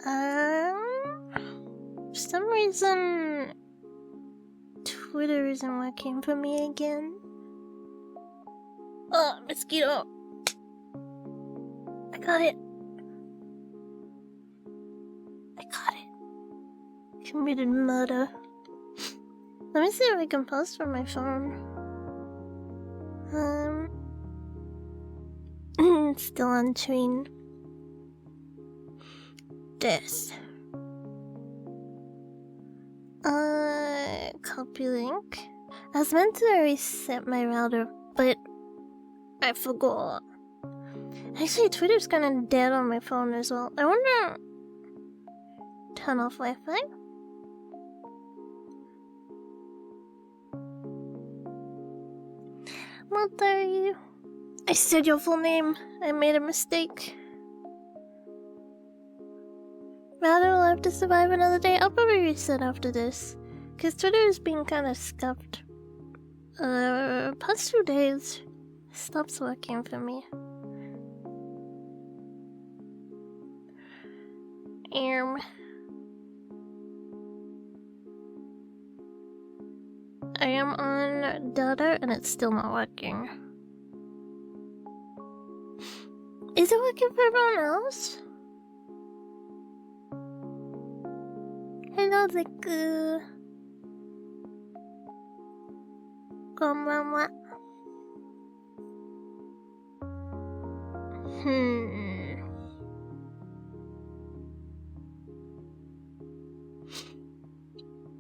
For some reason, Twitter isn't working for me again. Oh, mosquito! I got it! Committed murder. Let me see if I can post from my phone. Still on train. This. Copy link. I was meant to reset my router, but I forgot. Actually, Twitter's kinda dead on my phone as well. I wonder... Turn off Wi-Fi? What are you? I said your full name. I made a mistake. Router will have to survive another day. I'll probably reset after this. Cause Twitter is being kinda scuffed. Past 2 days. Stops working for me. I am on data and it's still not working. Is it working for everyone else? Hello, Ziku. Konbanwa.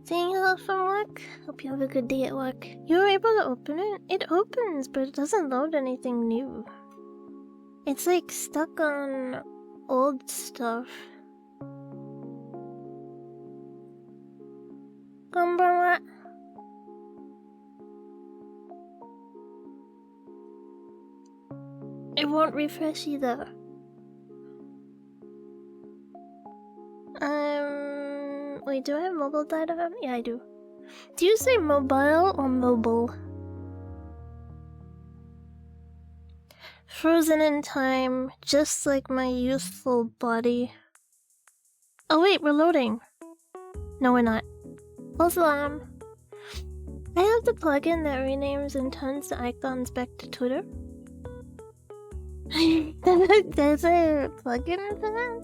Saying hello from work? Hope you have a good day at work. You were able to open it? It opens, but it doesn't load anything new. It's like stuck on old stuff. Konbanwa. It won't refresh either. Wait, do I have mobile data? Yeah, I do. Do you say mobile or mobile? Frozen in time, just like my youthful body. Oh wait, we're loading. No, we're not. False alarm. I have the plugin that renames and turns the icons back to Twitter. There's a plugin for that?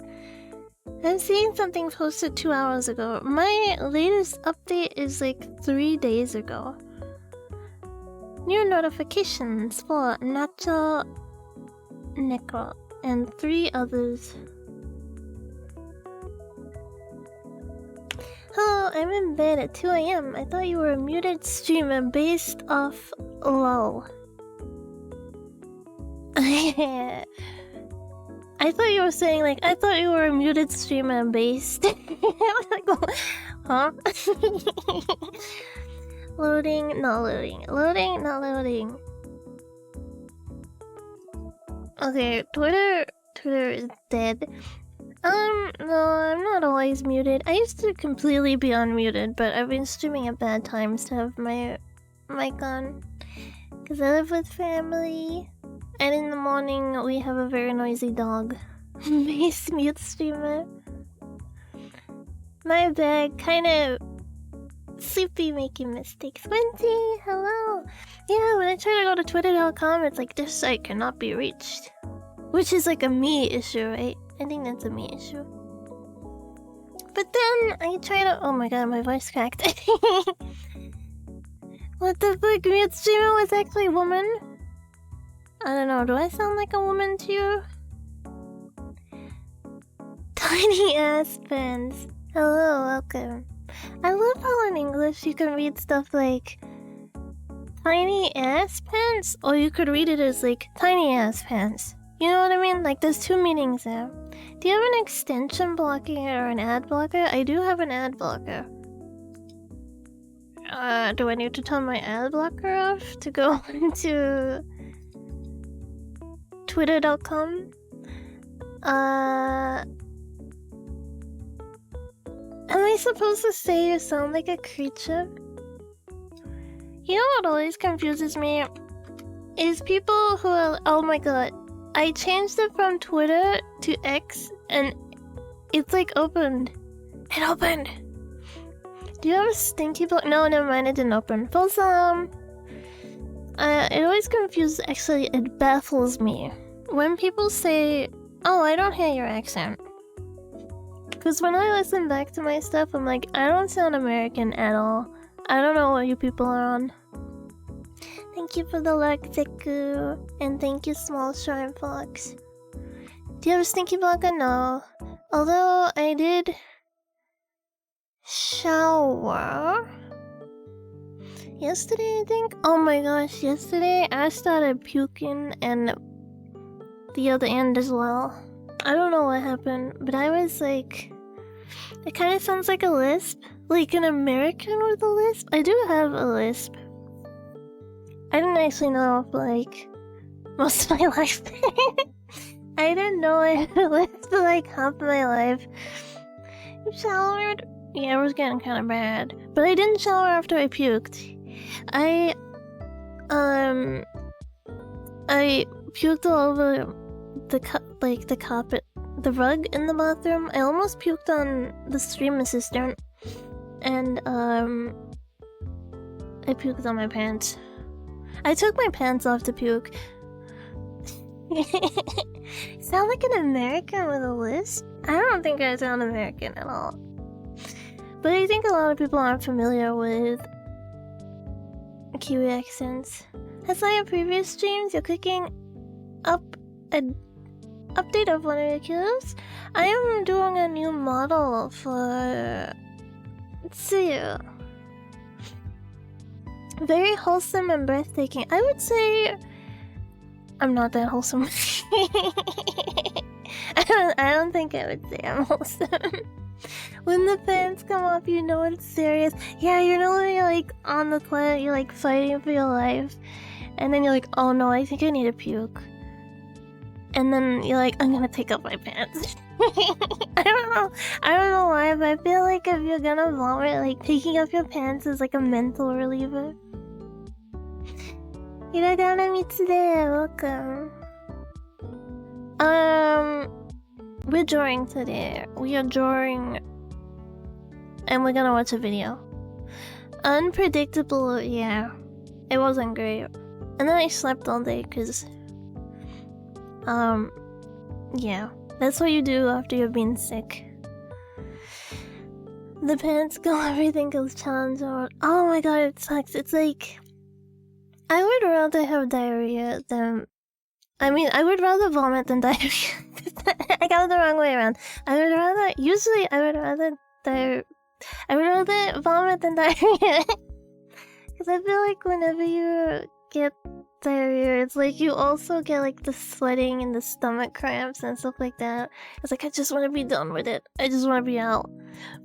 I'm seeing something posted 2 hours ago. My latest update is like 3 days ago. New notifications for Nacho Neko and 3 others. Hello, I'm in bed at 2 AM. I thought you were a muted streamer based off LOL. I thought you were saying like, I thought you were a muted streamer based. I was like, huh? Loading, not loading. Loading, not loading. Okay, Twitter is dead. No, I'm not always muted. I used to completely be unmuted, but I've been streaming at bad times to have my mic on. Cause I live with family. And in the morning, we have a very noisy dog. Base mute streamer. My bad, kinda sleepy making mistakes. Wendy, hello! Yeah, when I try to go to twitter.com, it's like, this site cannot be reached. Which is like a me issue, right? I think that's a me issue. But then, I try to- oh my god, my voice cracked. What the fuck, mute streamer was actually a woman? I don't know, do I sound like a woman to you? Tiny ass pens. Hello, welcome. I love how in English you can read stuff like tiny ass pants, or you could read it as like tiny ass pants. You know what I mean? Like there's 2 meanings there. Do you have an extension blocking it or an ad blocker? I do have an ad blocker. Do I need to turn my ad blocker off to go into twitter.com? Am I supposed to say you sound like a creature? You know what always confuses me? Is people who are- oh my god. I changed it from Twitter to X, and It's like opened. It opened! Do you have a stinky block? No, never mind, it didn't open. Folsom! It always confuses, actually, it baffles me. When people say, oh, I don't hear your accent. Because when I listen back to my stuff, I'm like, I don't sound American at all. I don't know what you people are on. Thank you for the luck, Zeku. And thank you, Small Shrine Fox. Do you have a stinky block? No. Although I did shower yesterday, I think. Oh my gosh, yesterday I started puking and the other end as well. I don't know what happened, but I was like, it kind of sounds like a lisp, like an American with a lisp. I do have a lisp. I didn't actually know for like most of my life. I didn't know I had a lisp for like half of my life. You showered? Yeah, it was getting kind of bad, but I didn't shower after I puked. I puked all over the carpet, the rug in the bathroom. I almost puked on the stream assistant, and I puked on my pants. I took my pants off to puke. Sound like an American with a lisp? I don't think I sound American at all. But I think a lot of people aren't familiar with Kiwi accents. As I have previous streams, you're clicking up an update of one of your kills. I am doing a new model for... Let's see. Very wholesome and breathtaking. I would say... I'm not that wholesome. I don't think I would say I'm wholesome. When the pants come off, you know it's serious. Yeah, you know when you're like on the toilet, you're like fighting for your life. And then you're like, oh no, I think I need to puke. And then you're like, I'm gonna take off my pants. I don't know why, but I feel like if you're gonna vomit, like taking off your pants is like a mental reliever. Hiragana Mitsude, welcome. We're drawing today. We are drawing, and we're gonna watch a video. Unpredictable, yeah. It wasn't great. And then I slept all day, cause, yeah. That's what you do after you've been sick. The pants go, everything goes challenge on. Oh my god, it sucks. It's like, I would rather have diarrhea than... I mean, I would rather vomit than diarrhea. I got it the wrong way around. Usually I would rather vomit than diarrhea. Because I feel like whenever you get diarrhea, it's like you also get like the sweating and the stomach cramps and stuff like that. It's like, I just want to be done with it. I just want to be out.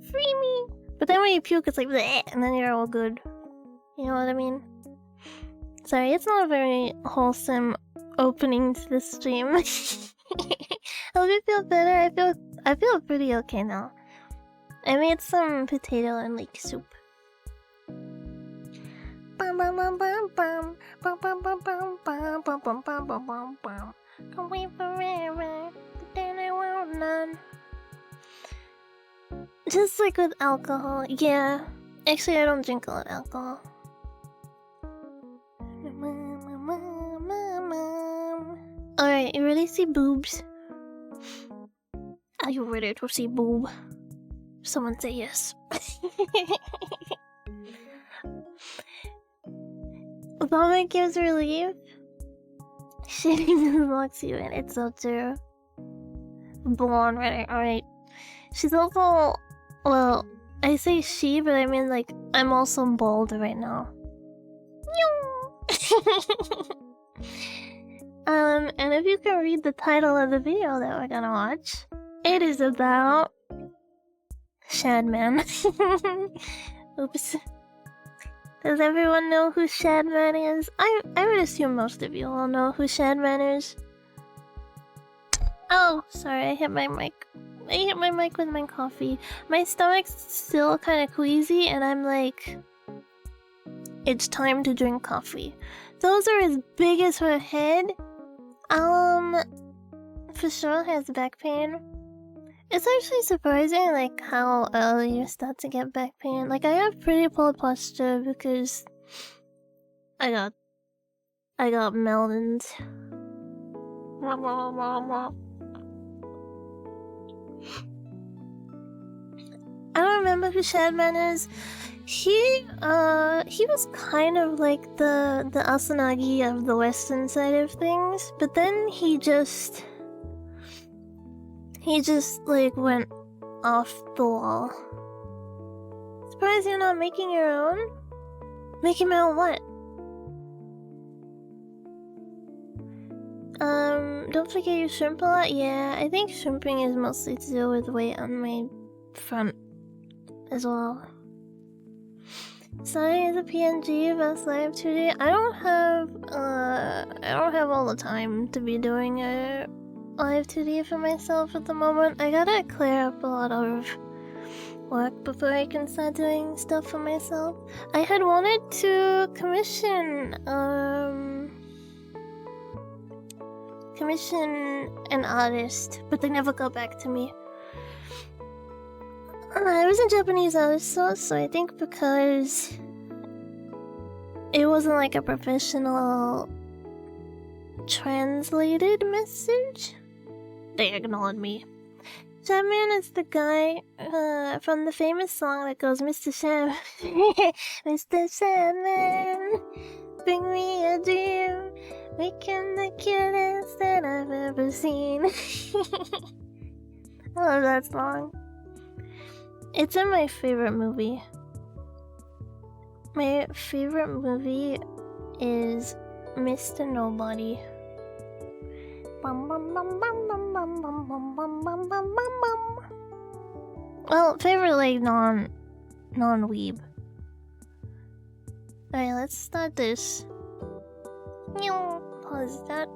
Free me! But then when you puke, it's like, bleh, and then you're all good. You know what I mean? Sorry, it's not a very wholesome opening to the stream. Hope you feel better. I feel pretty okay now. I made some potato and leek soup. Bum bum bum bum bum bum bum bum bum bum bum bum bum bum bum bum. Can wait forever, but then I won't none. Just like with alcohol, yeah. Actually, I don't drink a lot of alcohol. Alright, you ready to see boobs? Are you ready to see boob? Someone say yes. Vomit gives relief. Shitting locks you in. It's so true. Born ready. Alright. She's also... Well, I say she, but I mean like, I'm also bald right now. And if you can read the title of the video that we're gonna watch, it is about... Shadman. Oops. Does everyone know who Shadman is? I would assume most of you all know who Shadman is. Oh, sorry, I hit my mic. I hit my mic with my coffee. My stomach's still kind of queasy, and I'm like... It's time to drink coffee. Those are as big as her head. For sure has back pain. It's actually surprising, like, how early you start to get back pain. Like, I have pretty poor posture because I got melons. I don't remember who Shadman is. He was kind of like the Asanagi of the western side of things, but then he just like went off the wall. Surprised you're not making your own? Making my own what? Don't forget you shrimp a lot? Yeah, I think shrimping is mostly to do with weight on my front as well. Starting as a PNG best live 2D. I don't have all the time to be doing a live 2D for myself at the moment. I gotta clear up a lot of work before I can start doing stuff for myself. I had wanted to commission an artist, but they never got back to me. I was a Japanese artist, so I think because it wasn't like a professional translated message, they ignored me. Shadman is the guy from the famous song that goes, Mr. Shad, Mr. Shadman, bring me a dream, making the cutest that I've ever seen. I love that song. It's in my favorite movie. My favorite movie is Mr. Nobody. Well, favorite like non-weeb. Alright, let's start this. Pause that.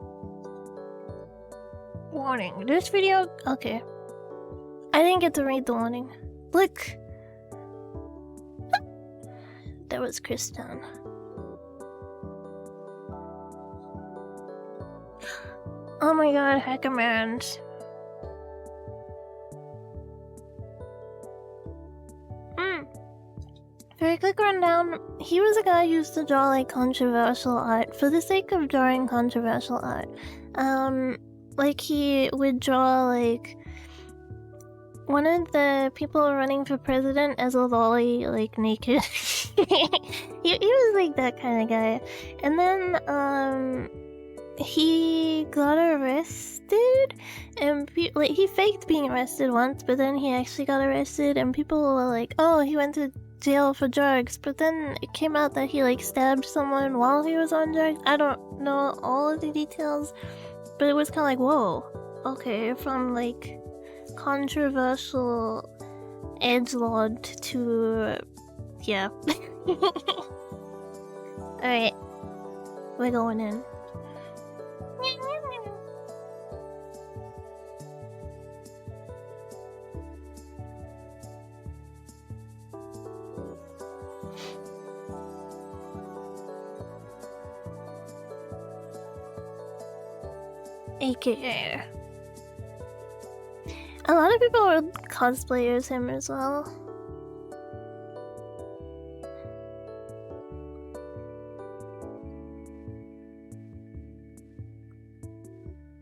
Warning. This video... Okay. I didn't get to read the warning. Look! That was Kristan. Oh my god, Hackermans. Very quick rundown. He was a guy who used to draw like controversial art for the sake of drawing controversial art. Like he would draw like one of the people running for president as a lolly, like naked. he was like that kind of guy. And then he got arrested, and like he faked being arrested once, but then he actually got arrested, and people were like, "Oh, he went to jail for drugs." But then it came out that he like stabbed someone while he was on drugs. I don't know all of the details, but it was kind of like, whoa, okay, from like controversial edgelord to yeah. Alright, we're going in. AKA. A lot of people would cosplay as him as well.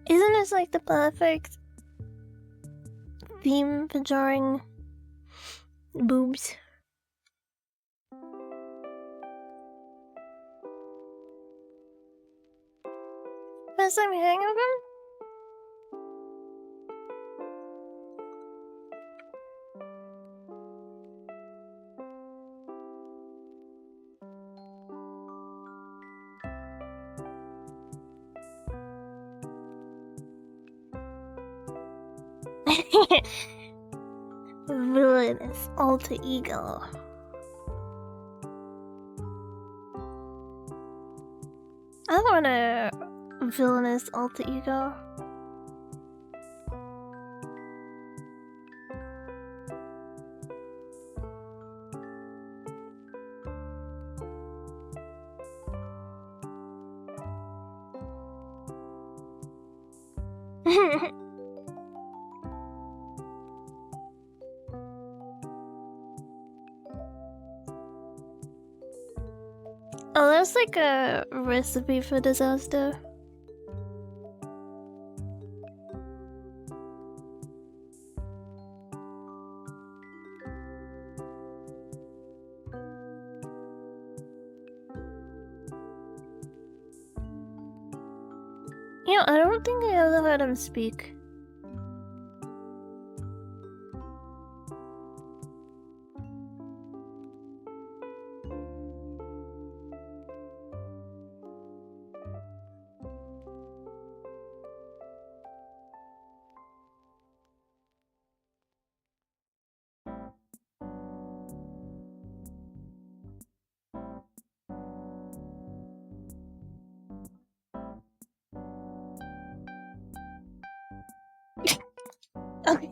Isn't this like the perfect theme for drawing boobs? First time hearing of him? Villainous alter ego. I want a villainous alter ego. Oh, that's like a recipe for disaster. You know, I don't think I ever heard him speak. Okay.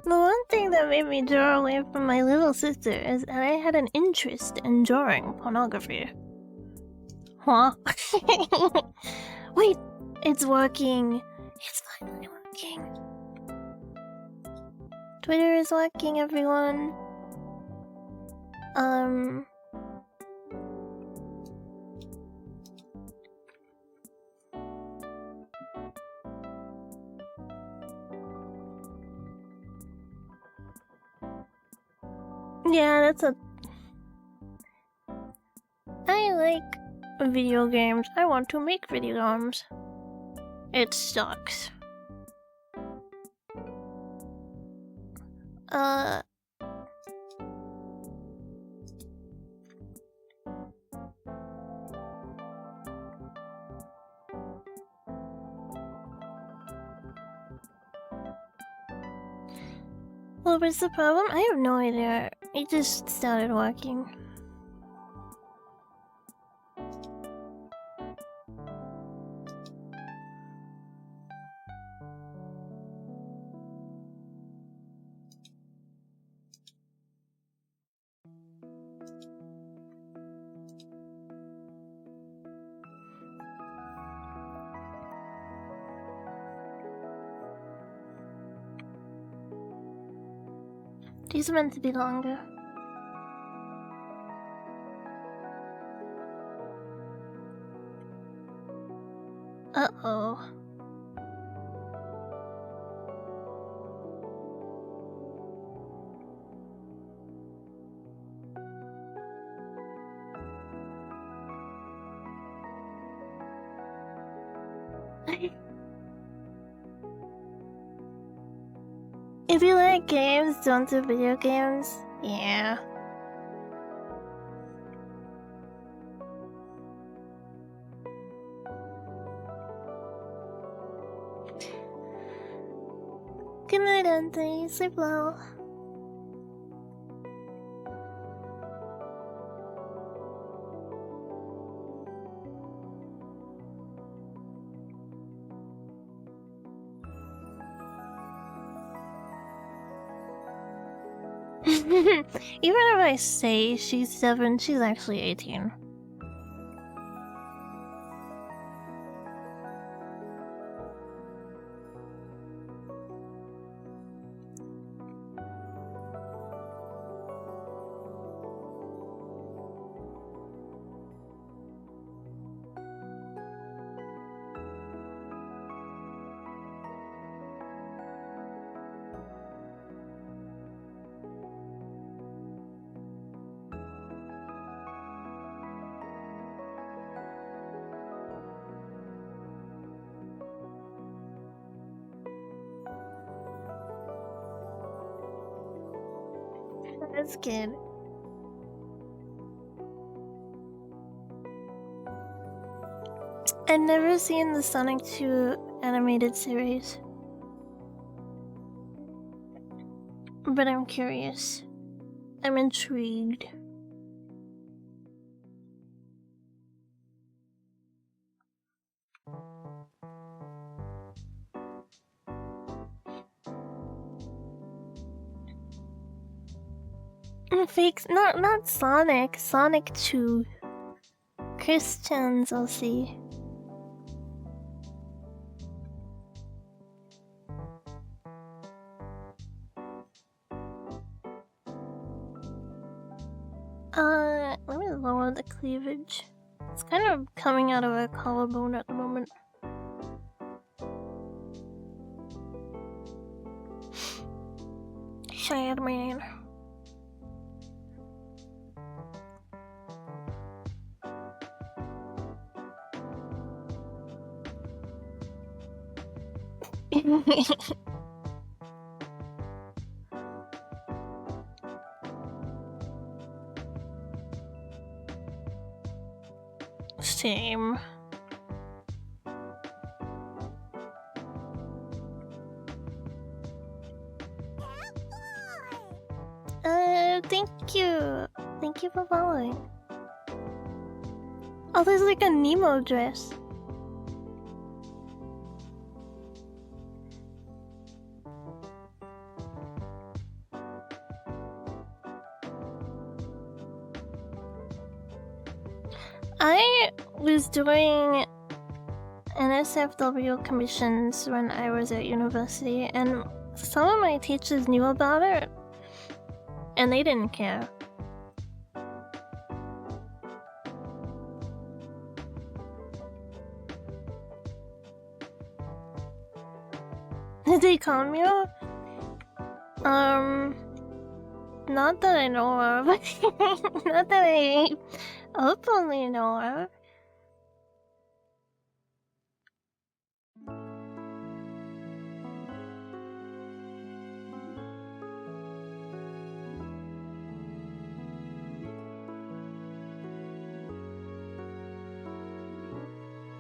The one thing that made me draw away from my little sister is that I had an interest in drawing pornography. Huh? Wait, it's working. It's finally working. Twitter is working, everyone. Yeah, that's a... I like video games. I want to make video games. It sucks. What was the problem? I have no idea. It just started working. These are meant to be longer. Uh-oh. If you like games, don't do video games. Yeah. Good night, Anthony. Sleep well. Even if I say she's 7, she's actually 18. That's good. I've never seen the Sonic 2 animated series, but I'm curious. I'm intrigued. Fakes, not Sonic. Sonic 2. Christians, I'll see. Let me lower cleavage. It's kind of coming out of a collarbone at the moment. Sad man. Same. Thank you. Thank you for following. Oh, there's like a Nemo dress. I was doing NSFW commissions when I was at university, and some of my teachers knew about it, and they didn't care. Did they con you? Not that I know of. Not that I openly know of.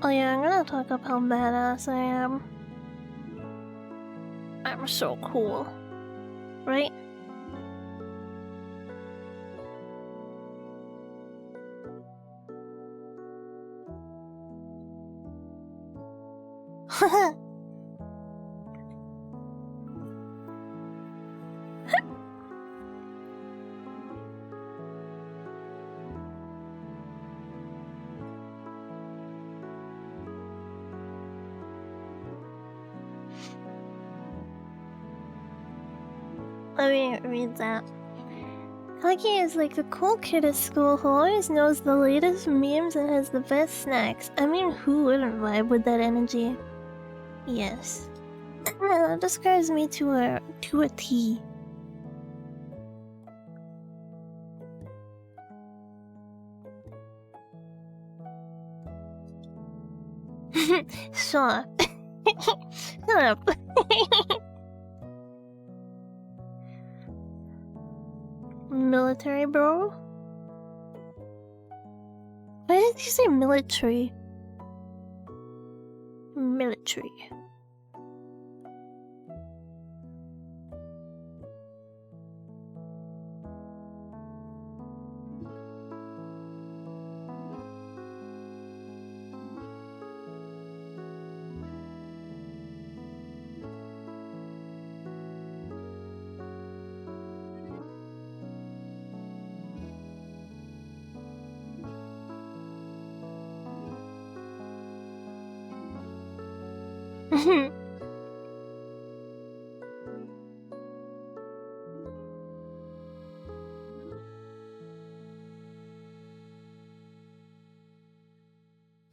Oh yeah, I'm gonna talk about how badass I am. I'm so cool. Right? Let me read that. Kagari is like the cool kid at school who always knows the latest memes and has the best snacks. I mean, who wouldn't vibe with that energy? Yes. That describes me to a T. Sure. Shut up. Military, bro? Why did you say military? Military.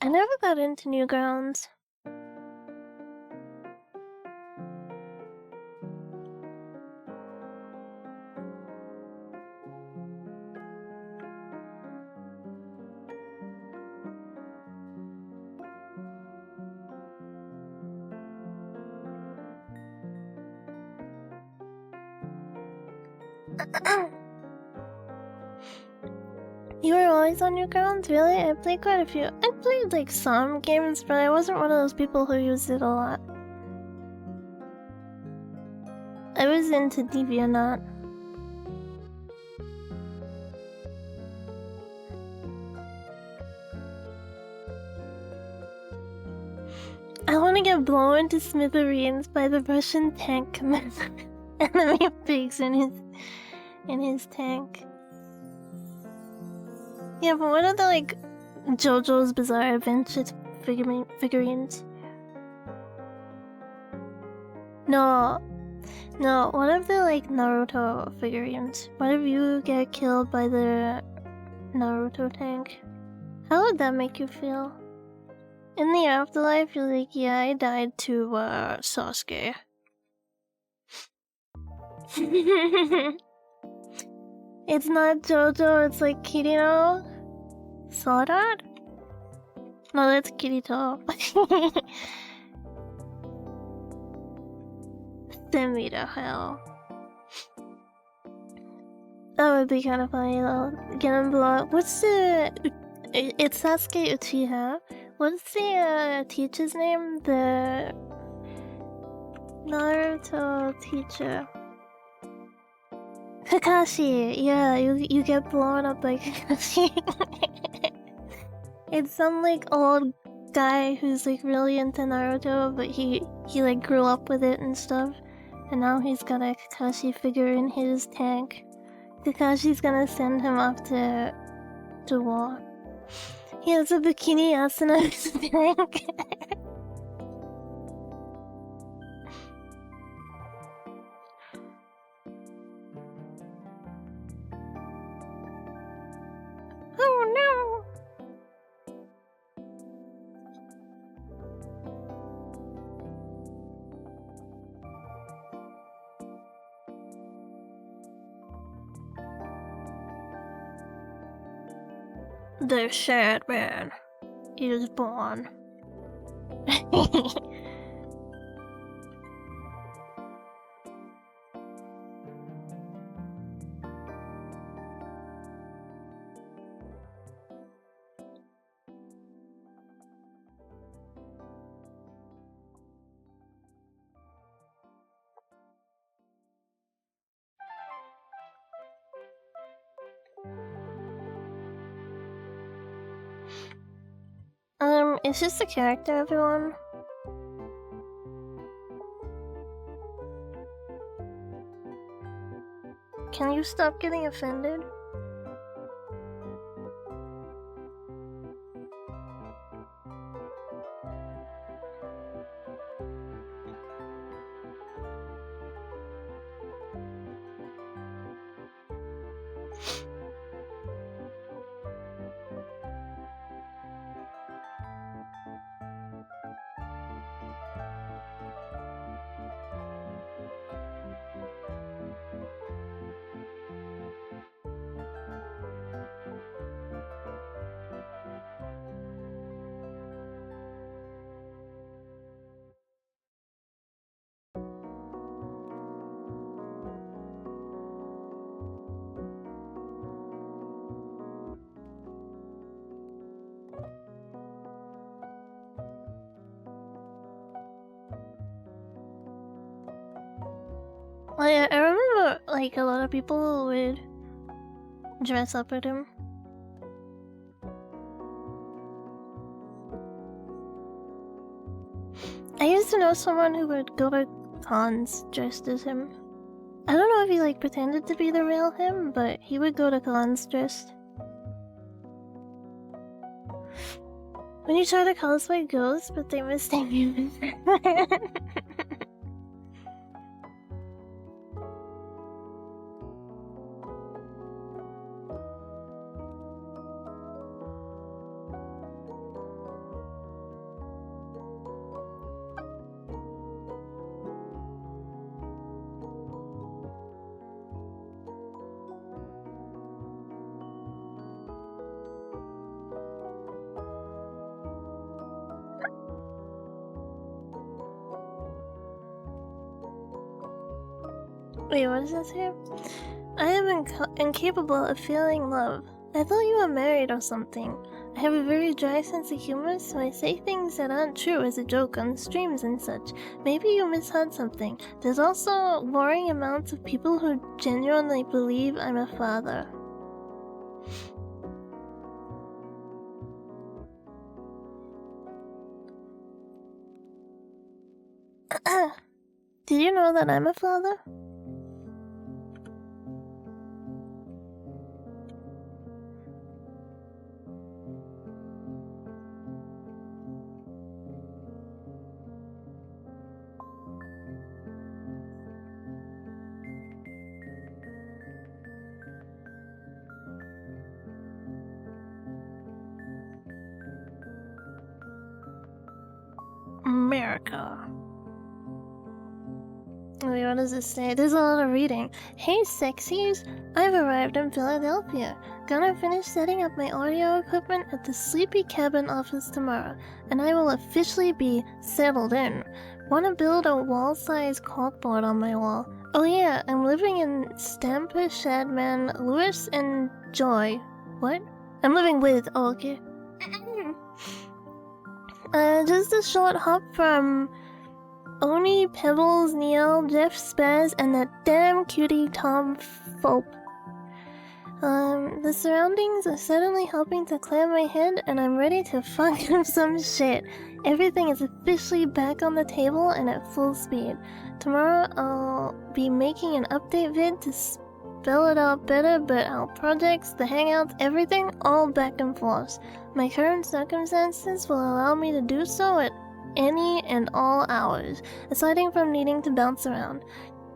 I never got into Newgrounds. You were always on Newgrounds? Really? I played quite a few. I played like some games, but I wasn't one of those people who used it a lot. I was into DeviantArt. I want to get blown to smithereens by the Russian tank commander. Enemy pigs in his tank. Yeah, but what are the like JoJo's Bizarre Adventure figurines? No, what if they're like Naruto figurines? What if you get killed by the Naruto tank? How would that make you feel? In the afterlife, you're like, yeah, I died to, Sasuke. It's not Jojo, it's like Kirito. Saw that? No, that's Kirito. Send me to hell. That would be kind of funny though. Get him blow up. What's the... It's Sasuke Uchiha. What's the teacher's name? The Naruto teacher. Kakashi. Yeah, you get blown up by Kakashi. It's some like old guy who's like really into Naruto, but he like grew up with it and stuff, and now he's got a Kakashi figure in his tank. Kakashi's gonna send him off to war. He has a bikini asana in his tank. Oh no! The sad man is born. It's just a character, everyone. Can you stop getting offended? Oh yeah, I remember like a lot of people would dress up with him. I used to know someone who would go to cons dressed as him. I don't know if he like pretended to be the real him, but he would go to cons dressed. When you try to cosplay ghosts, but they mistake you. Wait, what does that say? I am incapable of feeling love. I thought you were married or something. I have a very dry sense of humor, so I say things that aren't true as a joke on streams and such. Maybe you misheard something. There's also worrying amounts of people who genuinely believe I'm a father. Did you know that I'm a father? America. Wait, what does it say? There's a lot of reading. Hey, sexies! I've arrived in Philadelphia. Gonna finish setting up my audio equipment at the Sleepy Cabin office tomorrow, and I will officially be settled in. Wanna build a wall-sized corkboard on my wall. Oh yeah, I'm living in Stampa, Shadman, Lewis, and Joy. What? I'm living with... Oh, okay. Just a short hop from... Oni, Pebbles, Neil, Jeff Spaz, and that damn cutie Tom Fope. The surroundings are suddenly helping to clear my head, and I'm ready to fuck up some shit. Everything is officially back on the table and at full speed. Tomorrow I'll be making an update vid to spell it out better, but our projects, the hangouts, everything, all back and forth. My current circumstances will allow me to do so at any and all hours, aside from needing to bounce around.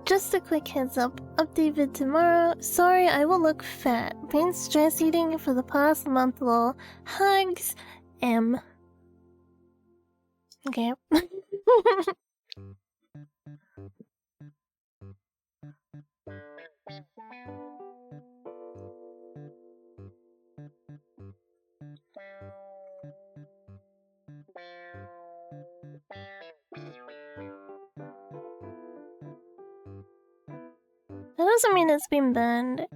Just a quick heads up, update vid tomorrow. Sorry, I will look fat. Been stress eating for the past month, lol. Hugs, M. Okay. That doesn't mean it's been banned.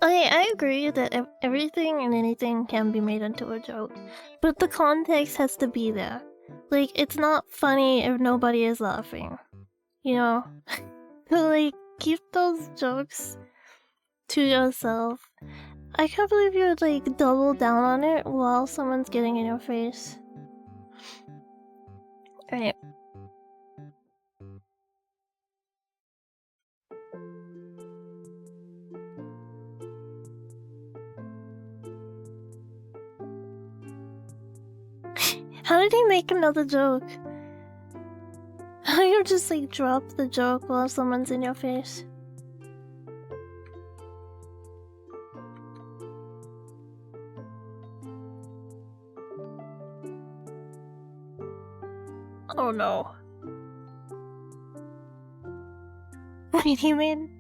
Okay, I agree that everything and anything can be made into a joke, but the context has to be there. Like, it's not funny if nobody is laughing. You know? Like, keep those jokes to yourself. I can't believe you would, like, double down on it while someone's getting in your face. Alright. How did he make another joke? How do you just, like, drop the joke while someone's in your face? Oh no. What do you mean?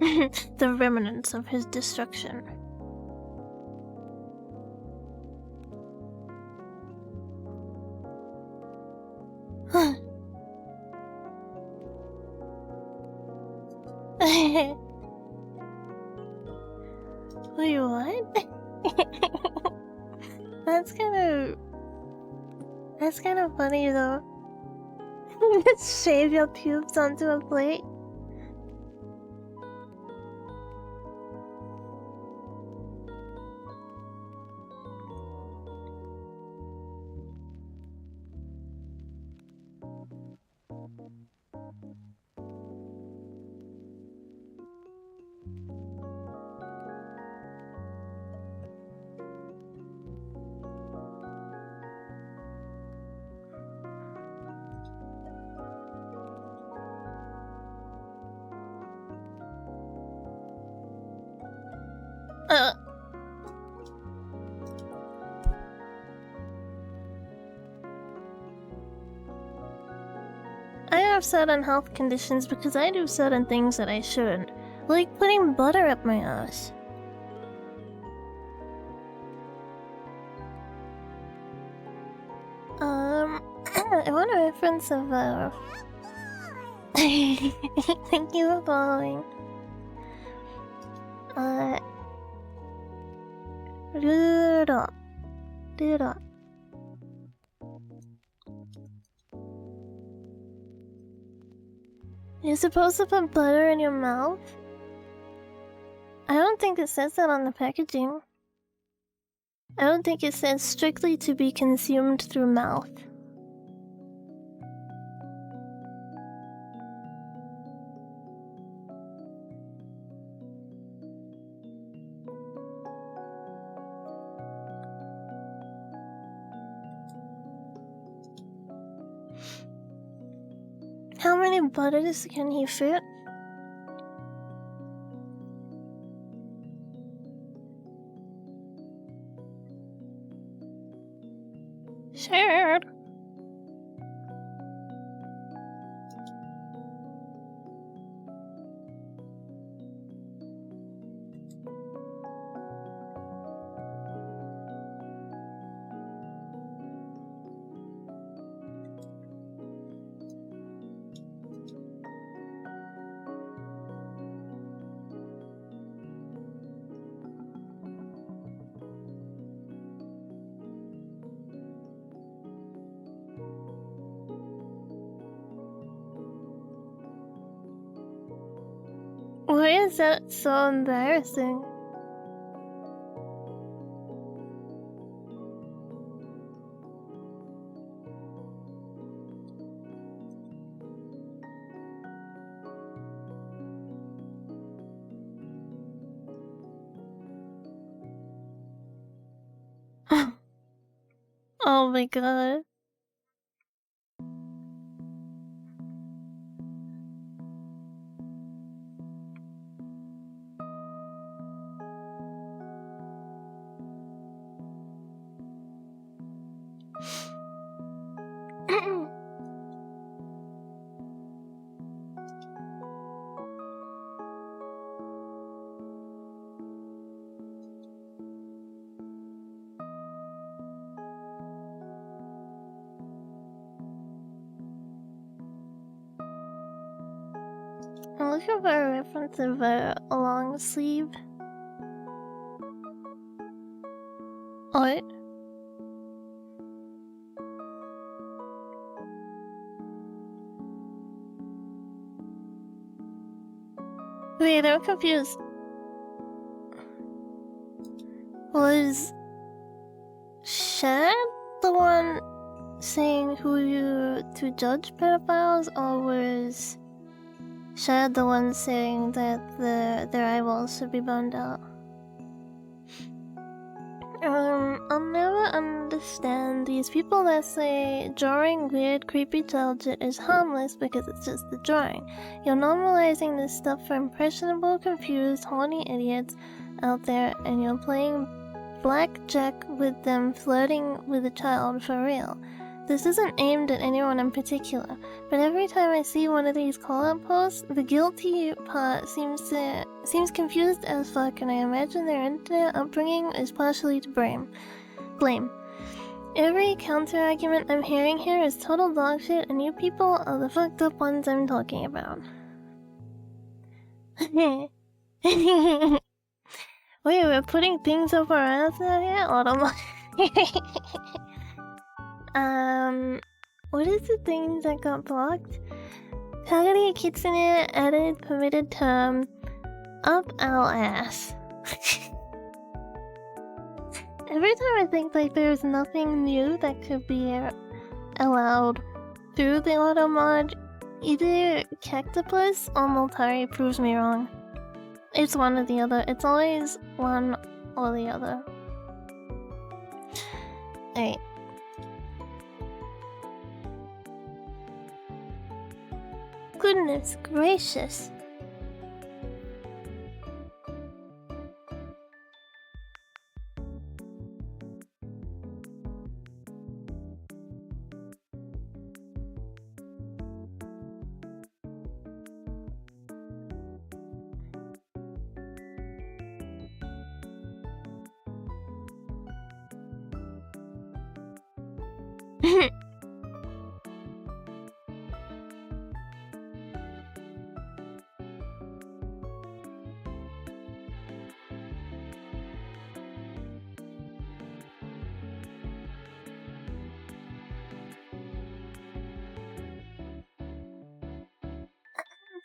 The remnants of his destruction. Wait, what? That's kind of funny though. Just shave your pubes onto a plate. I have certain health conditions because I do certain things that I shouldn't, like putting butter up my ass. I want a reference of Thank you for following. Doodle. You're supposed to put butter in your mouth? I don't think it says that on the packaging. I don't think it says strictly to be consumed through mouth. How many butters can he fit? Shared. Why is that so embarrassing? Oh my god. I'm looking for a reference of a long sleeve. What? Wait, I'm confused. Was Shad the one saying who to judge pedophiles, or was Shad the one saying that their eyeballs should be burned out? I'll never understand these people that say drawing weird, creepy childhood is harmless because it's just a drawing. You're normalizing this stuff for impressionable, confused, horny idiots out there, and you're playing blackjack with them, flirting with a child for real. this isn't aimed at anyone in particular, but every time I see one of these call-out posts, the guilty part seems confused as fuck, and I imagine their internet upbringing is partially to blame. Every counter-argument I'm hearing here is total dogshit, and you people are the fucked up ones I'm talking about. Wait, we're putting things up our ass out here? What is the thing that got blocked? Kagari Kitsune added permitted term up our ass. Every time I think like there's nothing new that could be allowed through the auto mod, either Cactopus or Moltari proves me wrong. It's one or the other. It's always one or the other. Alright. Goodness gracious.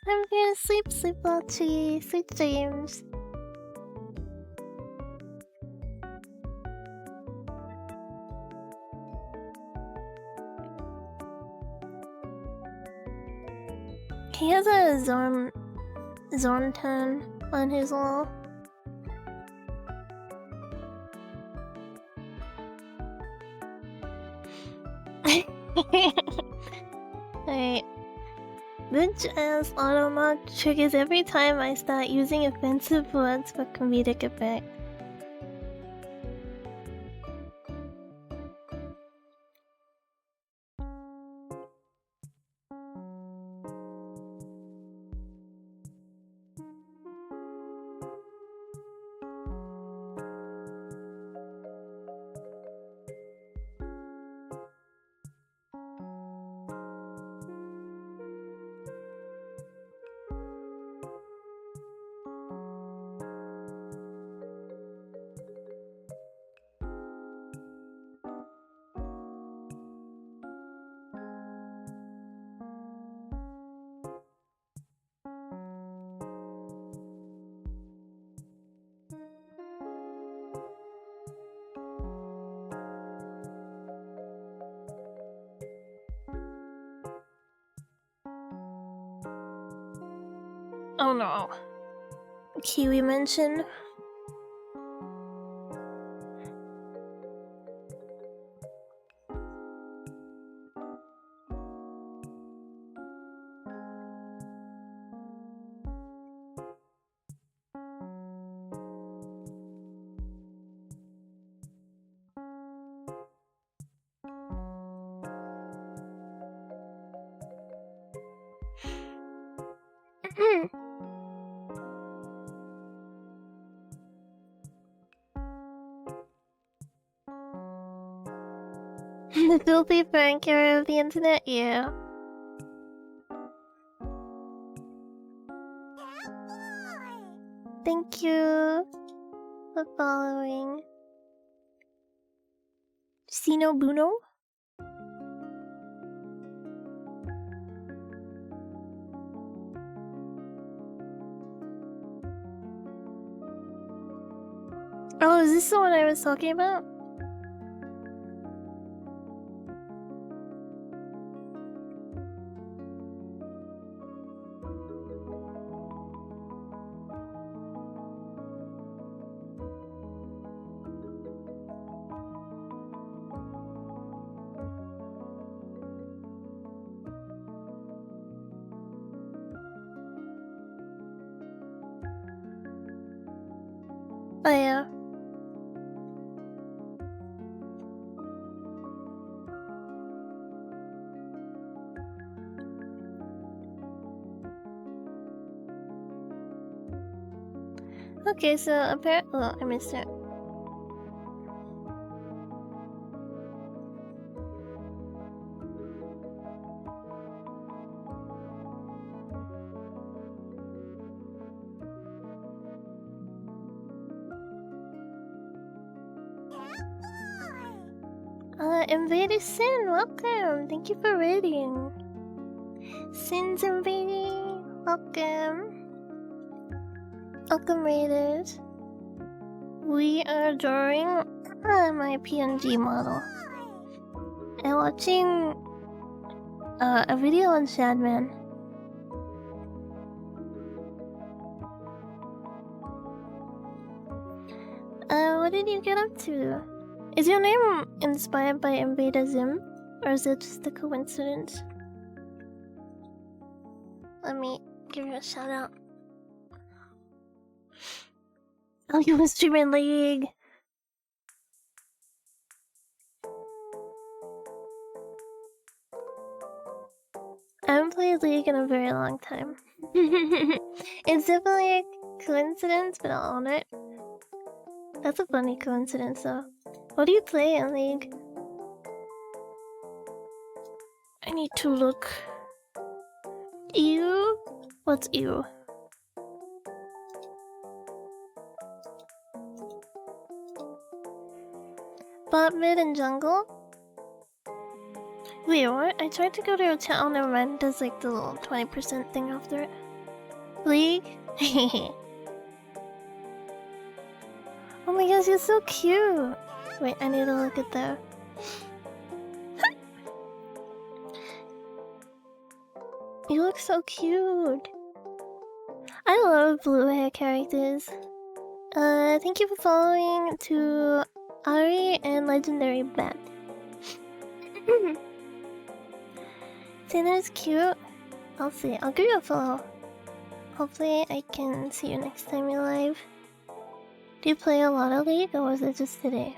I'm gonna sleep well, Chi. Sweet dreams. He has a Zornton on his wall. Alright. Bitch ass automod triggers every time I start using offensive words for comedic effect. Oh no. Kiwi mention. The filthy Franker of the internet, yeah. Thank you for following. Sino Buno? Oh, is this the one I was talking about? Oh yeah. Okay, so apparently, oh, I missed it. Invader Sin, welcome. Thank you for raiding. Sin's invading. Welcome. Welcome, raiders. We are drawing my PNG model and watching a video on Shadman. What did you get up to? Is your name inspired by Invader Zim, or is it just a coincidence? Let me give you a shout out. Oh, you were streaming League! I haven't played League in a very long time. It's definitely a coincidence, but I'll own it. That's a funny coincidence, though. What do you play in League? I need to look. Ew? What's ew? Bot, mid, and jungle? Wait, what? I tried to go to a town and Ren does like the little 20% thing after it. League? Oh my gosh, you're so cute! Wait, I need to look at the... You look so cute! I love blue hair characters. Thank you for following to Ari and Legendary Bat. Dinner's cute. I'll see. I'll give you a follow. Hopefully I can see you next time you live. Do you play a lot of League, or was it just today?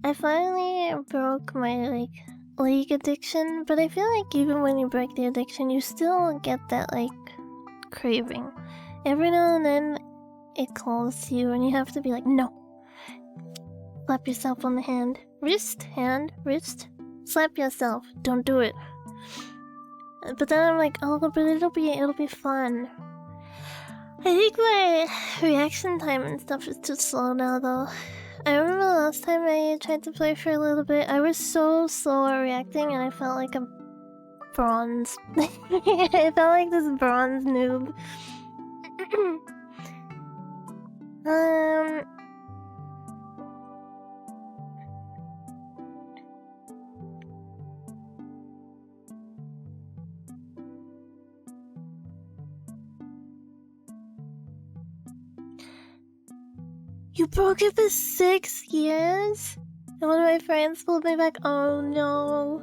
I finally broke my League addiction, but I feel like even when you break the addiction, you still get that craving. Every now and then it calls you and you have to be like, no. Slap yourself on the hand. Hand, wrist. Slap yourself. Don't do it. But then I'm like, oh, but it'll be fun. I think my reaction time and stuff is too slow now, though. I remember the last time I tried to play for a little bit, I was so slow at reacting and I felt like a bronze. I felt like this bronze noob. You broke it for 6 years? And one of my friends pulled me back. Oh no.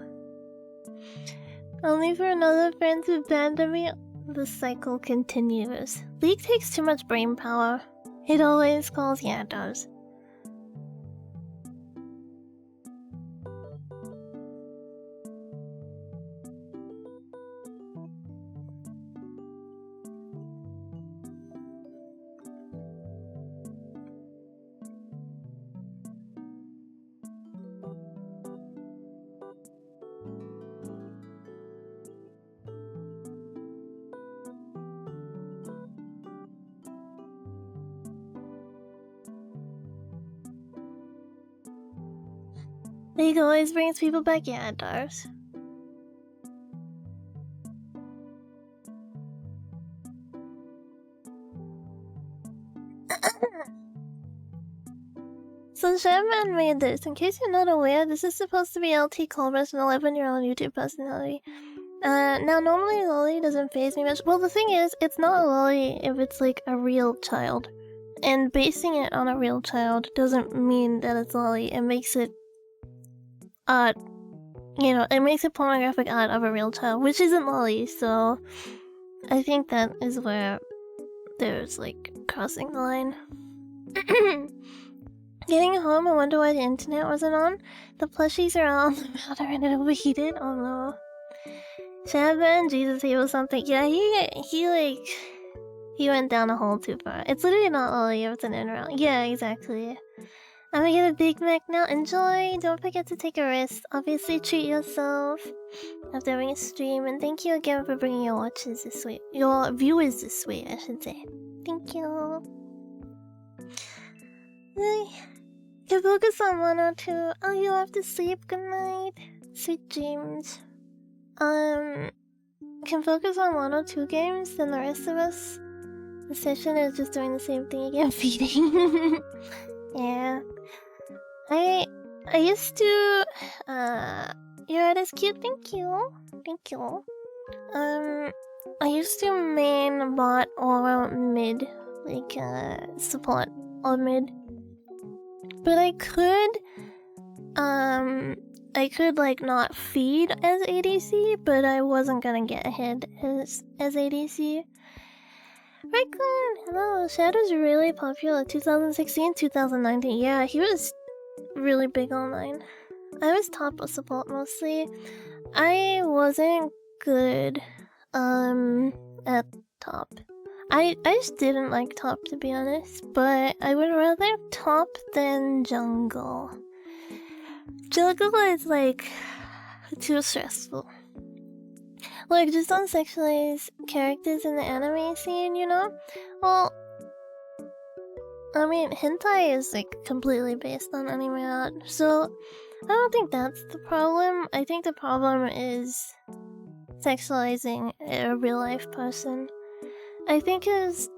Only for another friend to abandon me. The cycle continues. League takes too much brain power. It always calls. Yeah, it does. League always brings people back. Yeah, it does. So Shaman made this. In case you're not aware, this is supposed to be LT Colbus, an 11-year-old YouTube personality. Now normally lolly doesn't faze me much. Well, the thing is, it's not a lolly if it's like a real child. And basing it on a real child doesn't mean that it's lolly. It makes it it makes it pornographic art of a real child, which isn't lolly, so I think that is where there's crossing the line. Getting home, I wonder why the internet wasn't on. The plushies are all on the router and it overheated. Oh no. Shabban, Jesus, he was something. Yeah, he went down a hole too far. It's literally not all you have to in around. Yeah, exactly. I'm gonna get a Big Mac now. Enjoy! Don't forget to take a rest. Obviously, treat yourself after having a stream. And thank you again for bringing your watches this way. Your viewers this way, I should say. Thank you. Can focus on one or two. Oh, you have to sleep. Good night. Sweet dreams. Can focus on one or two games, then the rest of us, the session is just doing the same thing again, feeding. Yeah. I used to, your art is cute, thank you. Thank you. I used to main bot or mid, like, support or mid. But I could like not feed as ADC, but I wasn't gonna get ahead as ADC. Raccoon, hello. Shadow's really popular. 2016, 2019. Yeah, he was really big online. I was top of support mostly. I wasn't good at top. I just didn't like top, to be honest, but I would rather top than jungle. Jungle is like too stressful. Like, just don't sexualize characters in the anime scene, you know? Well, I mean, hentai is like completely based on anime art, so I don't think that's the problem. I think the problem is sexualizing a real life person. I think if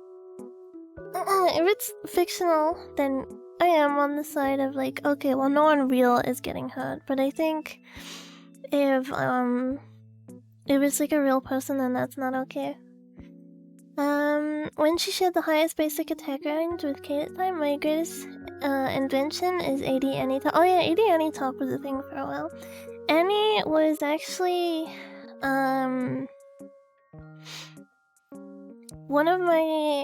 it's fictional, then I am on the side of like, okay, well, no one real is getting hurt, but I think if it's like a real person, then that's not okay. When she shared the highest basic attack range with Kate time, my greatest invention is AD Anytop. Oh yeah, AD Anytop was a thing for a while. Annie was actually one of my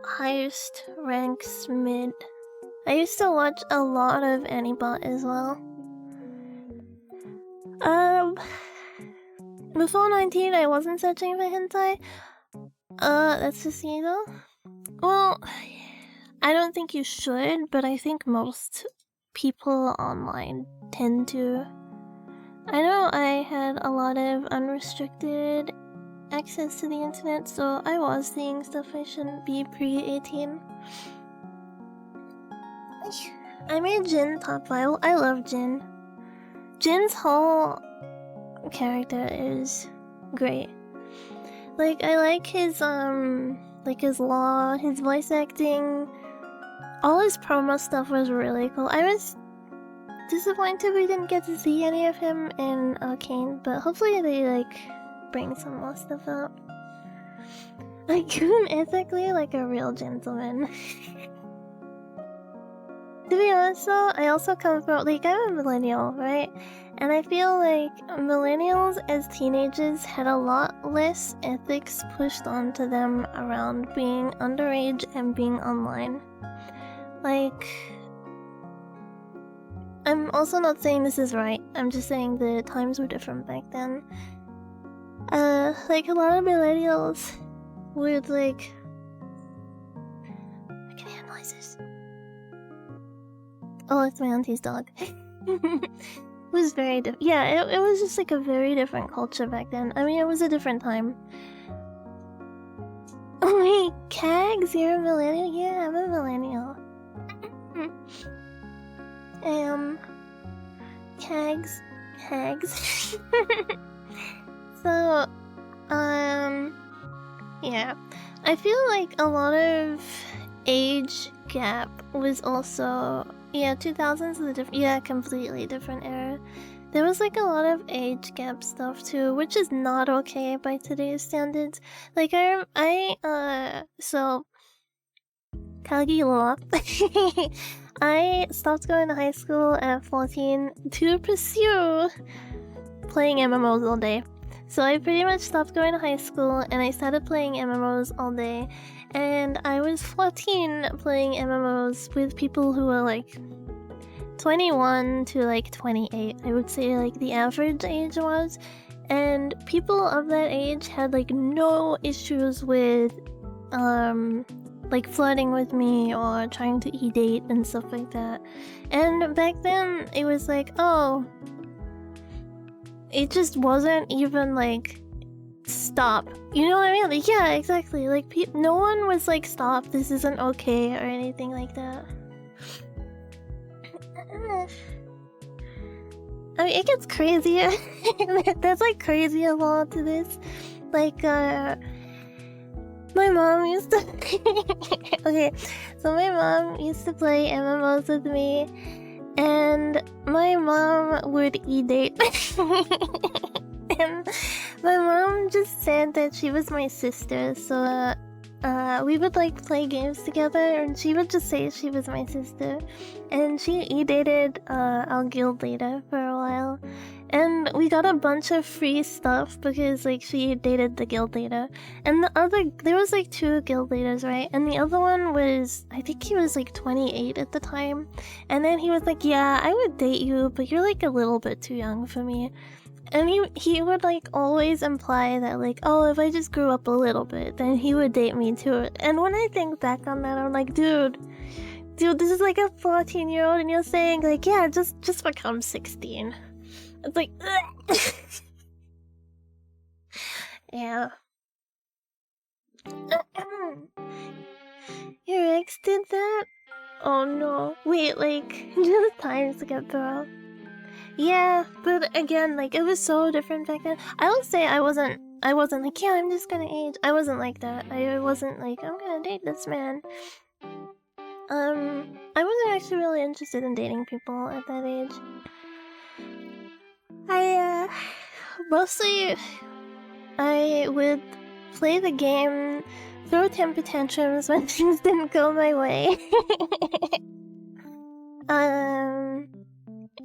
highest ranks mid. I used to watch a lot of Anibot as well. Before 19, I wasn't searching for hentai. That's just you though. Well, I don't think you should, but I think most people online tend to. I know I had a lot of unrestricted access to the internet, so I was seeing stuff I shouldn't be pre-18. I made Jin top 5. I love Jin. Jin's whole character is great. Like, I like his law, his voice acting. All his promo stuff was really cool. I was disappointed we didn't get to see any of him in Arcane, but hopefully they, like, bring some more stuff up. Like, ethically like a real gentleman. To be honest though, I also come from, like, I'm a millennial, right? And I feel like millennials as teenagers had a lot less ethics pushed onto them around being underage and being online. Like, I'm also not saying this is right, I'm just saying the times were different back then. Like, a lot of millennials would, like... I can hear noises. Oh, it's my auntie's dog. It was very different. Yeah, it was just like a very different culture back then. I mean, it was a different time. Oh wait, Kags, you're a millennial? Yeah, I'm a millennial. Kags. So, yeah. I feel like a lot of age gap was also... Yeah, 2000s is a different... Yeah, completely different era. There was like a lot of age gap stuff too, which is not okay by today's standards. Like, so... Kagari law. I stopped going to high school at 14 to pursue playing MMOs all day. So I pretty much stopped going to high school and I started playing MMOs all day. and I was 14 playing MMOs with people who were like 21 to like 28. I would say like the average age was, and people of that age had like no issues with like flirting with me or trying to e-date and stuff like that. And back then it was like, oh, it just wasn't even like stop, you know what I mean? Like, yeah, exactly. Like no one was like, stop, this isn't okay or anything like that. I mean, it gets crazier. There's like crazy a lot to this. Like, my mom used to okay, so my mom used to play MMOs with me, and my mom would e-date. And my mom just said that she was my sister, so we would like play games together, and she would just say she was my sister. And she e-dated our guild leader for a while, and we got a bunch of free stuff because like she dated the guild leader. And there was like 2 guild leaders, right? And the other one was, I think he was like 28 at the time, and then he was like, yeah, I would date you, but you're like a little bit too young for me. And he would like always imply that like, oh, if I just grew up a little bit, then he would date me too. And when I think back on that, I'm like, dude, this is like a 14-year-old, and you're saying like, yeah, just become 16. It's like, yeah. Your ex did that? Oh no. Wait, like, just times get through. Yeah, but again, like, it was so different back then. I will say I wasn't like, yeah, I'm just gonna age. I wasn't like that. I wasn't like, I'm gonna date this man. I wasn't actually really interested in dating people at that age. Mostly, I would play the game, throw temper tantrums when things didn't go my way.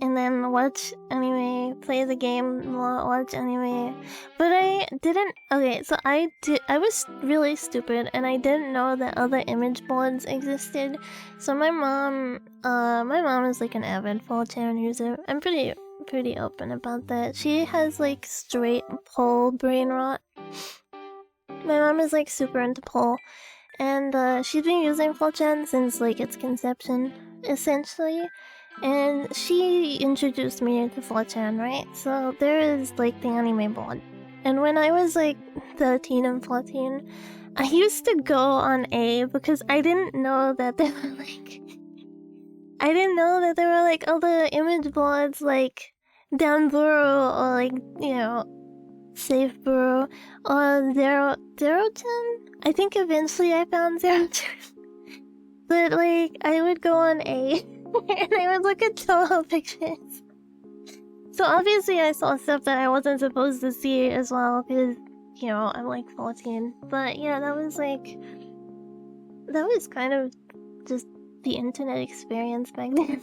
And then watch anime, play the game, watch anime. But I didn't. Okay, so I was really stupid, and I didn't know that other image boards existed. So my mom is like an avid 4chan user. I'm pretty open about that. She has like straight pole brain rot. My mom is like super into pole, and she's been using 4chan since like its conception, essentially. And she introduced me to 4chan, right? So there is like the anime board. And when I was like 13 and 14, I used to go on A because I didn't know that there were like other image boards like Down Buru or like, you know, Safe Buru or Zero 10. I think eventually I found 0 10. But like I would go on A and I would look at Toho pictures. So obviously I saw stuff that I wasn't supposed to see as well because, you know, I'm like 14. But yeah, that was kind of just the internet experience back then.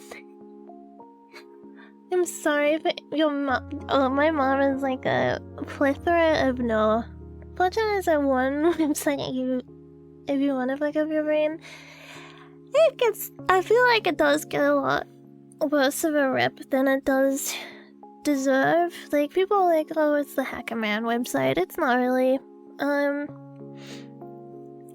I'm sorry, but your mom... Oh, my mom is like a plethora of no. 4chan is a one website if you want to fuck up your brain. I feel like it does get a lot worse of a rep than it does deserve. Like, people are like, oh, it's the Hacker Man website. It's not really.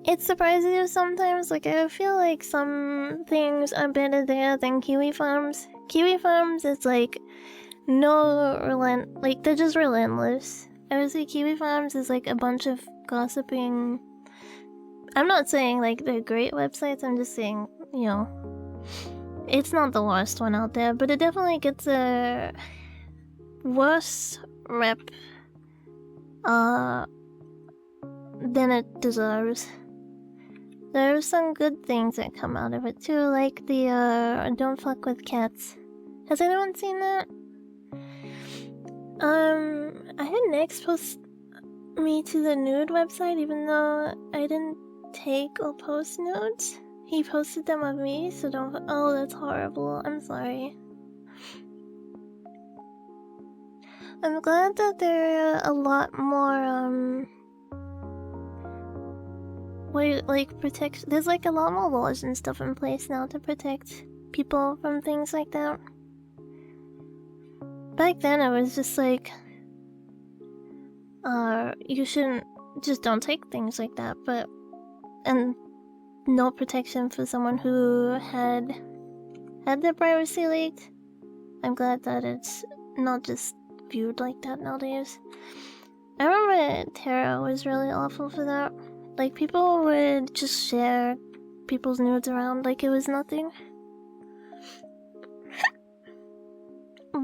It surprises you sometimes. Like, I feel like some things are better there than Kiwi Farms. Kiwi Farms is like, like, they're just relentless. I would say Kiwi Farms is like a bunch of gossiping. I'm not saying like they're great websites, I'm just saying, you know, it's not the worst one out there, but it definitely gets a worse rep than it deserves. There are some good things that come out of it too, like the Don't Fuck With Cats. Has anyone seen that? I had Next post me to the nude website even though I didn't take or post nudes. He posted them of me, so don't. Oh, that's horrible. I'm sorry. I'm glad that there are a lot more way, like, protect. There's like a lot more laws and stuff in place now to protect people from things like that. Back then, I was just like, you shouldn't, just don't take things like that, and no protection for someone who had their privacy leaked. I'm glad that it's not just viewed like that nowadays. I remember Terra was really awful for that. Like, people would just share people's nudes around like it was nothing.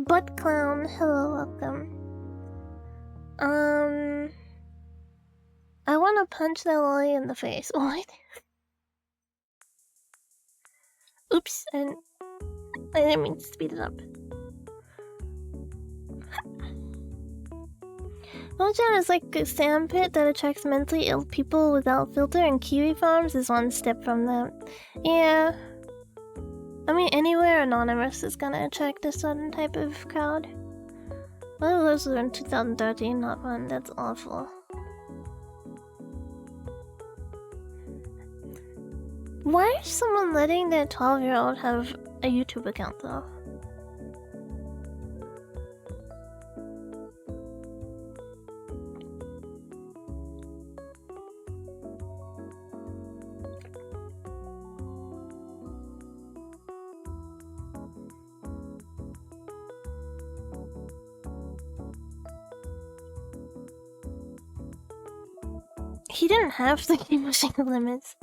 Butt Clown, hello, welcome. I wanna punch that lolly in the face. What? Oops, I didn't mean to speed it up. Mojang is like a sandpit that attracts mentally ill people without filter, and Kiwi Farms is one step from that. Yeah. I mean, anywhere anonymous is gonna attract a certain type of crowd. Well, those were in 2013, not fun. That's awful. Why is someone letting their 12-year-old have a YouTube account, though? He didn't have to keep pushing the limits.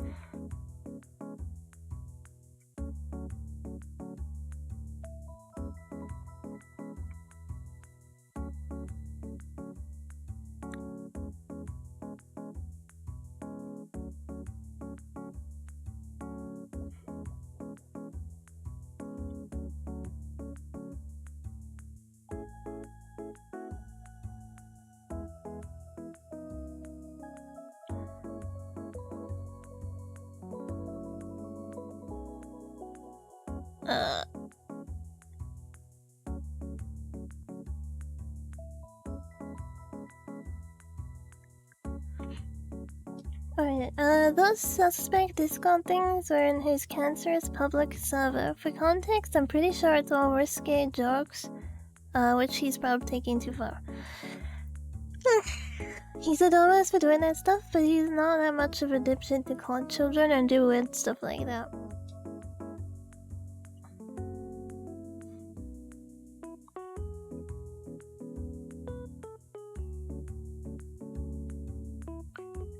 Alright, those suspect Discord things were in his cancerous public server. For context, I'm pretty sure it's all risque jokes, which he's probably taking too far. He's a dumbass for doing that stuff, but he's not that much of a dipshit to call children and do weird stuff like that.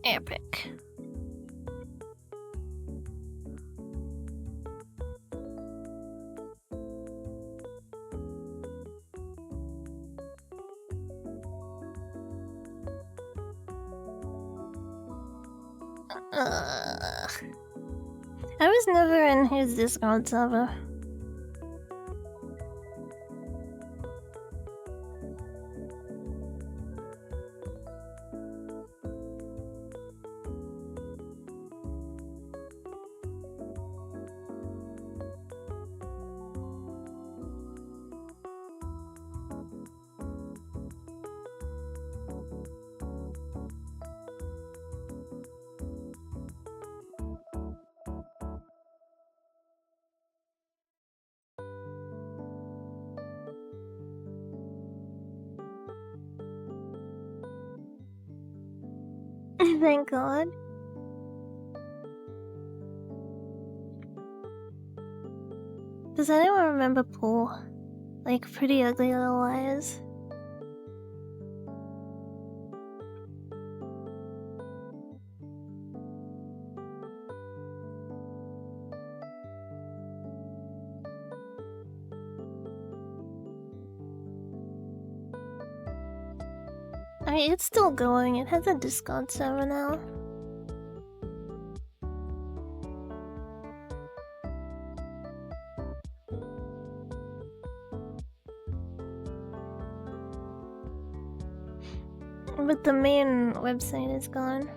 Epic. I was never in his Discord server. Thank God. Does anyone remember Pool? Like, pretty ugly little eyes. I mean, it's still going. It has a Discord server now. But the main website is gone.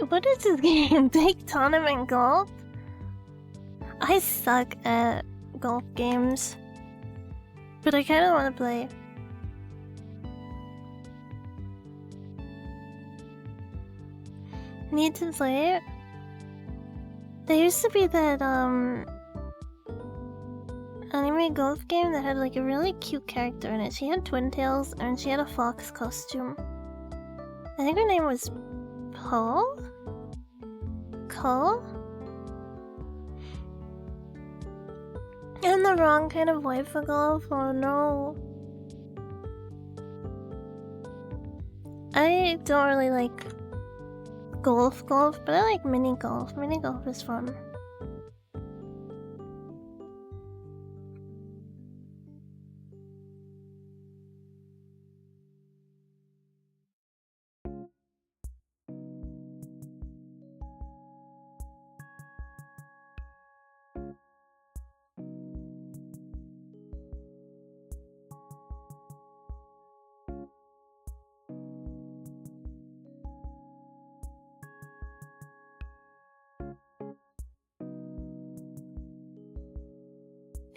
What is this game? Big tournament golf? I suck at golf games. But I kinda wanna play. Need to play it? There used to be that anime golf game that had like a really cute character in it. She had twin tails and she had a fox costume. I think her name was Paul? Cole? I'm the wrong kind of wife for golf, oh no. I don't really like golf, but I like mini golf. Mini golf is fun.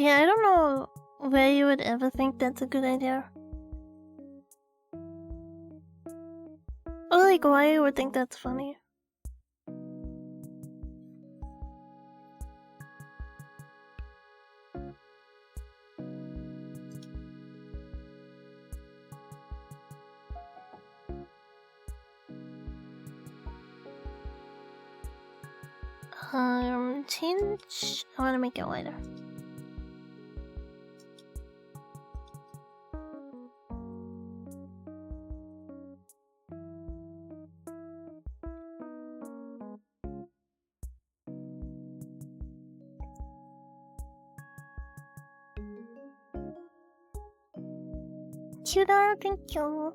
Yeah, I don't know where you would ever think that's a good idea. Or like why you would think that's funny. Change. I want to make it wider. Cuter, thank you.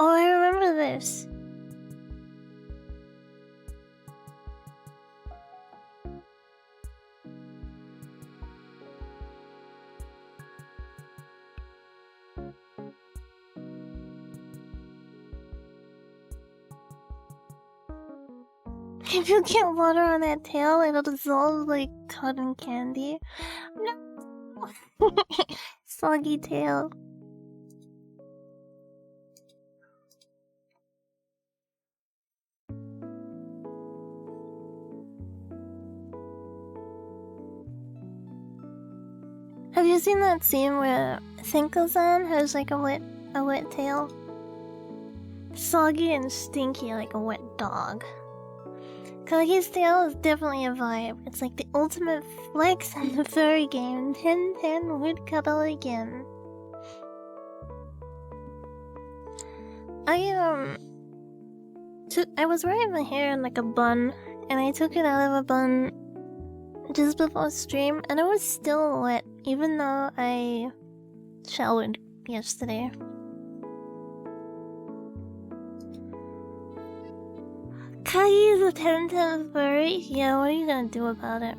Oh, I remember this. If you get water on that tail, it'll dissolve like cotton candy. No! Soggy tail. Have you seen that scene where Senko-san has like a wet tail? Soggy and stinky like a wet dog. Kagi's tail is definitely a vibe. It's like the ultimate flex in the furry game. 10-10 would cuddle again. I was wearing my hair in like a bun, and I took it out of a bun just before stream, and it was still wet, even though I showered yesterday. Kagi is a 10-10 furry? Yeah, what are you gonna do about it?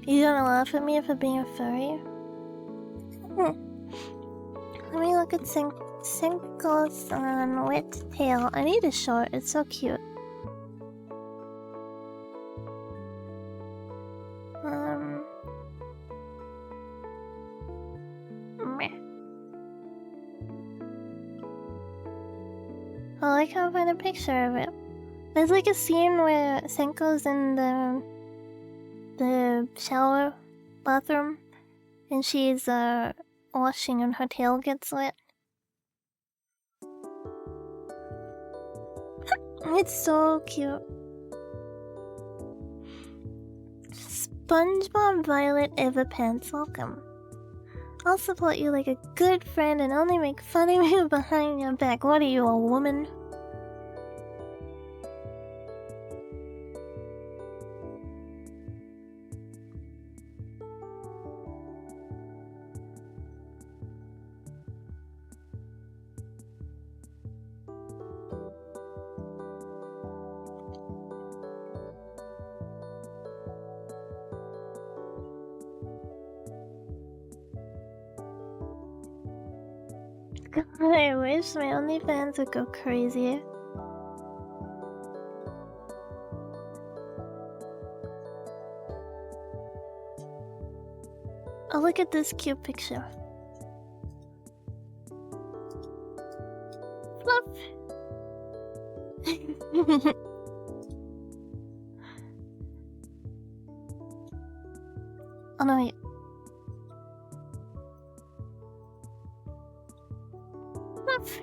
You gonna laugh at me for being a furry? Let me look at Senko's wet tail. I need a short, it's so cute. Meh. Well, I can't find a picture of it. There's like a scene where Senko's in the shower bathroom and she's washing and her tail gets wet. It's so cute. SpongeBob Violet Everpants, welcome. I'll support you like a good friend and only make fun of you behind your back. What are you, a woman? God, I wish my OnlyFans would go crazy. Oh, look at this cute picture. Fluff! Oh no, wait. Fluff!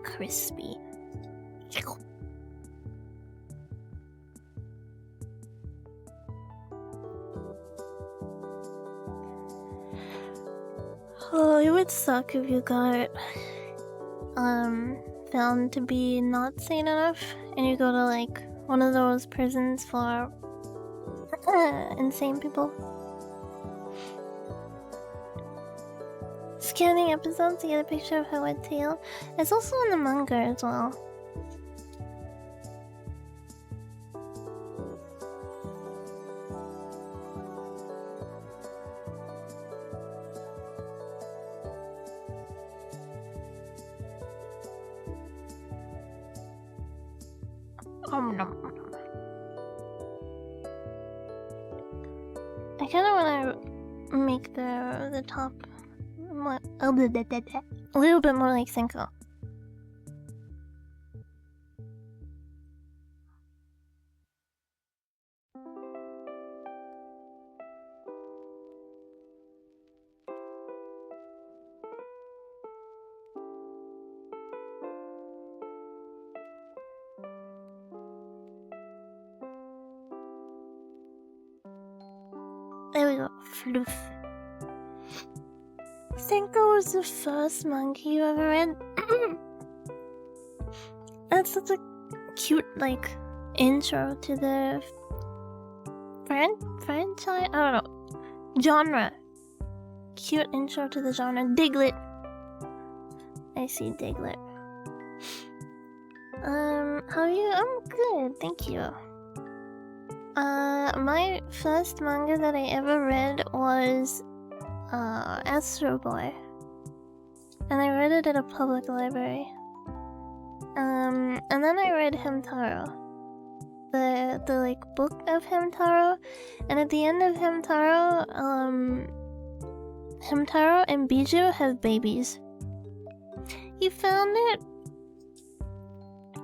Crispy. Oh, it would suck if you got found to be not sane enough and you go to like one of those prisons for insane people. Scanning episodes to get a picture of her wet tail. It's also in the manga as well. I kind of want to make the top more, a little bit more like Senko. There we go. Floof. Senko was the first manga you ever read. That's such a cute, like, intro to the franchise. I don't know, genre. Cute intro to the genre. Diglett. I see Diglett. How are you? I'm good, thank you. My first manga that I ever read was Astro Boy, and I read it at a public library. And then I read Hamtaro, the like book of Hamtaro, and at the end of Hamtaro, Hamtaro and Bijou have babies. You found it?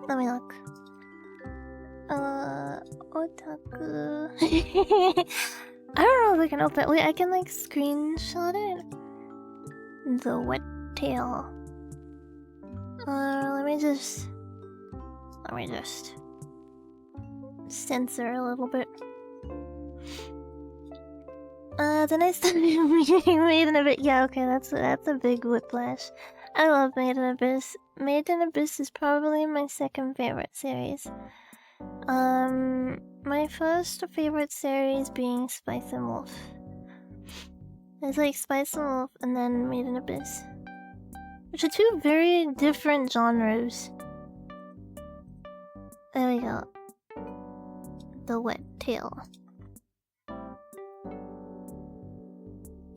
Let me look. Otaku. I don't know if I can open it. Wait, I can like screenshot it. The wet tail. Let me just censor a little bit. Then I started reading Made in Abyss. Yeah, okay, that's a big whiplash. I love Made in Abyss. Made in Abyss is probably my second favorite series. My first favorite series being Spice and Wolf. It's like Spice and Wolf and then Made in Abyss, which are two very different genres. There we go. The wet tail.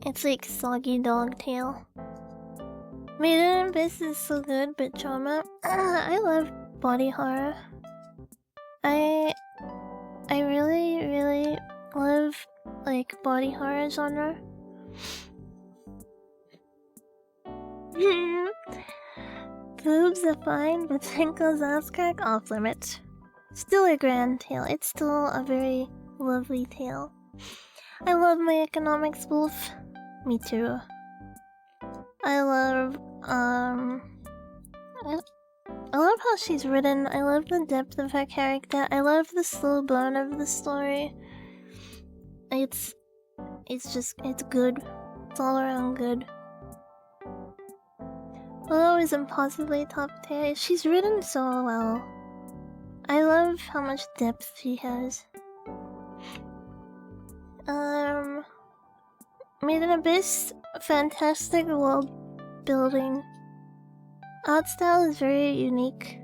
It's like soggy dog tail. Made in Abyss is so good, but trauma. I love body horror. I really love like body horror genre. Boobs are fine, but Senko's ass crack off limits. Still a grand tale. It's still a very lovely tale. I love my economics wolf. Me too. I love I love how she's written. I love the depth of her character. I love the slow burn of the story. It's good. It's all around good. Willow is impossibly top tier. She's written so well. I love how much depth she has. Made in Abyss, fantastic world building. Art style is very unique.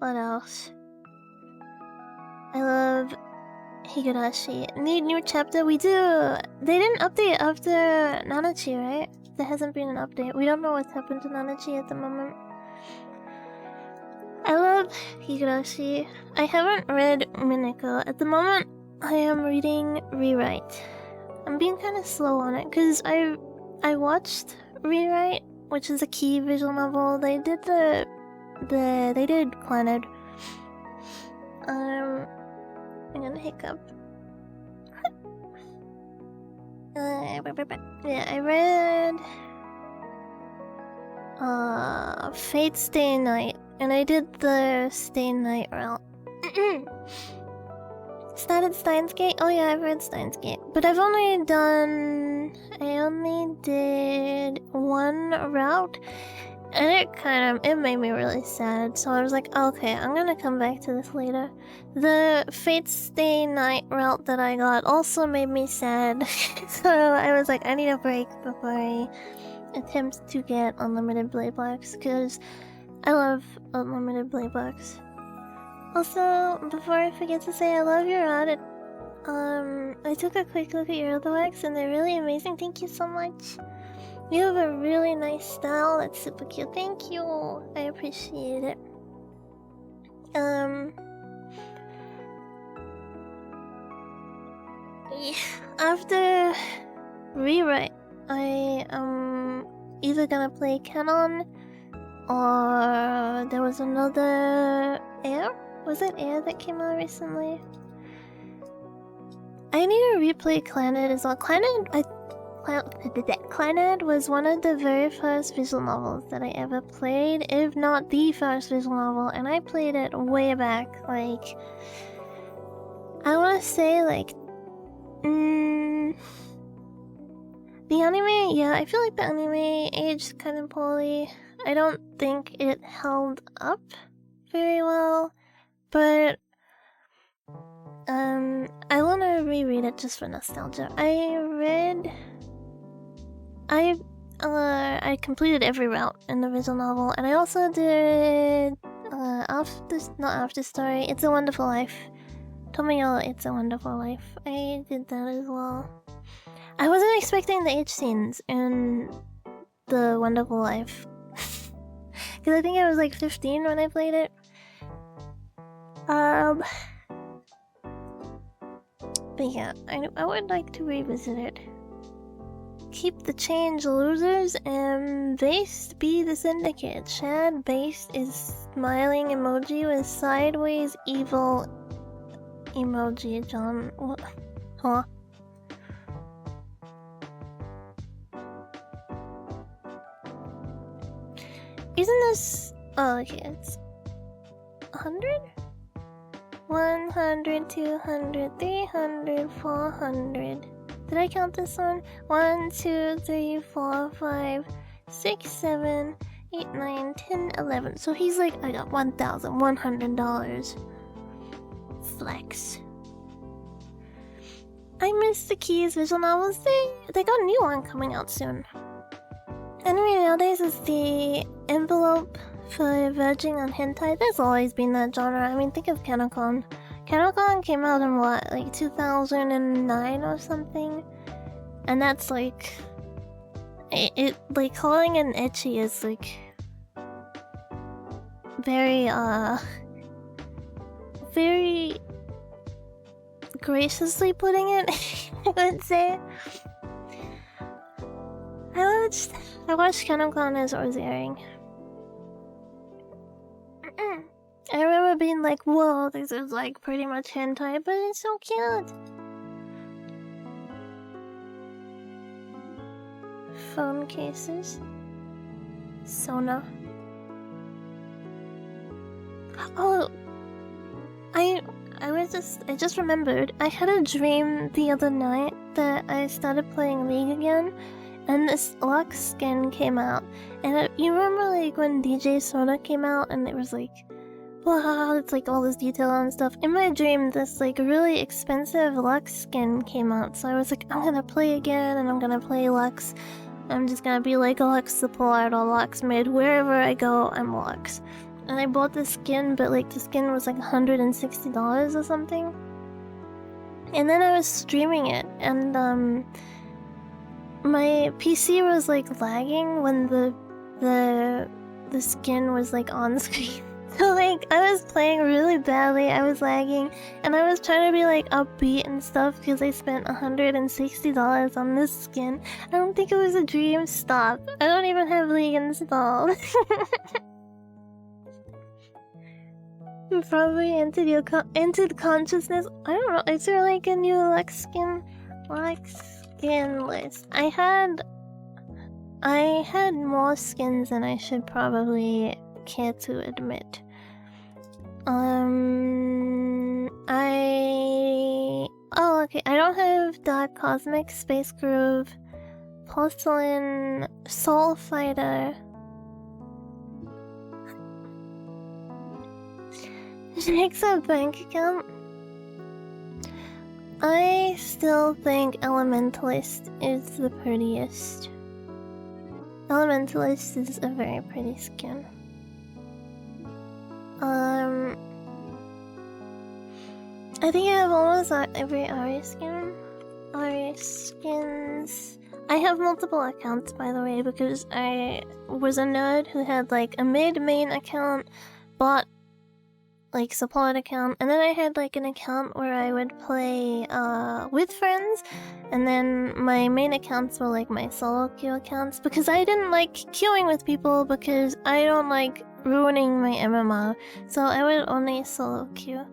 What else? I love Higurashi. Need new chapter? We do! They didn't update after Nanachi, right? There hasn't been an update. We don't know what's happened to Nanachi at the moment. I love Higurashi. I haven't read Mineko. At the moment, I am reading Rewrite. I'm being kind of slow on it, because I watched Rewrite, which is a key visual novel. They did they did Clannad. I'm gonna hiccup. Yeah, I read Fate Stay Night, and I did the Stay Night route. Started Steins Gate? Oh yeah, I've read Steins Gate. But I only did one route, and it made me really sad. So I was like, okay, I'm gonna come back to this later. The Fate Stay Night route that I got also made me sad. So I was like, I need a break before I attempt to get unlimited blade blocks, because I love unlimited blade blocks. Also, before I forget to say, I love your art. I took a quick look at your other works, and they're really amazing. Thank you so much. You have a really nice style. That's super cute. Thank you. I appreciate it. After Rewrite, I am either gonna play Canon, or there was another Air? Was it Air that came out recently? I need to replay Clannad as well. Clannad was one of the very first visual novels that I ever played, if not the first visual novel, and I played it way back, like... I wanna say, like... the anime, yeah, I feel like the anime aged kind of poorly. I don't think it held up very well. But I wanna reread it just for nostalgia. I completed every route in the visual novel, and I also did not After Story, It's a Wonderful Life. Tomoyo, It's a Wonderful Life. I did that as well. I wasn't expecting the H scenes in The Wonderful Life. Because I think I was like 15 when I played it. But yeah, I would like to revisit it. Keep the change, losers, and Based be the syndicate. Shad Based is smiling emoji with sideways evil emoji. John, what? Huh? Isn't this... Oh, okay, it's... 100? 100, 200, 300, 400. Did I count this one? 1, 2, 3, 4, 5, 6, 7, 8, 9, 10, 11. So he's like, I got $1,100. Flex. I missed the Keys visual novels. They got a new one coming out soon. Anime nowadays is the envelope for verging on hentai. There's always been that genre. I mean, think of Kanokon. Kanokon came out in what, like 2009 or something? And that's like... It like, calling it ecchi is like... very, very... graciously putting it, I would say. I watched Kanokon as it was airing. I remember being like, whoa, this is like pretty much hentai, but it's so cute. Phone cases. Sona. Oh, I just remembered. I had a dream the other night that I started playing League again, and this Lux skin came out. And you remember like when DJ Sona came out and it was like, wow, it's like all this detail and stuff. In my dream, this like really expensive Lux skin came out. So I was like, I'm gonna play again and I'm gonna play Lux. I'm just gonna be like a Lux support or Lux mid. Wherever I go, I'm Lux. and I bought the skin, but like the skin was like $160 or something. And then I was streaming it, and my PC was like lagging when the skin was like on screen. So like I was playing really badly, I was lagging, and I was trying to be like upbeat and stuff because I spent $160 on this skin. I don't think it was a dream. Stop. I don't even have League installed. Probably entered consciousness. I don't know. Is there like a new Lex skin list? I had more skins than I should probably care to admit. Oh, okay. I don't have Dark Cosmic, Space Groove, Porcelain, Soul Fighter. Makes a bank account. I still think Elementalist is the prettiest. Elementalist is a very pretty skin. I think I have almost every Ari skin. Ari skins. I have multiple accounts, by the way, because I was a nerd who had like a mid-main account, bought like support account, and then I had like an account where I would play with friends, and then my main accounts were like my solo queue accounts, because I didn't like queuing with people because I don't like ruining my MMR, so I would only solo queue.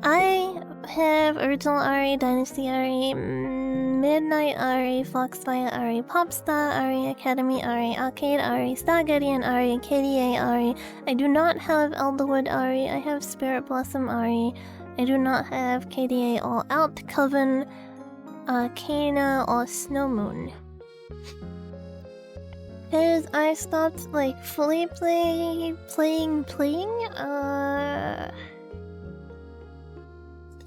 I have Original Ari, Dynasty Ari, Midnight Ari, Foxfire Ari, Popstar Ari, Academy Ari, Arcade Ari, Star Guardian Ari, KDA Ari. I do not have Elderwood Ari. I have Spirit Blossom Ari. I do not have KDA All Out, Coven, Arcana, or Snow Moon. Because I stopped like fully playing.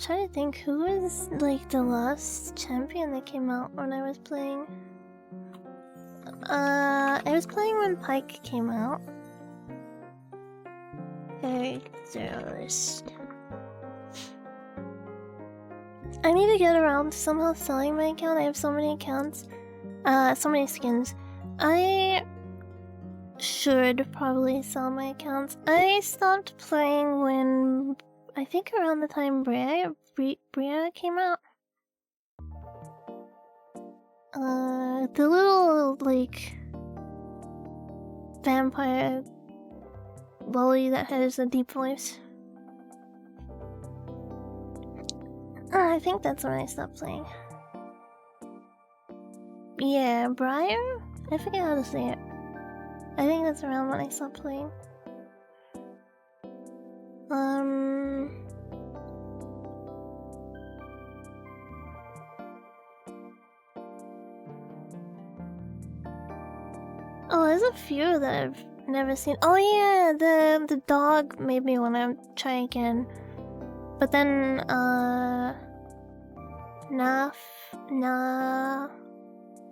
Trying to think who was like the last champion that came out when I was playing. I was playing when Pike came out. Characters. I need to get around to somehow selling my account. I have so many accounts. So many skins. I should probably sell my accounts. I stopped playing when I think around the time Bria came out. The little, like, vampire lolly that has a deep voice. I think that's when I stopped playing. Yeah, Briar? I forget how to say it. I think that's around when I stopped playing. Oh, there's a few that I've never seen. Oh yeah, the dog made me want to try again. But then,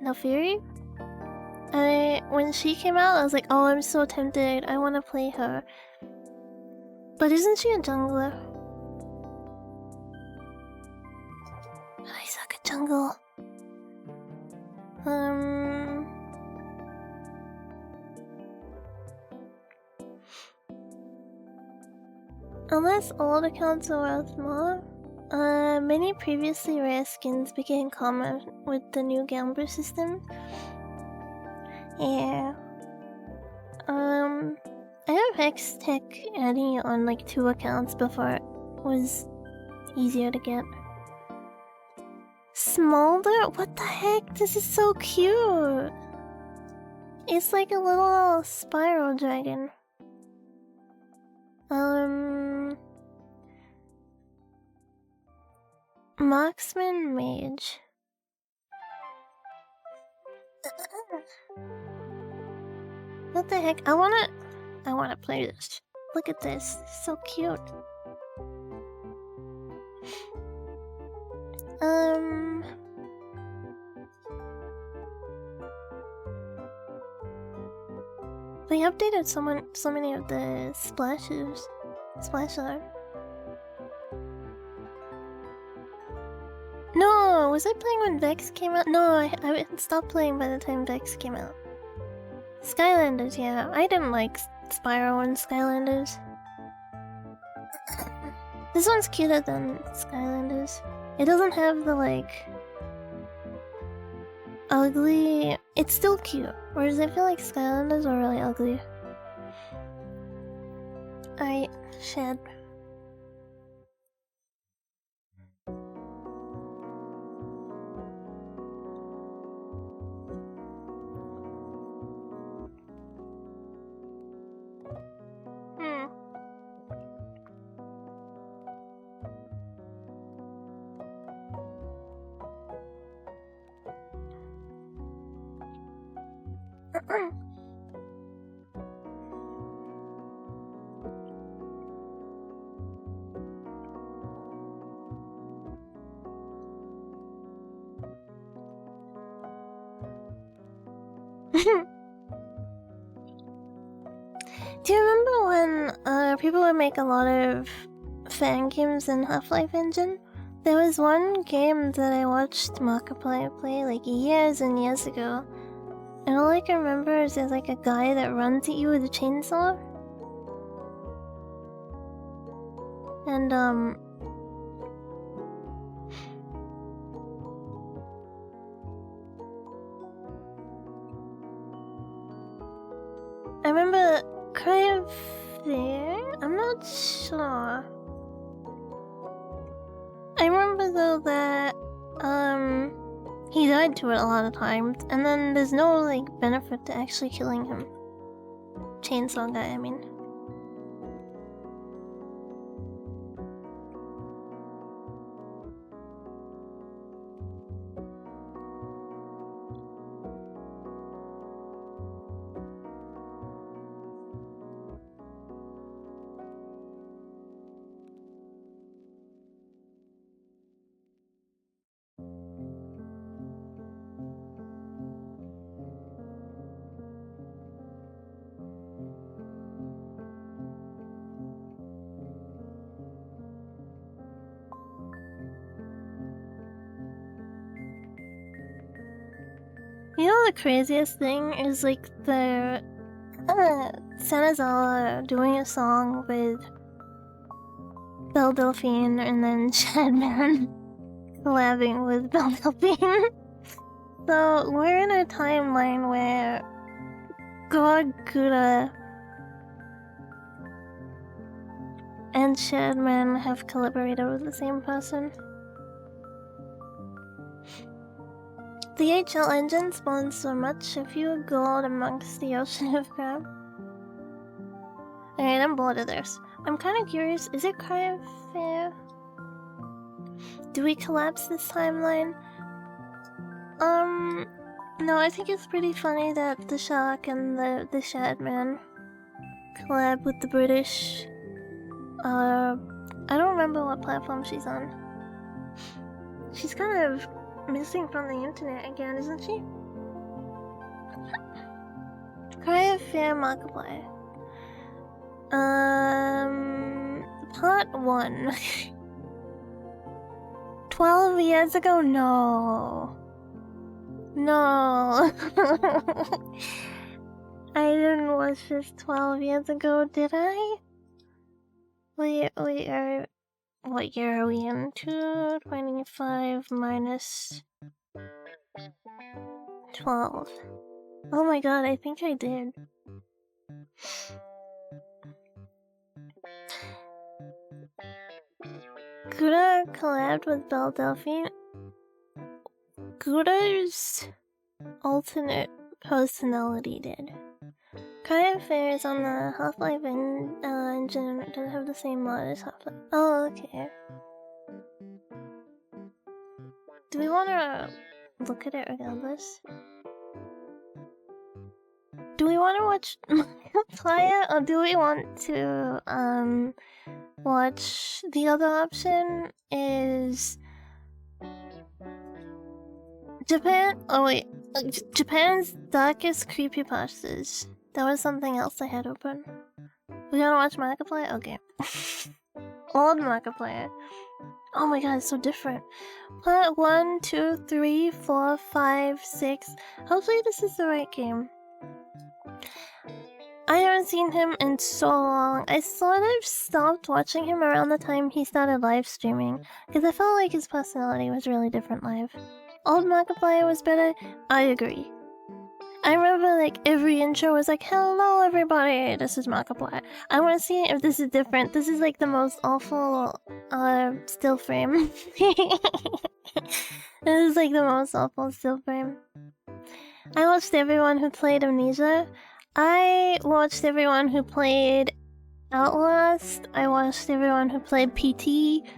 Nafiri? When she came out, I was like, oh, I'm so tempted. I want to play her. But isn't she a jungler? I suck at jungle. Unless old accounts are worth more, many previously rare skins became common with the new Gambler system. Yeah. I have Hextech adding it on like 2 accounts before it was easier to get. Smolder? What the heck? This is so cute! It's like a little spiral dragon. Marksman Mage. What the heck? I wanna play this. Look at this. It's so cute. They updated so many of the splashes. Splash art. No, was I playing when Vex came out? No, I stopped playing by the time Vex came out. Skylanders, yeah. I didn't like Spyro and Skylanders. This one's cuter than Skylanders. It doesn't have the, like, ugly... It's still cute, whereas I feel like Skylanders are really ugly. Alright, Shad. Do you remember when people would make a lot of fan games in Half-Life Engine? There was one game that I watched Markiplier play like years and years ago, and all I can remember is there's like a guy that runs at you with a chainsaw. And I remember kind of there. I'm not sure. I remember though that he died to it a lot of times, and then there's no like benefit to actually killing him. Chainsaw guy, I mean. You know the craziest thing is like the Sanazawa doing a song with Belle Delphine and then Chadman collabing with Belle Delphine. So we're in a timeline where God Gouda and Chadman have collaborated with the same person. The HL engine spawns so much if you go out amongst the ocean of crab. Alright, I'm bored of this. I'm kinda curious, is it kind of fair? Do we collapse this timeline? No, I think it's pretty funny that the Shark and the Shadman collab with the British. I don't remember what platform she's on. She's kind of missing from the internet again, isn't she? Cry of Fair Markiplier. Part 1. 12 years ago? No. No. I didn't watch this 12 years ago, did I? Wait, what year are we in? 225 minus 12. Oh my god, I think I did. Gouda collabed with Belle Delphine. Gouda's alternate personality did. Cry of Fair is on the Half-Life engine. It doesn't have the same mod as Half-Life. Oh, okay. Do we want to look at it regardless? Do we want to watch Markiplier, or do we want to watch the other option? Is Japan? Oh wait, Japan's darkest creepypastas. That was something else I had open. We gonna watch Markiplier? Okay. Old Markiplier. Oh my god, it's so different. Part 1, 2, 3, 4, 5, 6. Hopefully this is the right game. I haven't seen him in so long. I sort of stopped watching him around the time he started live streaming, because I felt like his personality was really different live. Old Markiplier was better, I agree. I remember like every intro was like, hello everybody, this is Markiplier. I want to see if this is different. This is like the most awful still frame. This is like the most awful still frame. I watched everyone who played Amnesia. I watched everyone who played Outlast. I watched everyone who played PT.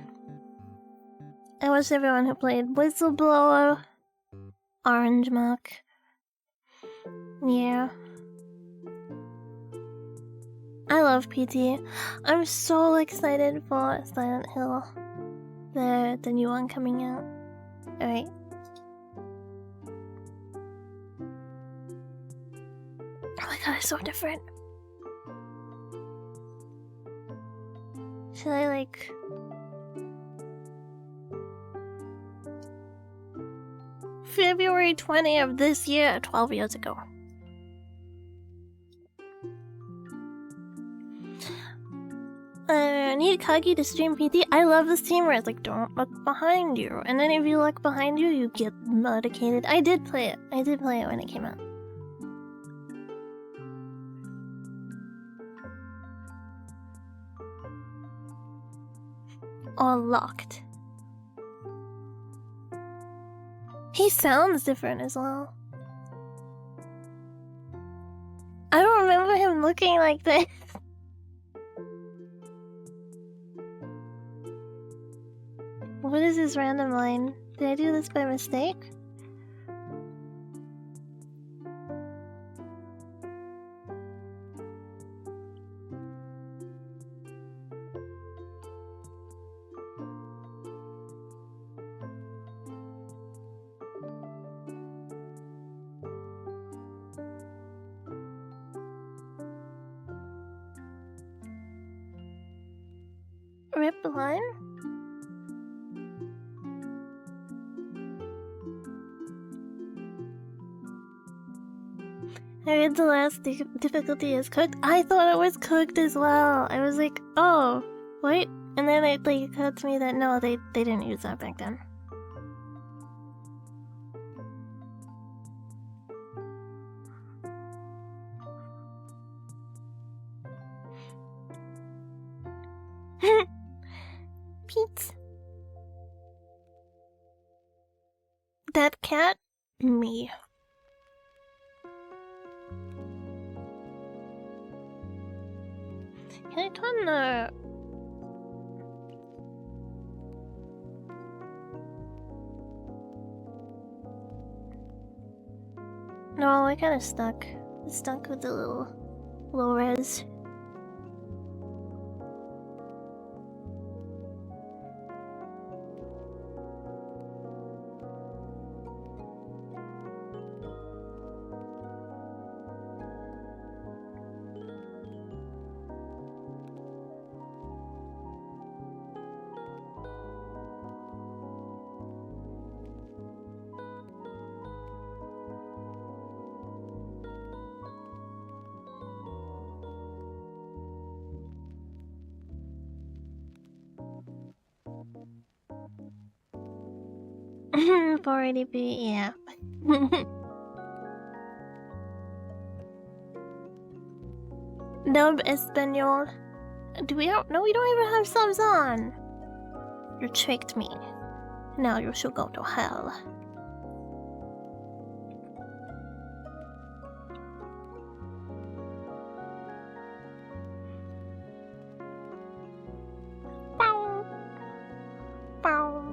I watched everyone who played Whistleblower. Orange Mark. Yeah. I love PT. I'm so excited for Silent Hill. The new one coming out. Alright. Oh my god, it's so different. Should I like... February 20th of this year, 12 years ago. I need Kagi to stream PT. I love this team where it's like, don't look behind you. And then if you look behind you, you get medicated. I did play it. I did play it when it came out. All locked. He sounds different as well. I don't remember him looking like this. What is this random line? Did I do this by mistake? Rip the line? I read the last difficulty is cooked. I thought it was cooked as well. I was like, oh, wait. And then it like occurred to me that no, they didn't use that back then. Pete. That cat? Me. Can I turn the... No, I kinda stuck. Stuck with the little low res. For ADP, yeah. Dub Espanol. Do we don't? No, we don't even have subs on. You tricked me. Now you shall go to hell. Bow. Bow.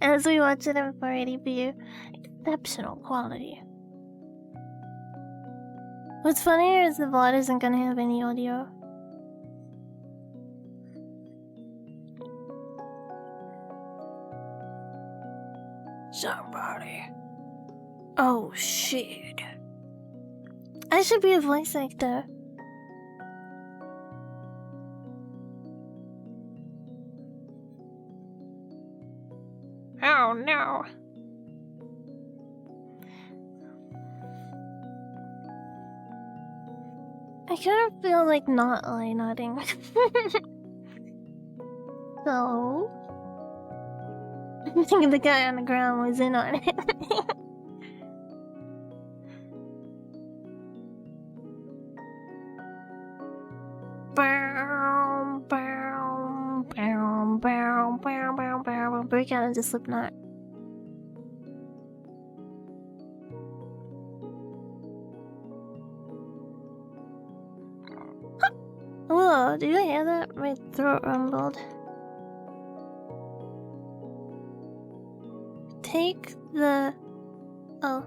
As we watch it in 480p, exceptional quality. What's funnier is the VOD isn't gonna have any audio. Somebody. Oh shit. I should be a voice actor. Oh no. I kind of feel like not eye nodding. So I think the guy on the ground was in on it. Bow, bow, bow, bow, bow, bow, bow. Break out into Slipknot. Whoa, do you hear that? My throat rumbled. Take the... Oh.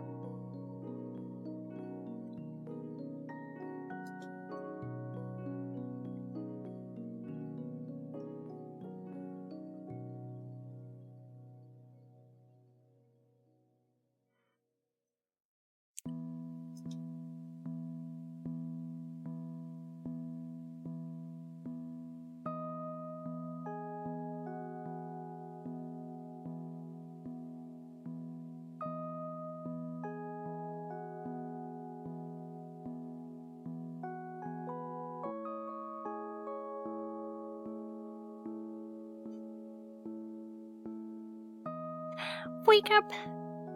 Wake up!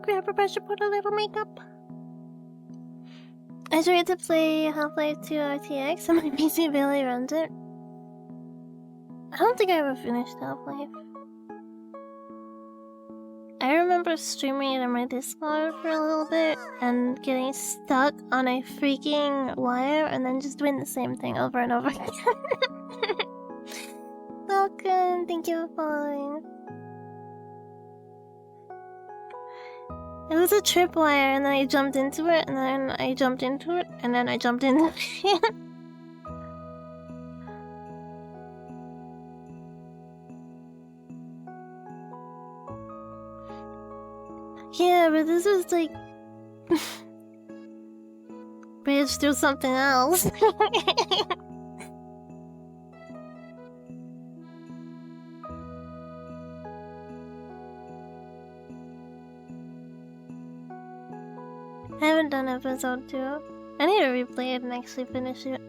Grab a brush and put a little makeup. I tried to play Half-Life 2 RTX and my PC barely runs it. I don't think I ever finished Half-Life. I remember streaming it on my Discord for a little bit and getting stuck on a freaking wire and then just doing the same thing over and over again. Welcome, thank you for following. It was a tripwire and then I jumped into it and then I jumped into it and then I jumped into it. Yeah, but this was like... bridge through something else. I haven't done episode 2. I need to replay it and actually finish it.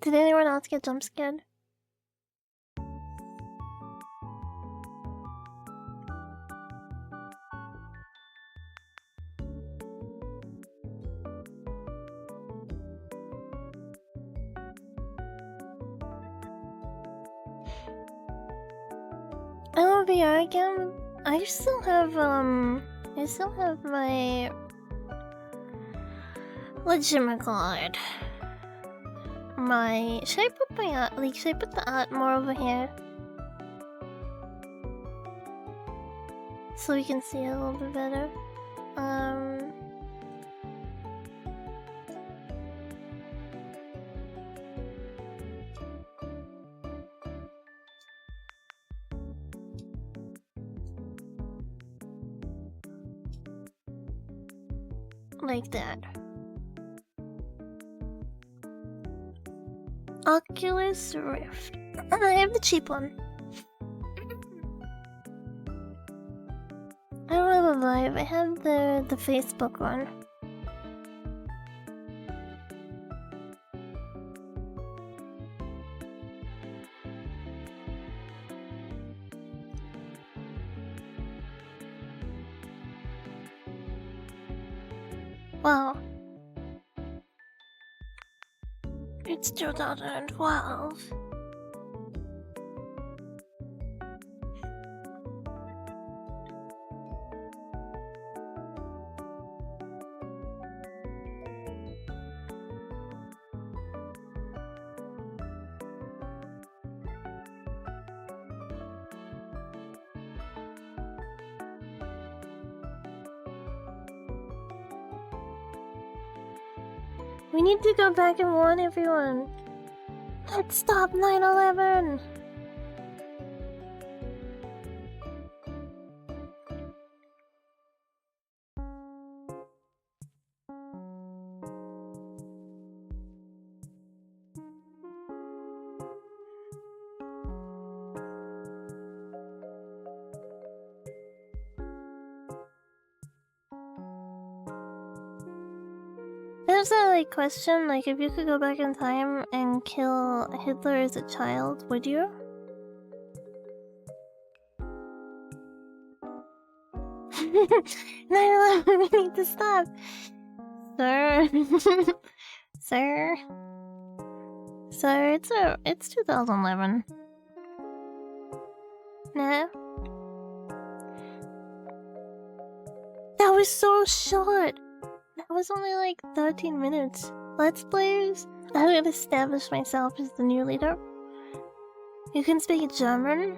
Did anyone else get jump scared? Oh, VR again? I still have my... whatchamacallit? My... should I put my art, like, should I put the art more over here? So we can see it a little bit better. Like that. Oculus Rift. I have the cheap one. I don't have a Vive, I have the Facebook one. Wow. It's 2012. We need to go back and warn everyone. Let's stop 9/11. There's a question, like, if you could go back in time and kill Hitler as a child, would you? No, we need to stop. Sir. Sir. Sir, it's 2011. No? That was so short! That was only like 13 minutes. Let's players, I would establish myself as the new leader. You can speak German?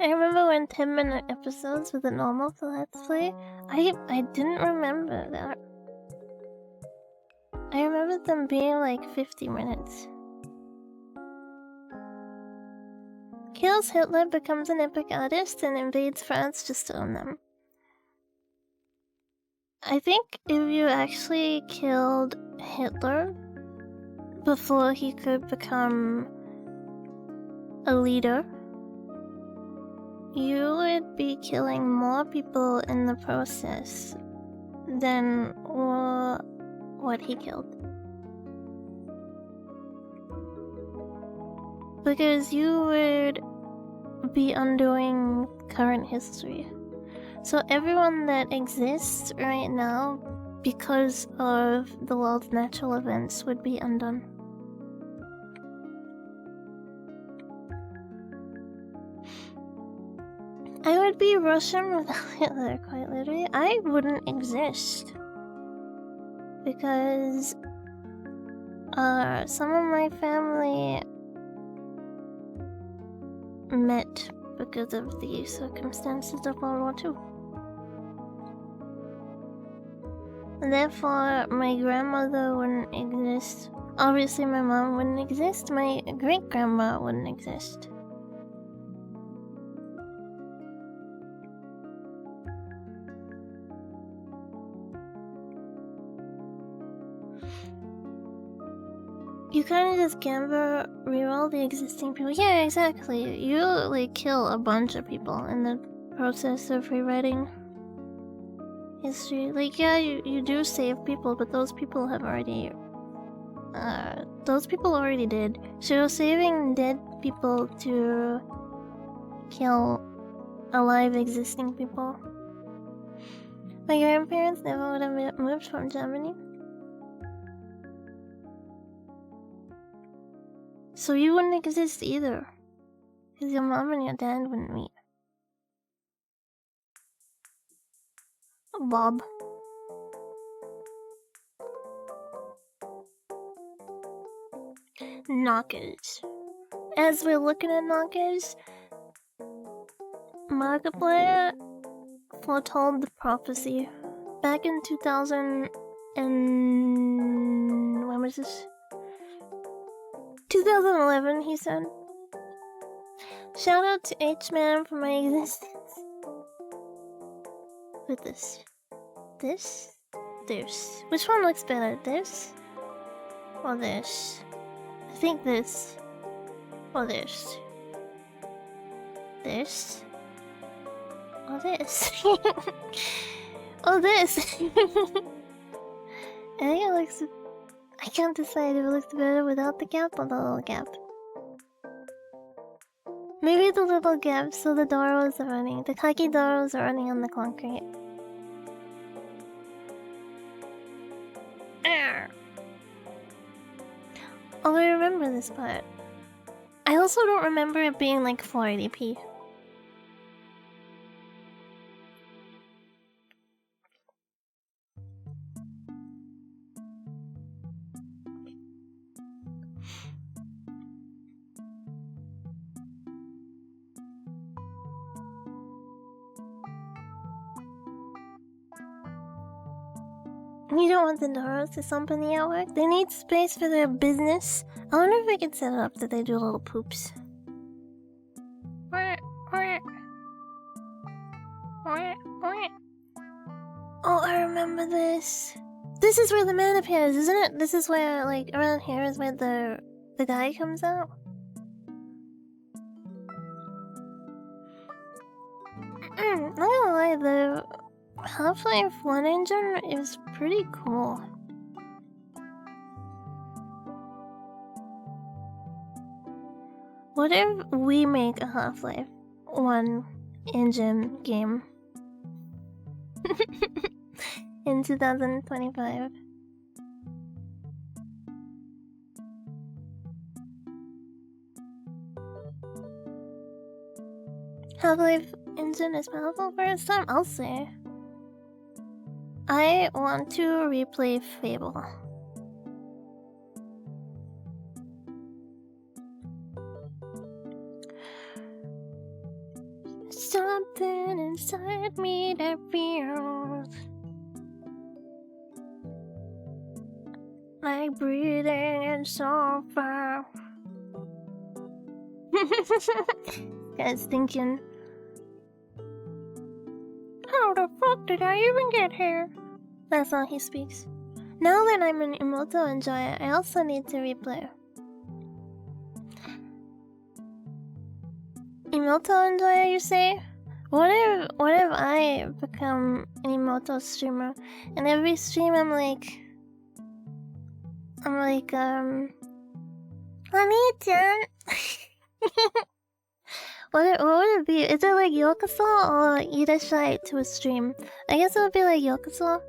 I remember when 10-minute episodes were the normal for Let's Play. I didn't remember that. I remember them being like 50 minutes. Kills Hitler, becomes an epic artist, and invades France just to own them. I think if you actually killed Hitler before he could become a leader, you would be killing more people in the process than what he killed. Because you would be undoing current history. So everyone that exists right now, because of the world's natural events, would be undone. I would be Russian without Hitler, quite literally. I wouldn't exist. Because some of my family met because of the circumstances of World War II. Therefore, my grandmother wouldn't exist. Obviously, my mom wouldn't exist. My great-grandma wouldn't exist. You kind of just gamble, reroll the existing people. Yeah, exactly. You like kill a bunch of people in the process of rewriting history. Like, yeah, you do save people, but those people have already... those people already did. So you're saving dead people to kill alive existing people. My grandparents never would have moved from Germany. So you wouldn't exist either. Because your mom and your dad wouldn't meet. Bob. Knockers. As we're looking at knockers, Markiplier foretold the prophecy back in 2000 and... when was this? 2011, he said. Shout out to H-Man for my existence. With this. This? This. Which one looks better? This? Or this? I think this. Or this. This? Or this? Or this! I think it looks... I can't decide if it looks better without the gap or the little gap. Maybe the little gap so the Doros are running. The Kaki Doros are running on the concrete. Oh, I remember this part. I also don't remember it being like 480p. You don't want the Doros to company at work? They need space for their business. I wonder if I can set it up that they do little poops. Oh, I remember this. This is where the man appears, isn't it? This is where, like, around here is where the guy comes out. Not gonna lie, the Half-Life 1 engine is pretty cool. What if we make a Half-Life 1 engine game? In 2025. Half-Life engine is powerful for its time, I'll say. I want to replay Fable. Something inside me that feels like breathing in so far. Guys thinking, how the fuck did I even get here? That's how he speaks. Now that I'm an Immortal Enjoyer, I also need to replay. Immortal Enjoyer, you say? What if I become an Immortal streamer, and every stream I'm like, Honey-chan. What would it be? Is it like Yokoso or Irashai to a stream? I guess it would be like Yokoso.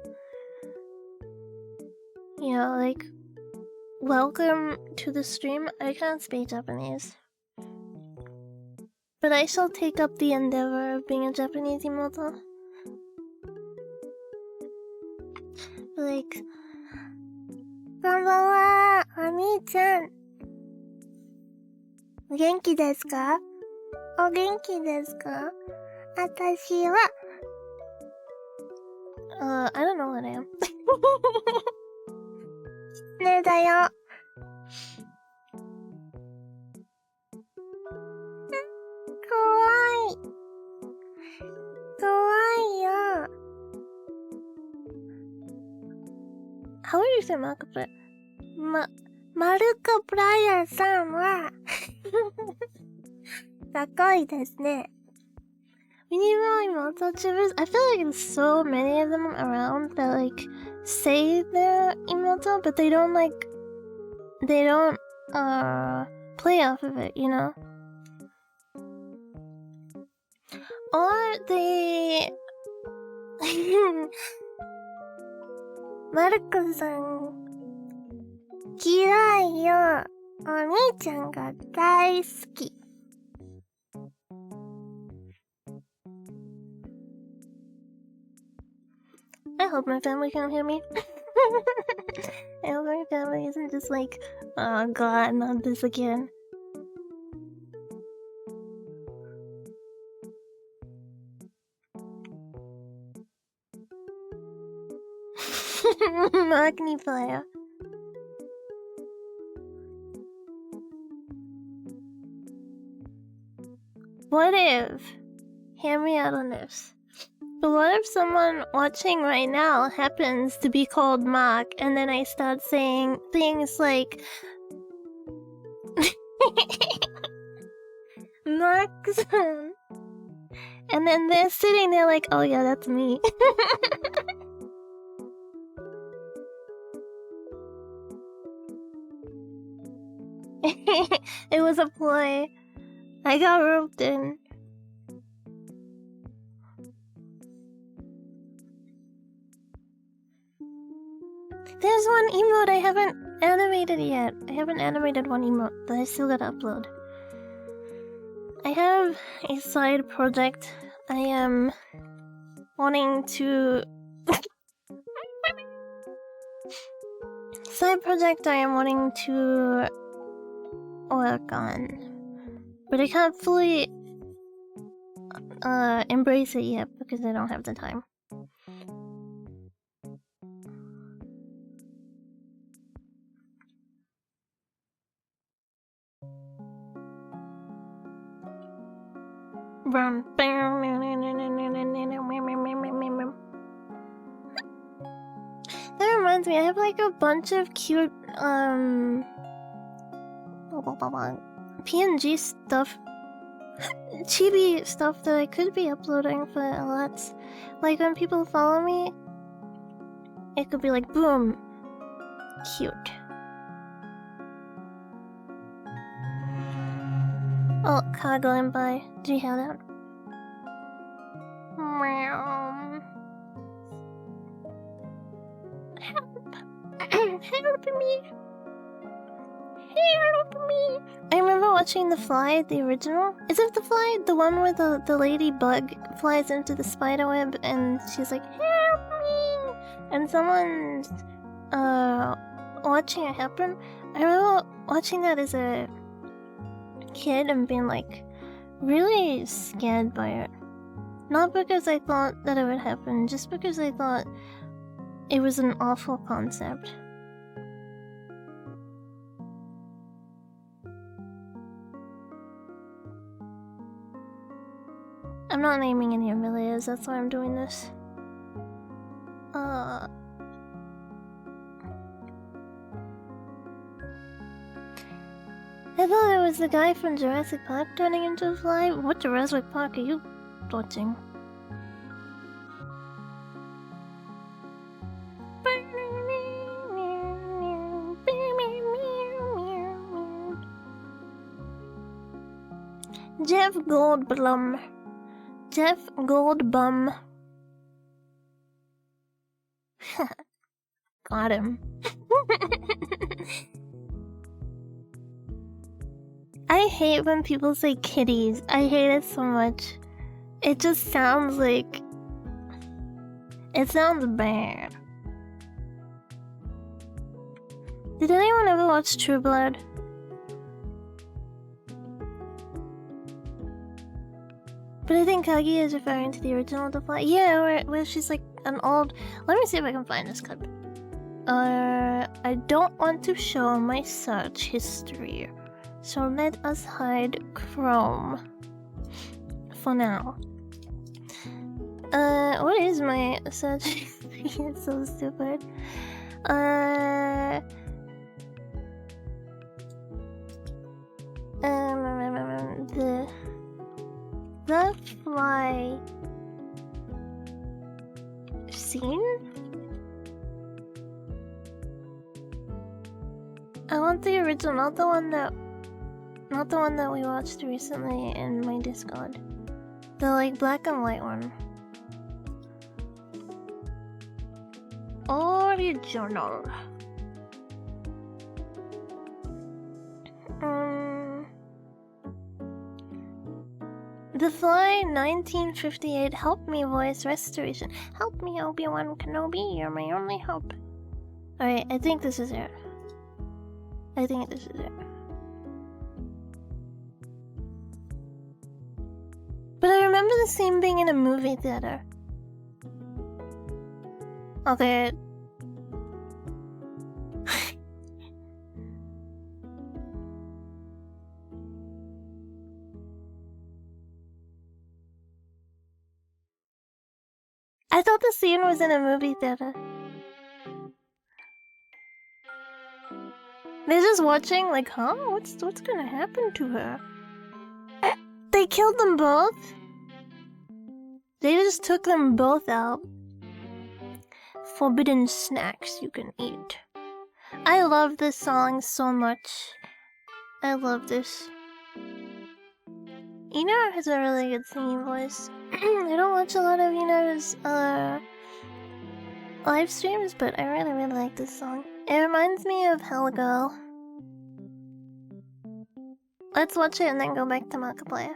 You know, like, welcome to the stream. I can't speak Japanese. But I shall take up the endeavor of being a Japanese immortal. Like, Konbanwa, Honey-chan. Genki desu ka? O genki desu ka? Atashi wa... I don't know what I am. ねだよ。かわいい。かわいいよ。How would you say Markiplier? マルコプライアンさんはかっこいいですね。We need more immortal tubers. I feel like there's so many of them around that like say they're immortal, but they don't play off of it, you know? Or they マルコさん嫌いよ。お兄ちゃんが大好き。I hope my family can hear me. I hope my family isn't just like, oh god, not this again. Magnifier. What if? Hear me out on this. But what if someone watching right now happens to be called Mark, and then I start saying things like Mark-san, and then they're sitting there like, oh yeah, that's me. It was a ploy. I got roped in. There's one emote I haven't animated yet. I haven't animated one emote that I still gotta upload. I have a side project. I am wanting to... side project I am wanting to work on. But I can't fully embrace it yet because I don't have the time. That reminds me, I have like a bunch of cute PNG stuff, chibi stuff that I could be uploading for alerts. Like when people follow me, it could be like boom, cute. Oh, car going by. Do you hear that? Help me! Help me! I remember watching The Fly, the original. Is it The Fly? The one where the ladybug flies into the spiderweb and she's like, help me! And someone's watching it happen. I remember watching that as a kid and being like really scared by it. Not because I thought that it would happen, just because I thought it was an awful concept. I'm not naming any villages, that's why I'm doing this. I thought it was the guy from Jurassic Park turning into a fly. What Jurassic Park are you watching? Jeff Goldblum. Jeff Goldblum. Got him. I hate when people say kitties. I hate it so much. It just sounds like... it sounds bad. Did anyone ever watch True Blood? But I think Kagi is referring to the original The Fly. Yeah, where she's like an old... Let me see if I can find this clip. I don't want to show my search history, so let us hide Chrome for now. What is my search history? It's so stupid. The Fly scene? I want the original, not the one that we watched recently in my Discord. The like black and white one. Original. The Fly 1958 Help Me voice restoration. Help me, Obi-Wan Kenobi, you're my only hope. Alright, I think this is it. I think this is it. But I remember the scene being in a movie theater. Okay. I thought the scene was in a movie theater. They're just watching like, huh? What's gonna happen to her? They killed them both? They just took them both out. Forbidden snacks you can eat. I love this song so much. I love this. Ina has a really good singing voice. I don't watch a lot of Ina's live streams, but I really like this song. It reminds me of Hellgirl. Let's watch it and then go back to Markiplier.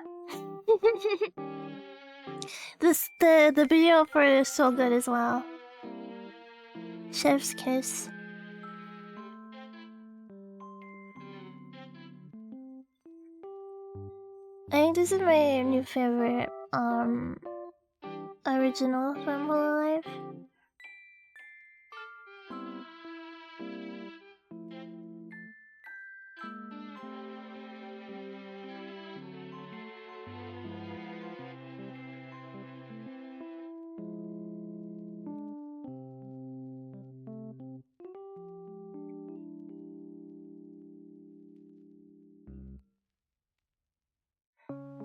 The video for it is so good as well. Chef's kiss. I think this is my new favorite original from Hololive.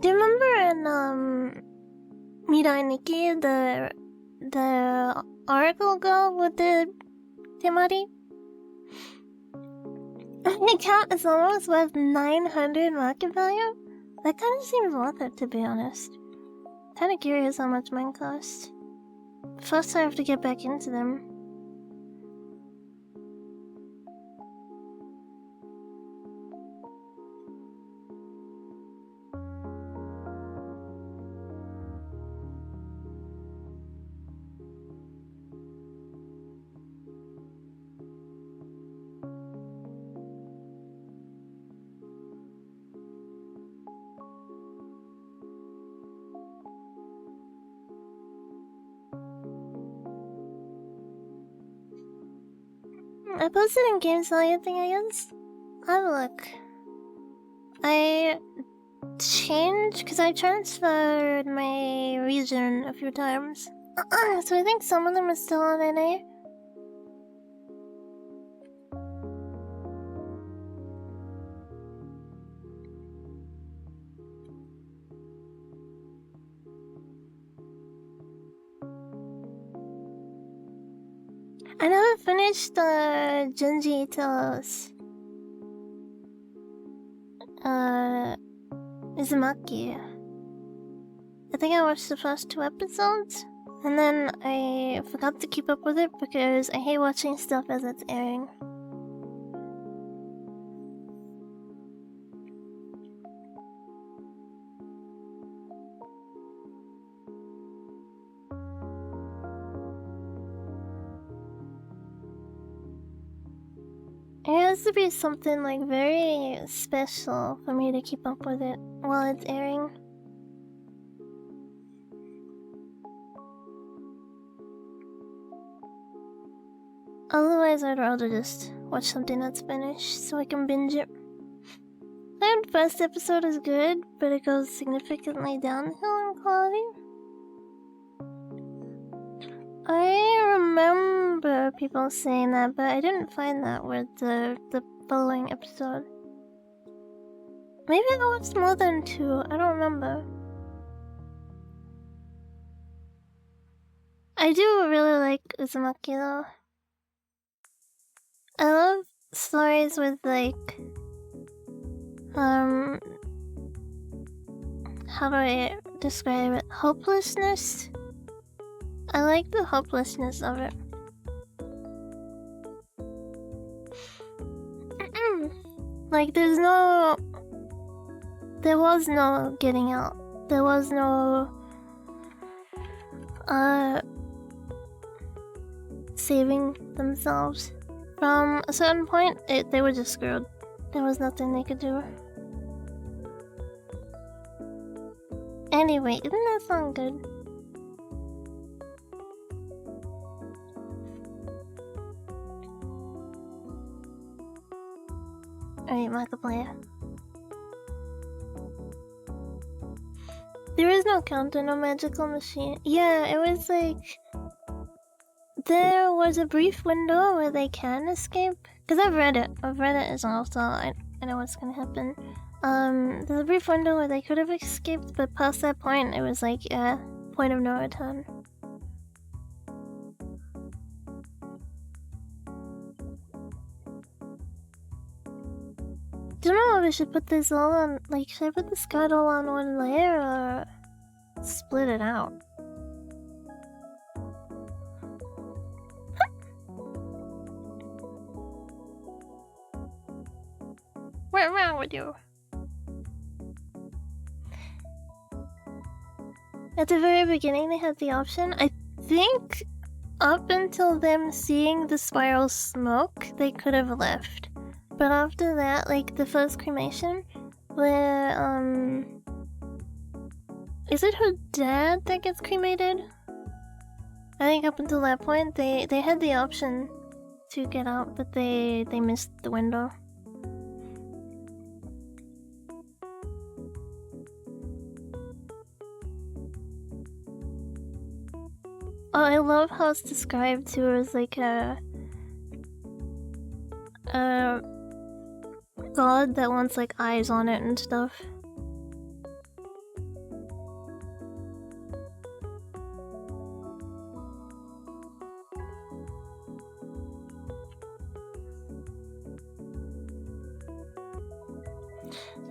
Do you remember in Mirai Nikki, the Oracle girl with the Temari? The account is almost worth 900 market value? That kind of seems worth it, to be honest. Kinda curious how much mine cost. First I have to get back into them. I posted in Game Salient thing, I guess. Have a look. I changed because I transferred my region a few times. So I think some of them are still on NA. I never finished Junji Ito's Uzumaki. I think I watched the first 2 episodes, and then I forgot to keep up with it because I hate watching stuff as it's airing. It has to be something like very special for me to keep up with it while it's airing. Otherwise, I'd rather just watch something that's finished so I can binge it. The first episode is good, but it goes significantly downhill in quality. I remember people saying that, but I didn't find that with the following episode. Maybe I watched more than 2, I don't remember. I do really like Uzumaki though. I love stories with like, how do I describe it? Hopelessness? I like the hopelessness of it. Like there was no getting out. There was no saving themselves. From a certain point, they were just screwed. There was nothing they could do. Anyway, isn't that song good? Alright, Markiplier. There is no counter, no magical machine. Yeah, it was like... There was a brief window where they can escape. Because I've read it as well, so I know what's gonna happen. There's a brief window where they could have escaped, but past that point, it was like, point of no return. Don't know if I should put this all on, like, should I put this card all on one layer, or split it out? What's wrong with you? At the very beginning, they had the option. I think up until them seeing the spiral smoke, they could have left. But after that, like the first cremation, where is it her dad that gets cremated? I think up until that point, they had the option to get out, but they missed the window. Oh, I love how it's described too as like a god that wants like eyes on it and stuff.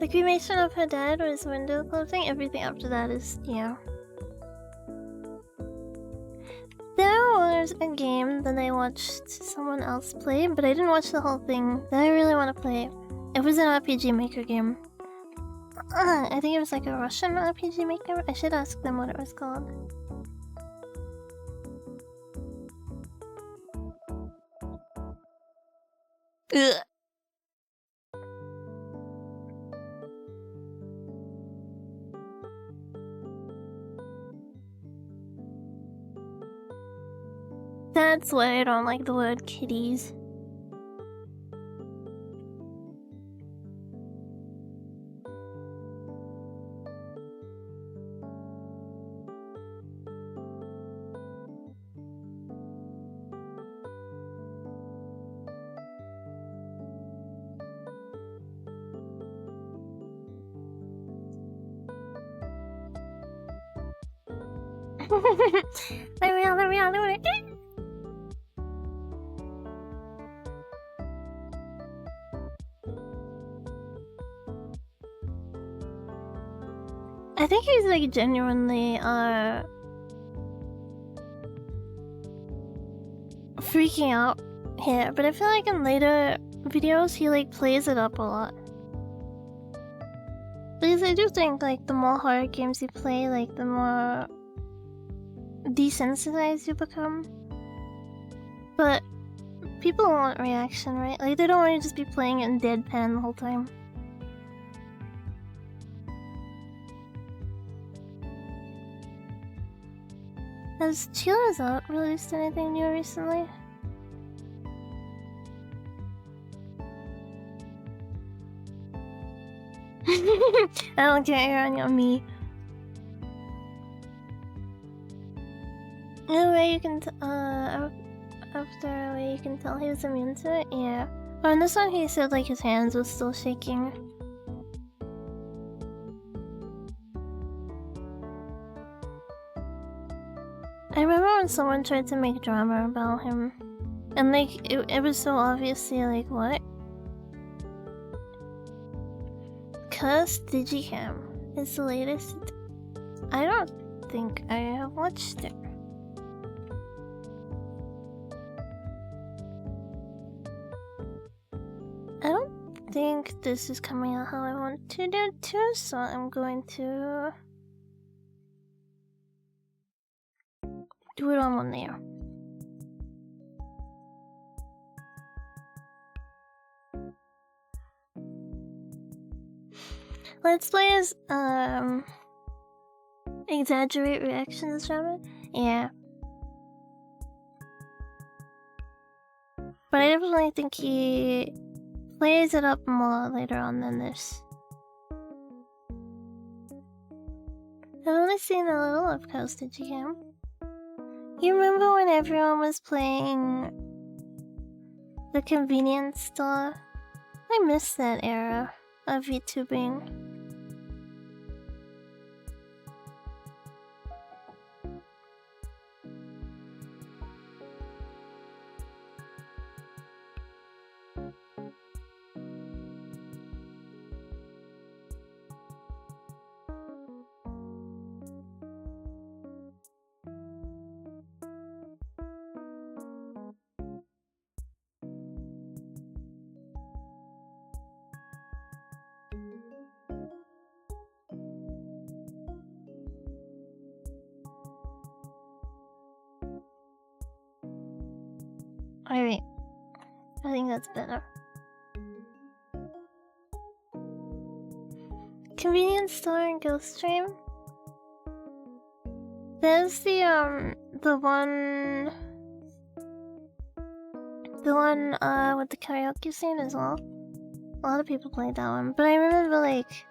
The cremation of her dad was window closing. Everything after that is, yeah. There was a game that I watched someone else play, but I didn't watch the whole thing, that I really want to play. It was an RPG Maker game. I think it was like a Russian RPG Maker. I should ask them what it was called. Ugh. That's why I don't like the word kitties. Let me out. I think he's like genuinely freaking out here, but I feel like in later videos he like plays it up a lot. Because I do think like the more horror games you play, like the more desensitized you become. But people want reaction, right? Like they don't want to just be playing it in deadpan the whole time. Has Charizard released anything new recently? I don't care on me. Anyway, you can after a way you can tell he was immune to it. Yeah. Oh, in this one he said like his hands was still shaking. I remember when someone tried to make drama about him, and like it was so obviously like what? Cursed Digicam is the latest. I don't think I have watched it. I don't think this is coming out how I want to do too, so I'm going to do it on one layer. Let's play as exaggerate reactions drama. Yeah. But I definitely think he plays it up more later on than this. I've only seen a little of Coast Digicam. You remember when everyone was playing the convenience store? I miss that era of VTubing. Alright. I think that's better. Convenience store and Ghost Stream. There's the one with the karaoke scene as well. A lot of people played that one, but I remember like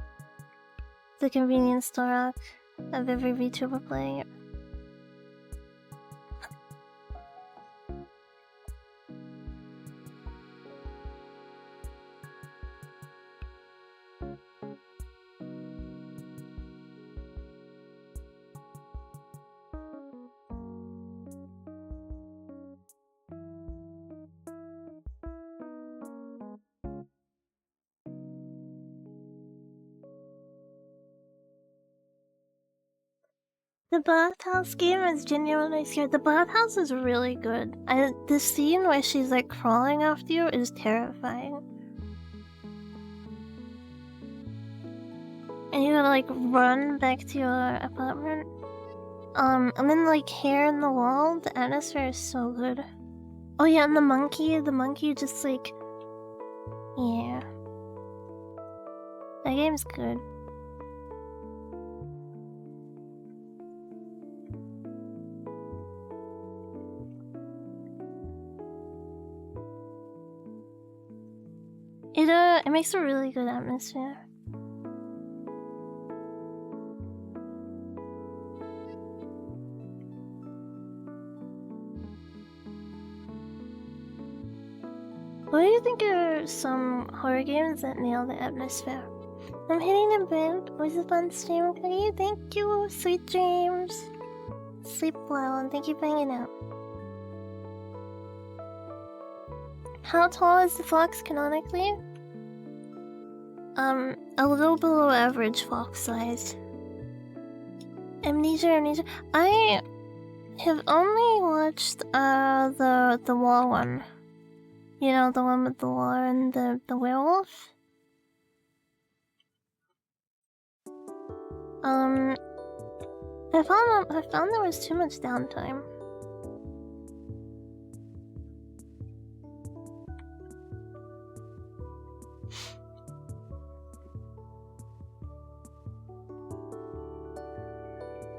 the convenience store arc of every VTuber playing it. The bathhouse game is genuinely scary. The bathhouse is really good. The scene where she's like crawling after you is terrifying. And you gotta like run back to your apartment. And then like hair in the wall, the atmosphere is so good. Oh yeah, and the monkey just like... Yeah. That game's good. It makes a really good atmosphere. What do you think are some horror games that nail the atmosphere? I'm hitting a bed. Was a fun stream, Kagari? Thank you. Sweet dreams. Sleep well, and thank you for hanging out. How tall is the fox canonically? A little below average fox size. Amnesia. I have only watched the wall one. You know, the one with the wall and the werewolf. I found there was too much downtime.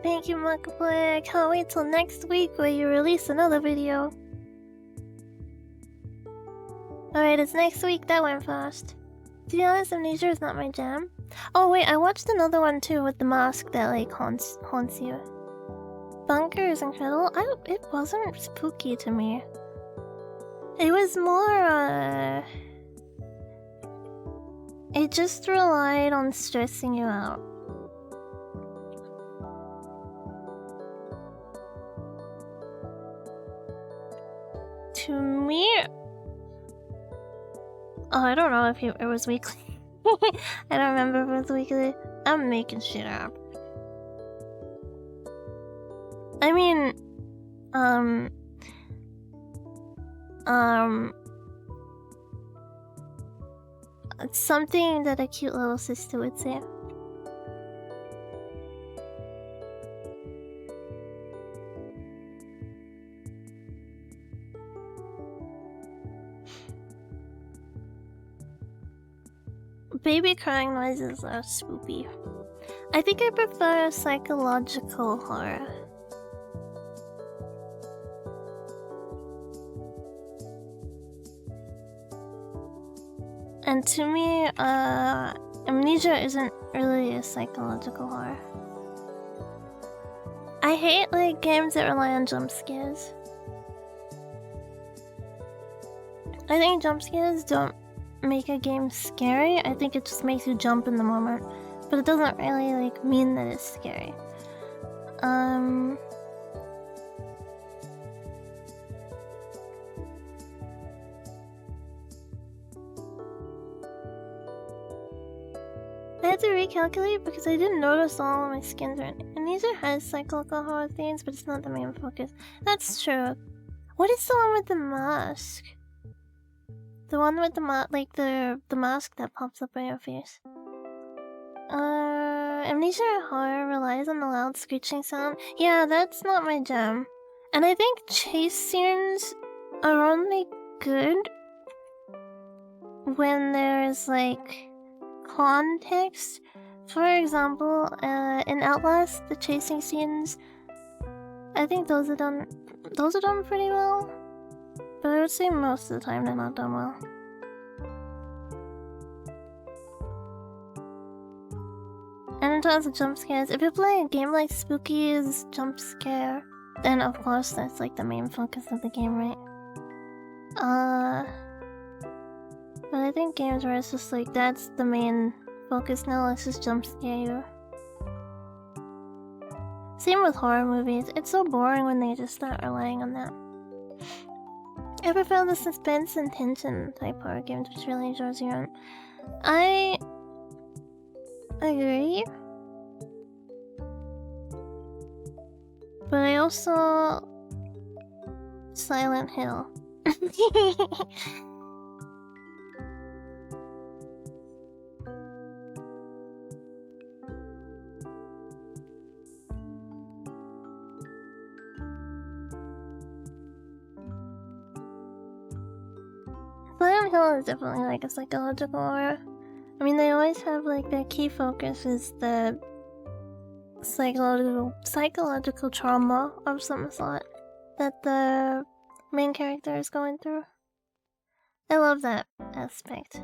Thank you, Markiplier. I can't wait till next week where you release another video. Alright, it's next week. That went fast. To be honest, Amnesia is not my jam. Oh wait, I watched another one too with the mask that like haunts you. Bunker is incredible. It wasn't spooky to me. It was more it just relied on stressing you out. To me... Oh, I don't know if it was weekly. I don't remember if it was weekly. I'm making shit up. I mean... It's something that a cute little sister would say. Baby crying noises are spooky. I think I prefer psychological horror. And to me, Amnesia isn't really a psychological horror. I hate like games that rely on jump scares. I think jump scares don't make a game scary. I think it just makes you jump in the moment, but it doesn't really like mean that it's scary. I had to recalculate because I didn't notice all of my skins. Amnesia has cyclical horror themes, but it's not the main focus. That's true. What is the one with the mask? The one with the the mask that pops up on your face. Amnesia horror relies on the loud screeching sound. Yeah, that's not my jam. And I think chase scenes are only good when there's like context. For example, in Outlast, the chasing scenes, I think those are done pretty well. But I would say most of the time they're not done well. And in terms of jump scares, if you play a game like Spooky's jump scare, then of course that's like the main focus of the game, right? But I think games where it's just like that's the main focus now, let's just jump scare you. Same with horror movies, it's so boring when they just start relying on that. I prefer the suspense and tension type horror games, which really draws you in. I agree. But I also... Silent Hill. Silent Hill is definitely like a psychological horror. I mean, they always have like their key focus is the psychological trauma of some sort that the main character is going through. I love that aspect.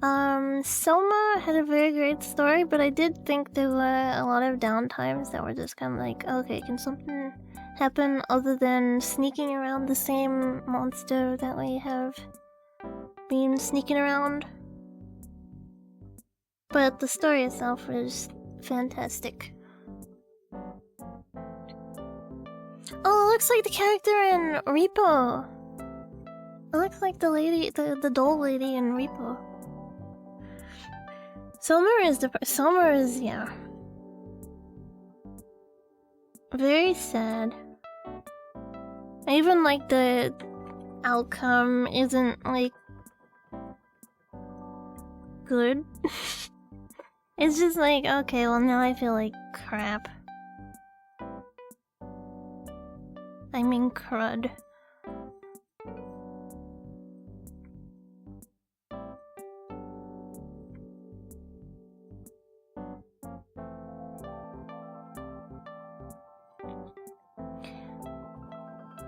Soma had a very great story, but I did think there were a lot of downtimes that were just kind of like, okay, can something happen other than sneaking around the same monster that we have been sneaking around? But the story itself was fantastic. Oh, it looks like the character in Repo. It looks like the lady, the doll lady in Repo. Summer is, yeah. Very sad. Even like the outcome isn't like good. It's just like, okay, well now I feel like crap. I mean crud.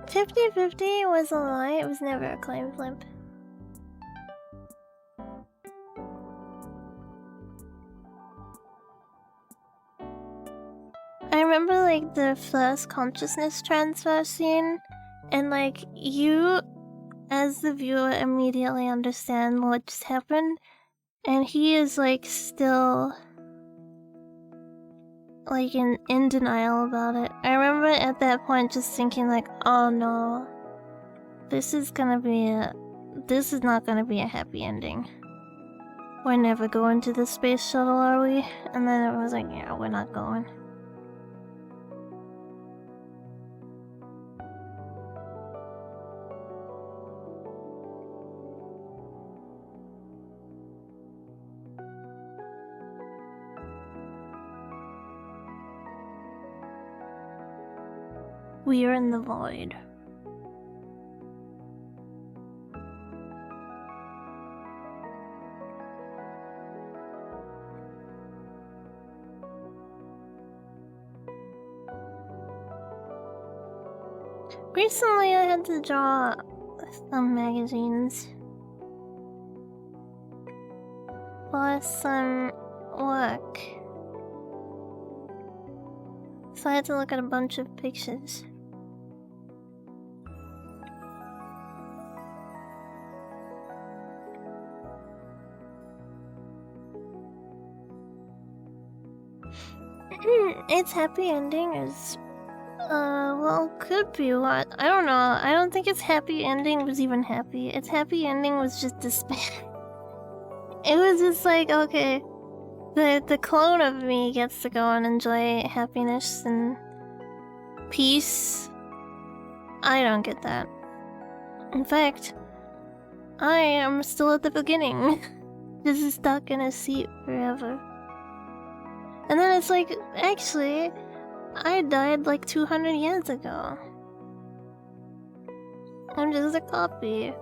$50-50 was a lie, it was never a coin flip. I remember like the first consciousness transfer scene, and like you as the viewer immediately understand what just happened, and he is like still like in denial about it. I remember at that point just thinking like, oh no, this is not gonna be a happy ending. We're never going to the space shuttle, are we? And then it was like, yeah, we're not going. We are in the void. Recently I had to draw some magazines for some work. So I had to look at a bunch of pictures. Its happy ending is, well, could be what? I don't know. I don't think its happy ending was even happy. Its happy ending was just despair. It was just like, okay, the clone of me gets to go and enjoy happiness and peace. I don't get that. In fact, I am still at the beginning. Just stuck in a seat forever. And then it's like, actually, I died like 200 years ago. I'm just a copy.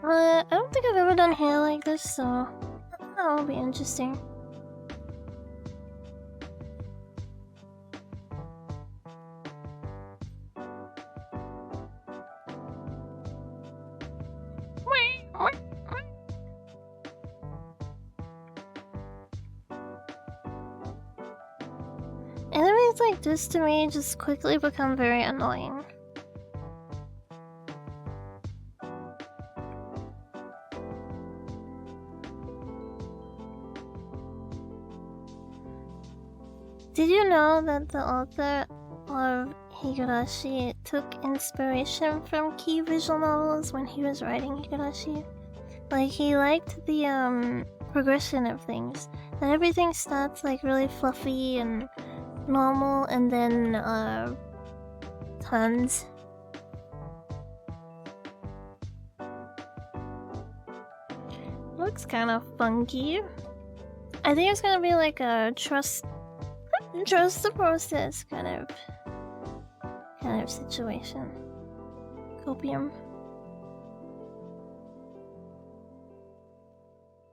I don't think I've ever done hair like this, so that'll be interesting. Enemies like this to me just quickly become very annoying. Did you know that the author of Higurashi took inspiration from key visual novels when he was writing Higurashi? Like, he liked the progression of things. That everything starts like really fluffy and normal and then turns. Looks kind of funky. I think it's gonna be like a trust the process kind of situation. Copium.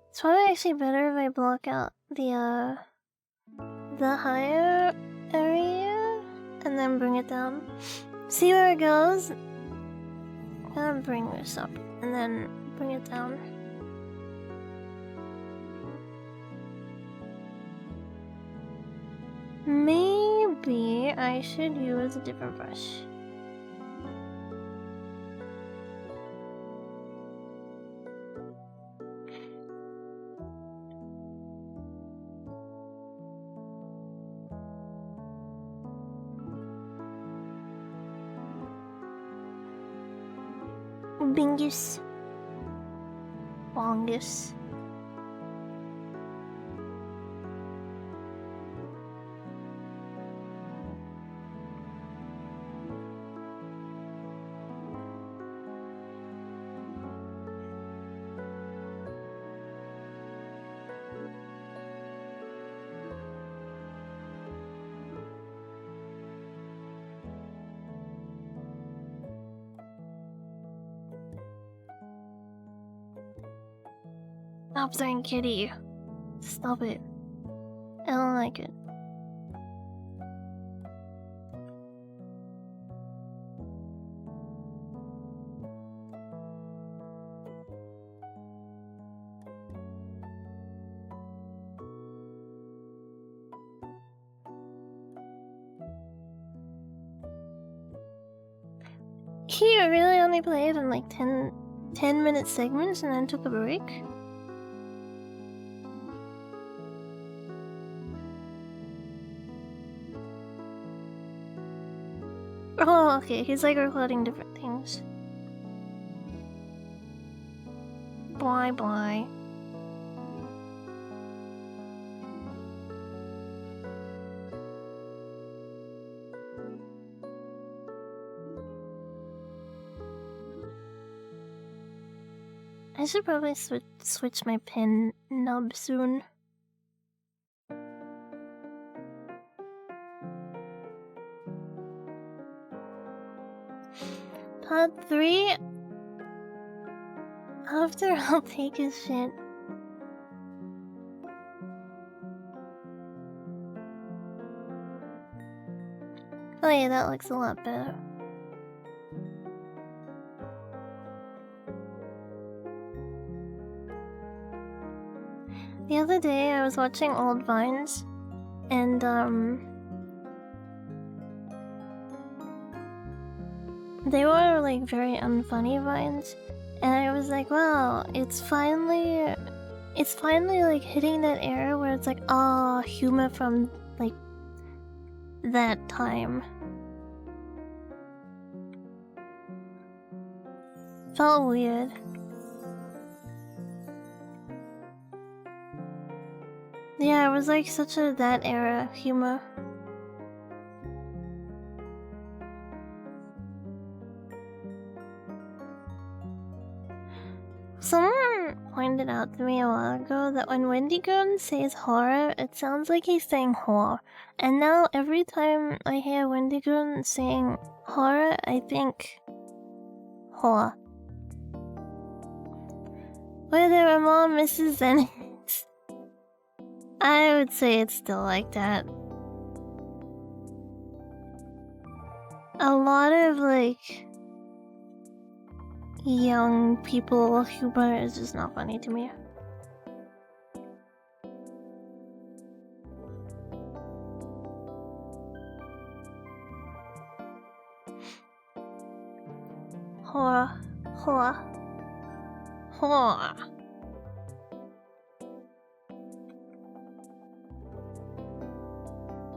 It's probably actually better if I block out the higher area and then bring it down. See where it goes? I'm gonna bring this up and then bring it down. Maybe I should use a different brush. Bingus. Bongus. Stop saying kitty. Stop it. I don't like it. He really only played in like 10-minute segments and then took a break? Oh, okay, he's like recording different things. Bye bye. I should probably switch my pen knob soon. Part 3? After I'll take his shit. Oh yeah, that looks a lot better. The other day I was watching old Vines, and they were like very unfunny Vines, and I was like, wow, it's finally like hitting that era where it's like, ah, humor from like that time. Felt weird. Yeah, it was like such a that era humor. Someone pointed out to me a while ago that when Wendigoon says horror, it sounds like he's saying whore. And now every time I hear Wendigoon saying horror, I think whore. Where there are more misses than hits. I would say it's still like that. A lot of like young people humor is just not funny to me. Horror, horror, horror.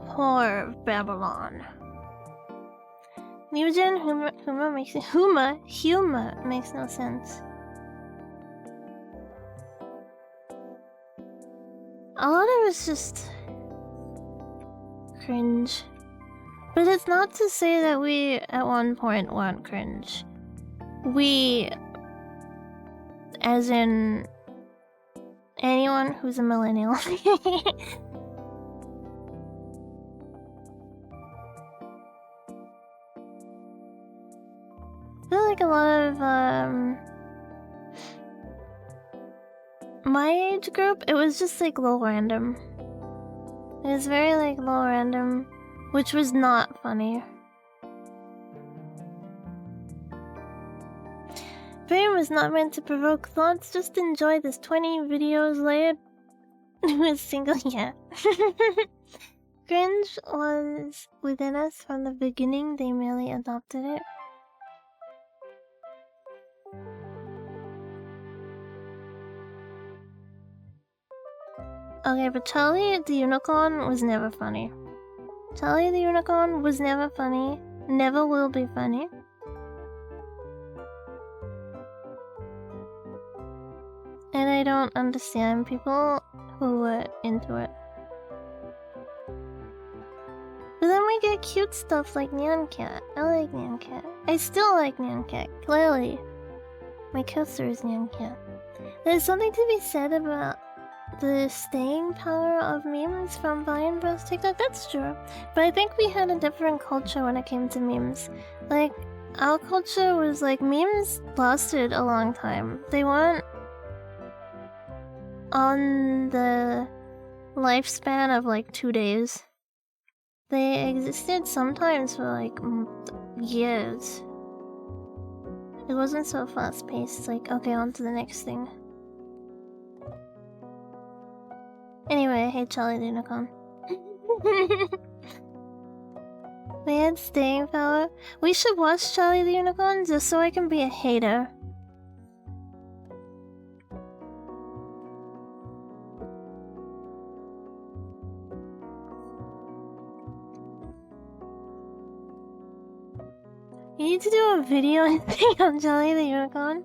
Horror of Babylon. Mugen humor makes no sense. A lot of it's just cringe. But it's not to say that we at one point weren't cringe. We, as in anyone who's a millennial. I feel like a lot of my age group, it was just like low random. It was very like low random, which was not funny. Brain was not meant to provoke thoughts, just enjoy this 20 videos layered with single yeah. Cringe was within us from the beginning, they merely adopted it. Okay, but Charlie the Unicorn was never funny. Charlie the Unicorn was never funny, never will be funny. And I don't understand people who were into it. But then we get cute stuff like Nyan Cat. I like Nyan Cat. I still like Nyan Cat, clearly. My cursor is Nyan Cat. There's something to be said about the staying power of memes from Vine vs TikTok. That's true. But I think we had a different culture when it came to memes. Like, our culture was like, memes lasted a long time. They weren't on the lifespan of like 2 days. They existed sometimes for like years. It wasn't so fast paced, like, okay, on to the next thing. Anyway, I hate Charlie the Unicorn. We had staying power. We should watch Charlie the Unicorn just so I can be a hater. You need to do a video on Charlie the Unicorn.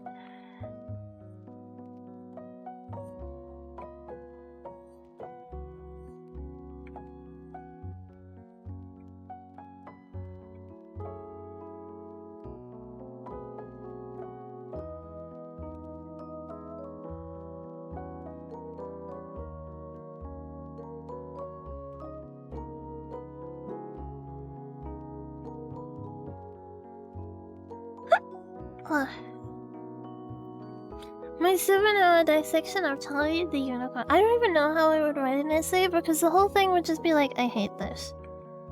My 7-hour dissection of Charlie the Unicorn. I don't even know how I would write an essay because the whole thing would just be like, I hate this.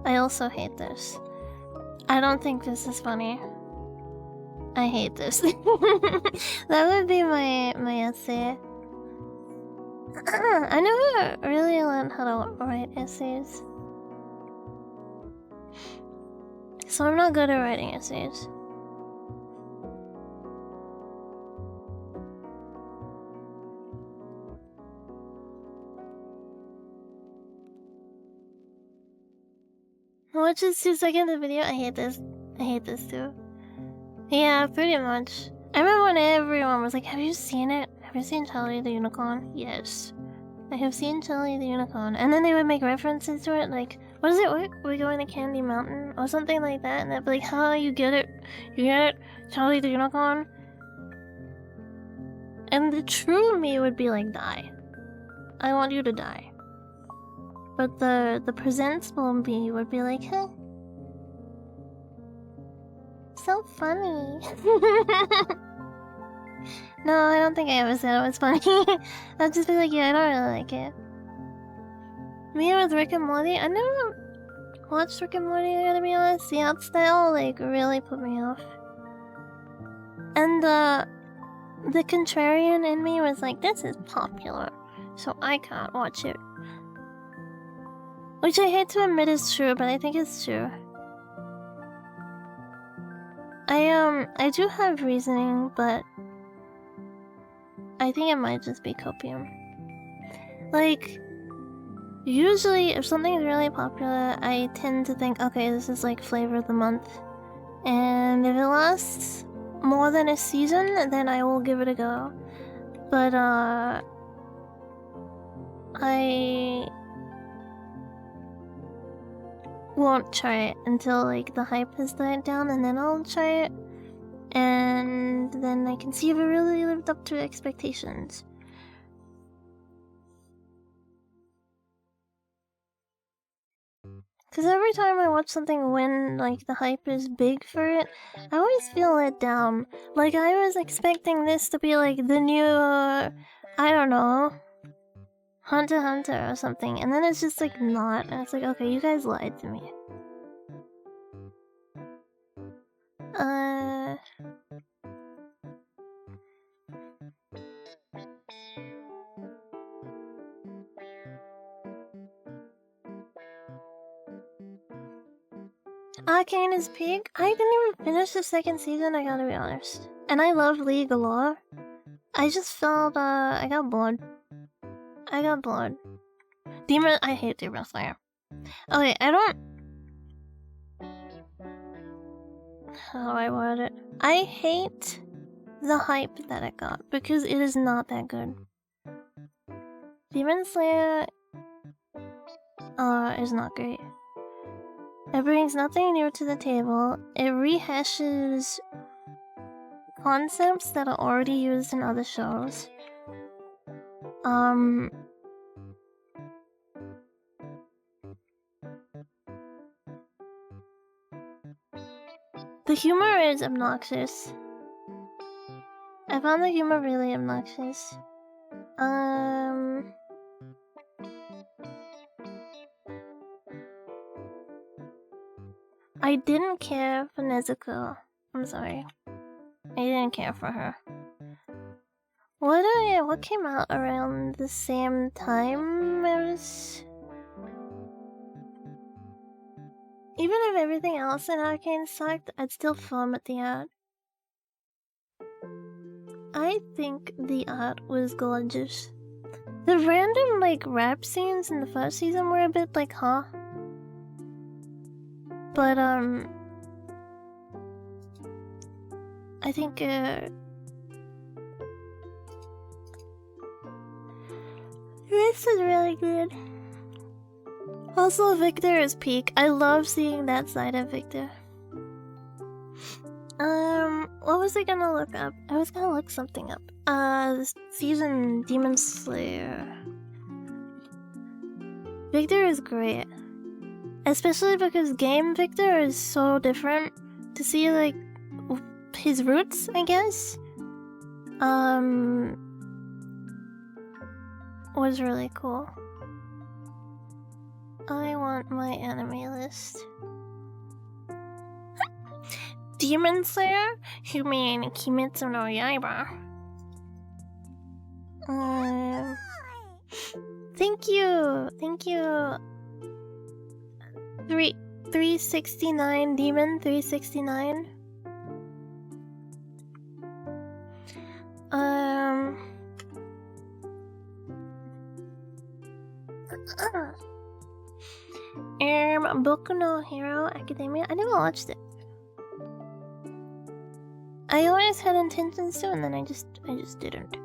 I also hate this. I don't think this is funny. I hate this. That would be my essay. I never really learned how to write essays. So I'm not good at writing essays. Watch this 2 seconds of video. I hate this. I hate this too. Yeah, pretty much. I remember when everyone was like, have you seen it? Have you seen Charlie the Unicorn? Yes. I have seen Charlie the Unicorn. And then they would make references to it, like, what is it? We're going to Candy Mountain? Or something like that. And they'd be like, huh, you get it? You get it? Charlie the Unicorn? And the true me would be like, die. I want you to die. But the presentable me would be like, huh? So funny. No, I don't think I ever said it was funny. I'd just be like, yeah, I don't really like it. Me with Rick and Morty? I never watched Rick and Morty, I gotta be honest. The art style, like, really put me off. And the contrarian in me was like, this is popular, so I can't watch it. Which I hate to admit is true, but I think it's true. I do have reasoning, but I think it might just be copium. Like, usually if something is really popular, I tend to think, okay, this is like flavor of the month. And if it lasts more than a season, then I will give it a go. But, I won't try it until like the hype has died down, and then I'll try it, and then I can see if it really lived up to expectations. Because every time I watch something when like the hype is big for it, I always feel let down. Like I was expecting this to be like the new, I don't know, Hunter x Hunter or something, and then it's just like not, and it's like, okay, you guys lied to me. Arcane is peak? I didn't even finish the 2nd season, I gotta be honest. And I love League a lot. I just felt, I got bored. I hate Demon Slayer. Okay, I don't... How do I word it? I hate the hype that it got, because it is not that good. Demon Slayer... is not great. It brings nothing new to the table. It rehashes concepts that are already used in other shows. The humor is obnoxious. I found the humor really obnoxious. I didn't care for Nezuko. I'm sorry. I didn't care for her. What came out around the same time as... Even if everything else in Arcane sucked, I'd still foam at the art. I think the art was gorgeous. The random, like, rap scenes in the 1st season were a bit like, huh? But, I think, this is really good. Also, Victor is peak. I love seeing that side of Victor. What was I gonna look up? I was gonna look something up. This season Demon Slayer. Victor is great. Especially because Game Victor is so different. To see, like, his roots, I guess, was really cool. I want my anime list. Demon Slayer? You mean Kimetsu no Yaiba? Thank you! 369 Demon 369. Boku no Hero Academia. I never watched it. I always had intentions to, and then I just didn't.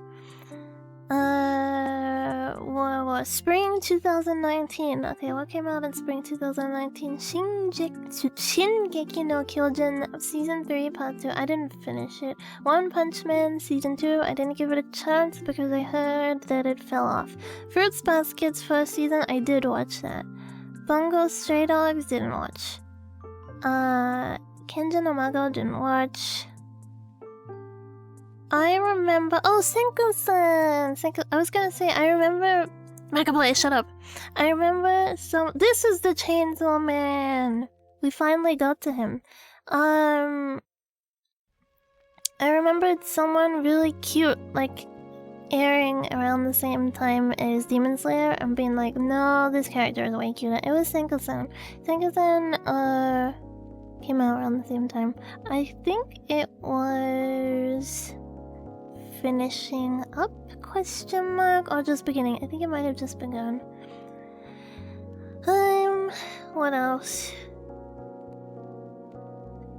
What spring 2019. Okay, what came out in spring 2019? Shingeki no Kyojin Season 3 Part 2. I didn't finish it. One Punch Man Season 2. I didn't give it a chance because I heard that it fell off. Fruits Basket's first season. I did watch that. Bungo Stray Dogs. Didn't watch. Kenja no Mago. Didn't watch. I remember. Oh, Senku-san! I was gonna say, I remember. Macaboy, shut up. I remember some. This is the Chainsaw Man! We finally got to him. I remembered someone really cute, like, airing around the same time as Demon Slayer and being like, no, this character is way cuter. It was Senku-san. Senku-san, came out around the same time. I think it was finishing up, question mark, or just beginning. I think it might have just begun. What else?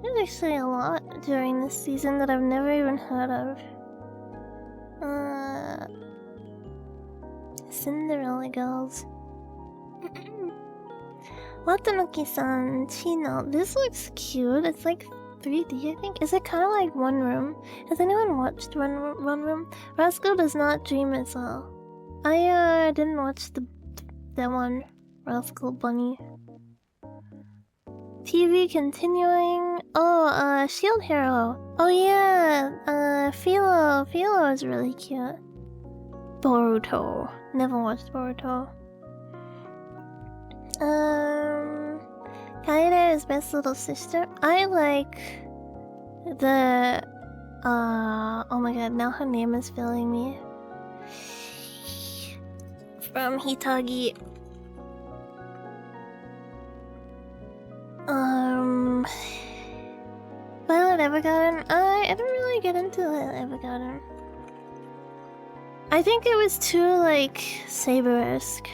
There's actually a lot during this season that I've never even heard of. Cinderella Girls. Watanuki-san, Chino. This looks cute. It's like 3D, I think. Is it kind of like One Room? Has anyone watched One Room? Rascal does not dream as well. I didn't watch that one. Rascal Bunny. TV continuing. Oh, Shield Hero. Oh yeah, Philo. Philo is really cute. Boruto. Never watched Boruto. Kaede is best little sister. I like the oh my god, now her name is failing me. From Hitagi. Violet Evergarden. I didn't really get into Violet Evergarden. I think it was too like Saber-esque.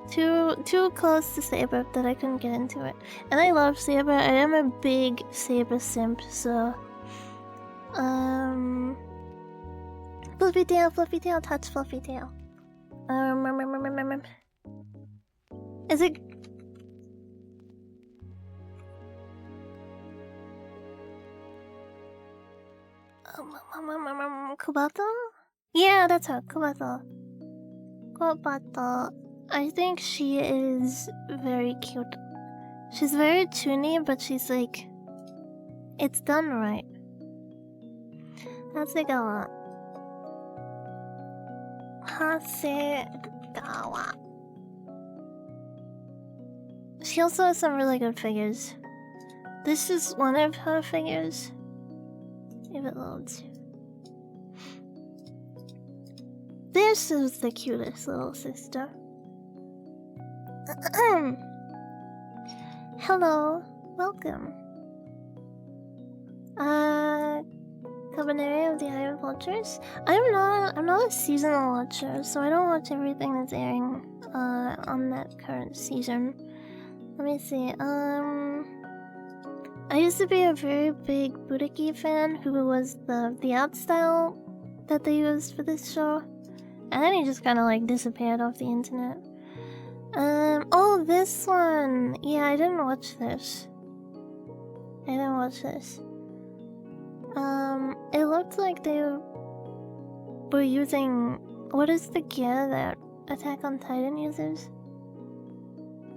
Too close to Saber that I couldn't get into it. And I love Saber. I am a big Saber simp, so Fluffy tail, touch fluffy tail. Is it Kubato? Yeah, that's her, Kubato. I think she is very cute. She's very toony, but she's like... It's done right. Hasegawa. Hasegawa. She also has some really good figures. This is one of her figures. If it loads. This is the cutest little sister. Hello, welcome. Cabaneri of the Iron Vultures. I'm not a seasonal watcher, so I don't watch everything that's airing on that current season. Let me see. I used to be a very big Bureki fan who was the art style that they used for this show. And then he just kinda like disappeared off the internet. Oh, this one! Yeah, I didn't watch this. It looked like they were using... What is the gear that Attack on Titan uses?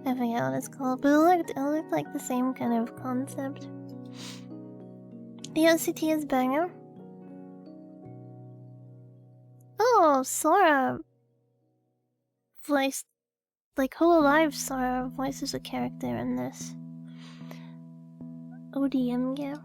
I forget what it's called, but it looked like the same kind of concept. The OCT is banger. Oh, Sora voiced, like Hololive Sora voices a character in this. ODM gear.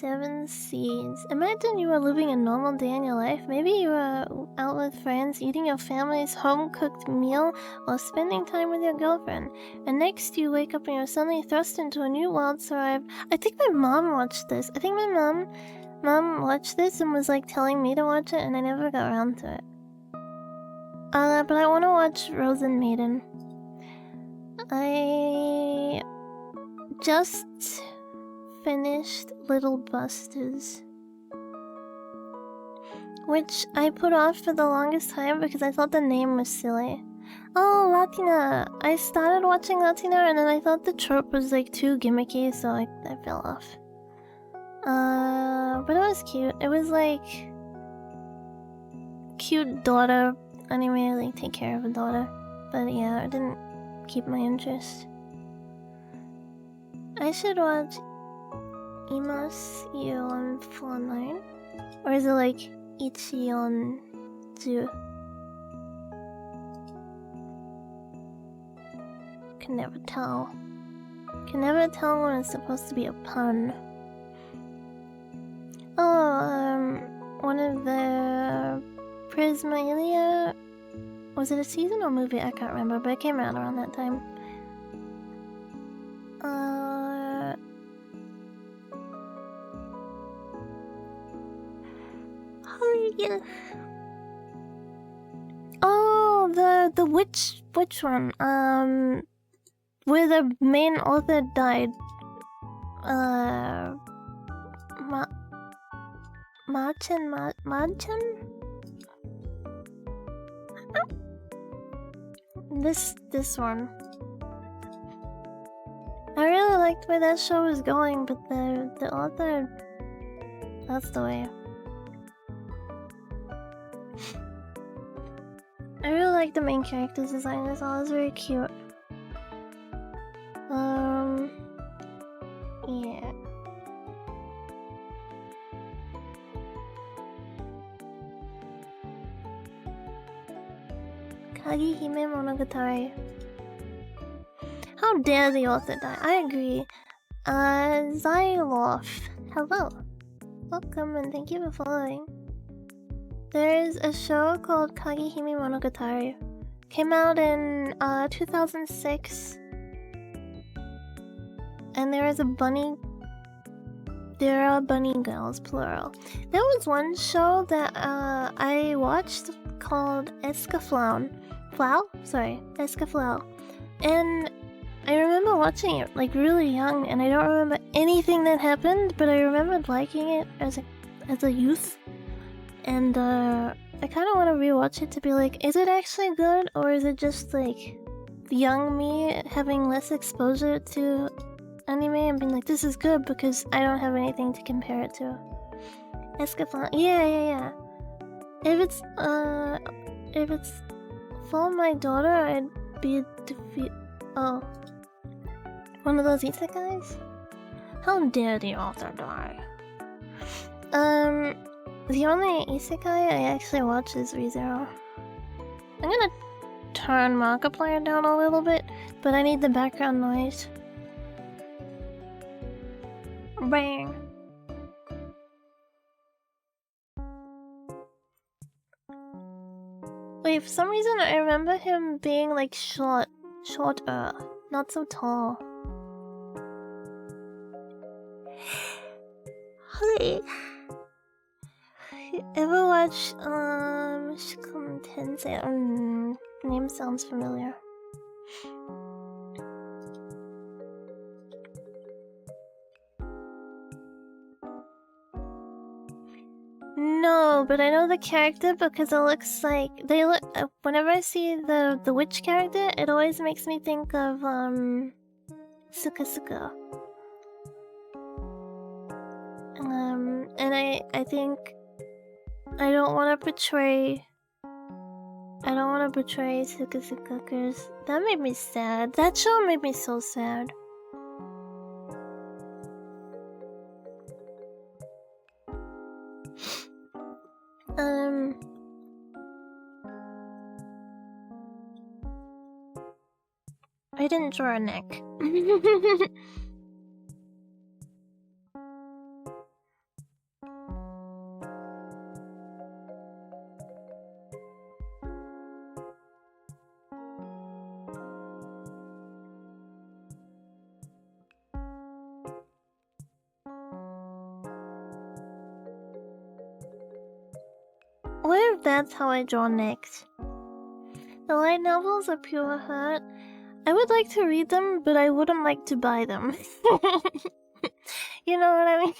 7 seeds. Imagine you were living a normal day in your life. Maybe you were out with friends, eating your family's home-cooked meal while spending time with your girlfriend. And next you wake up and you're suddenly thrust into a new world survived. I think my mom watched this. I think my mom watched this and was like telling me to watch it, and I never got around to it. But I want to watch Rosen Maiden. I just finished Little Busters, which I put off for the longest time because I thought the name was silly. Oh, Latina! I started watching Latina and then I thought the trope was like too gimmicky, so I fell off. But it was cute. It was like cute daughter anime, like take care of a daughter. But yeah, it didn't keep my interest. I should watch Imas on floor 9? Or is it like Ichi on 2? Can never tell. Can never tell when it's supposed to be a pun. Oh, one of the Prismalia. Was it a season or movie? I can't remember, but it came out around that time. Oh, the which one? Where the main author died. Machan? This one. I really liked where that show was going, but the author passed away. I really like the main character's design as well. It's very cute. Yeah. Kagi Hime Monogatari. How dare the author die? I agree. Zyloff. Hello. Welcome and thank you for following. There's a show called Kagihime Monogatari. Came out in 2006. And there is a bunny. There are bunny girls, plural. There was one show that I watched called Escaflown. Escaflow. And I remember watching it like really young, and I don't remember anything that happened, but I remembered liking it as a youth. And I kind of want to rewatch it to be like, is it actually good, or is it just like young me having less exposure to anime and being like, this is good because I don't have anything to compare it to. Escaflowne, yeah. If it's for my daughter, I'd be oh, one of those isekais? How dare the author die? The only isekai I actually watch is ReZero. I'm gonna turn Markiplier down a little bit, but I need the background noise. Bang! Wait, for some reason I remember him being like shorter, not so tall. Hey. Ever watch Shikun Tensei? Name sounds familiar. No, but I know the character because it looks like they look. Whenever I see the witch character, it always makes me think of Suka. And I think I don't want to portray Suka because that made me sad. That show made me so sad. I didn't draw a neck. What if that's how I draw next? The light novels are pure hurt. I would like to read them, but I wouldn't like to buy them. You know what I mean?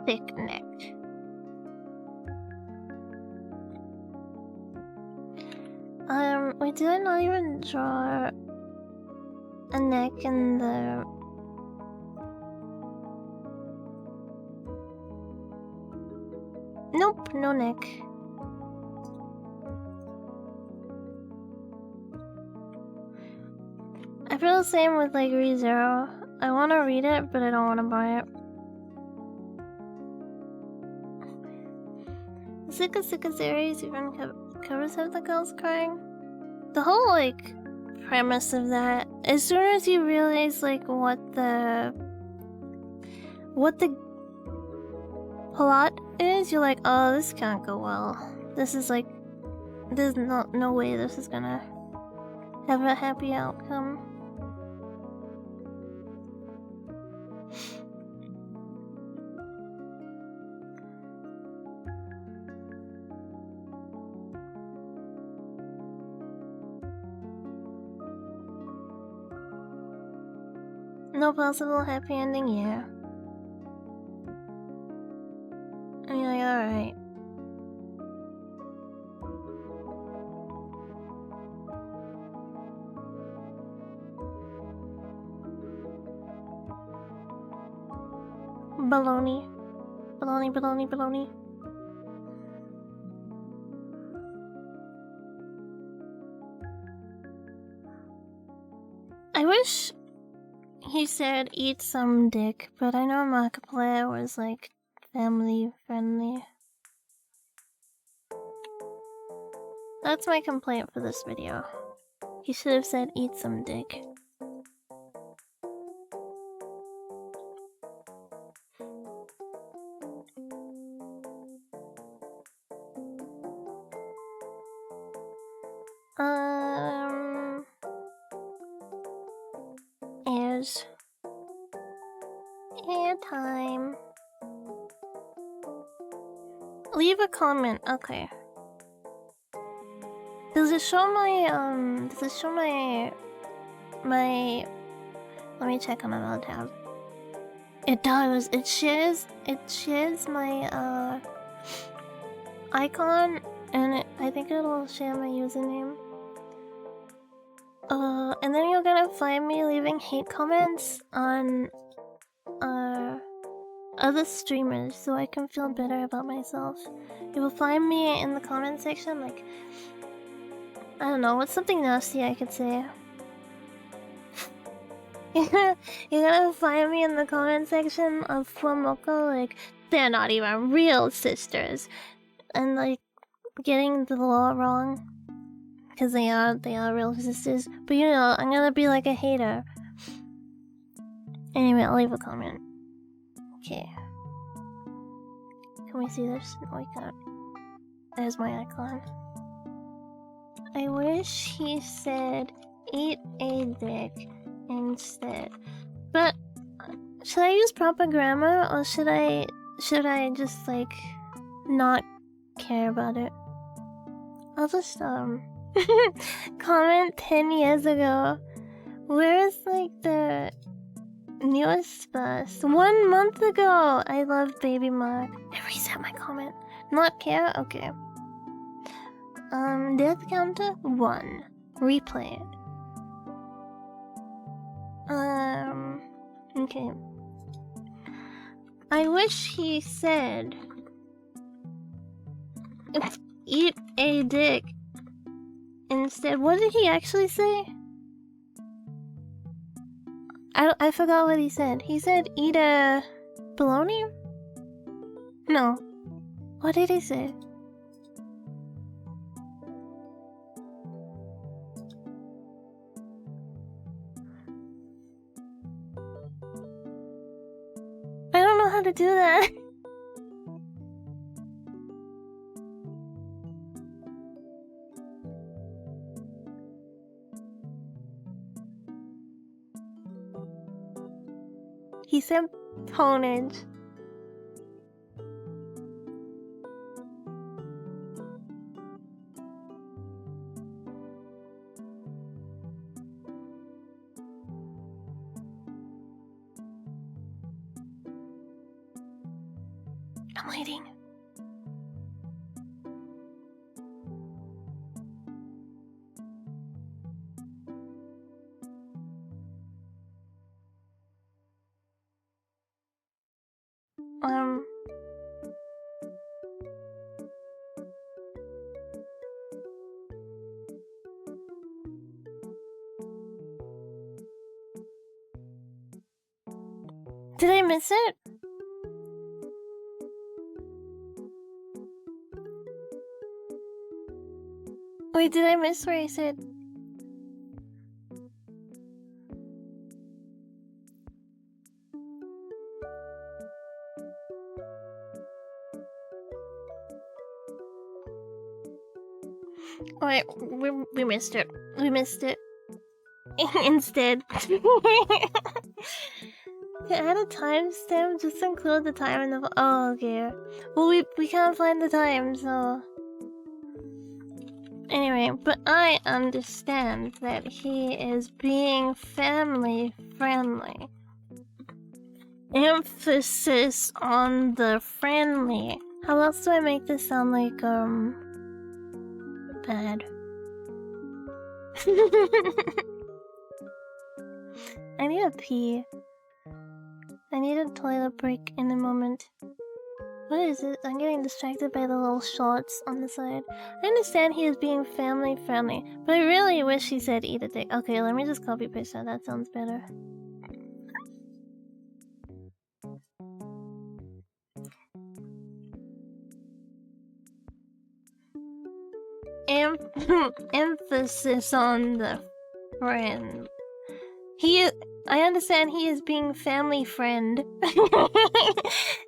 Thick neck. Wait, did I not even draw a neck in the... Nope, no neck. I feel the same with like ReZero. I want to read it, but I don't want to buy it. Sika series even covers have the girls crying. The whole like premise of that, as soon as you realize like what the plot is, you're like, oh, this can't go well. This is like, there's no way this is gonna have a happy outcome. No possible happy ending, yeah. And you're like, alright. Baloney. Baloney. I wish he said eat some dick, but I know Markiplier was like family friendly. That's my complaint for this video. He should have said eat some dick. Is airtime. Leave a comment, okay. Does it show my, let me check on another tab. It does, it shares my, icon, and I think it'll share my username. And then you're gonna find me leaving hate comments on, other streamers so I can feel better about myself. You will find me in the comment section, like, I don't know, what's something nasty I could say? You're gonna find me in the comment section of Fuamoko, like, they're not even real sisters. And, like, getting the law wrong. Because they are real sisters. But you know, I'm gonna be like a hater. Anyway, I'll leave a comment. Okay. Can we see this? No, we can't. There's my icon. I wish he said eat a dick instead. But should I use proper grammar, or should I just like not care about it? I'll just comment 10 years ago. Where's like the newest bus? 1 month ago! I love Baby Mark. I reset my comment. Not care? Okay. Death counter 1. Replay it. Okay. I wish he said eat a dick instead. What did he actually say? I forgot what he said. He said eat a bologna? No. What did he say? I don't know how to do that. He said ponage. I'm waiting. Did I miss it? Wait, did I miss where I said? Wait, we missed it. We missed it. Instead. To add a timestamp, just include the time in the. Oh, okay. Well, we can't find the time, so. Anyway, but I understand that he is being family friendly. Emphasis on the friendly. How else do I make this sound like, bad? I need a pee. I need a toilet break in a moment. What is it? I'm getting distracted by the little shorts on the side. I understand he is being family friendly, but I really wish he said eat a dick. Okay, let me just copy paste that. That sounds better. Emphasis on the friend. I understand he is being family friend.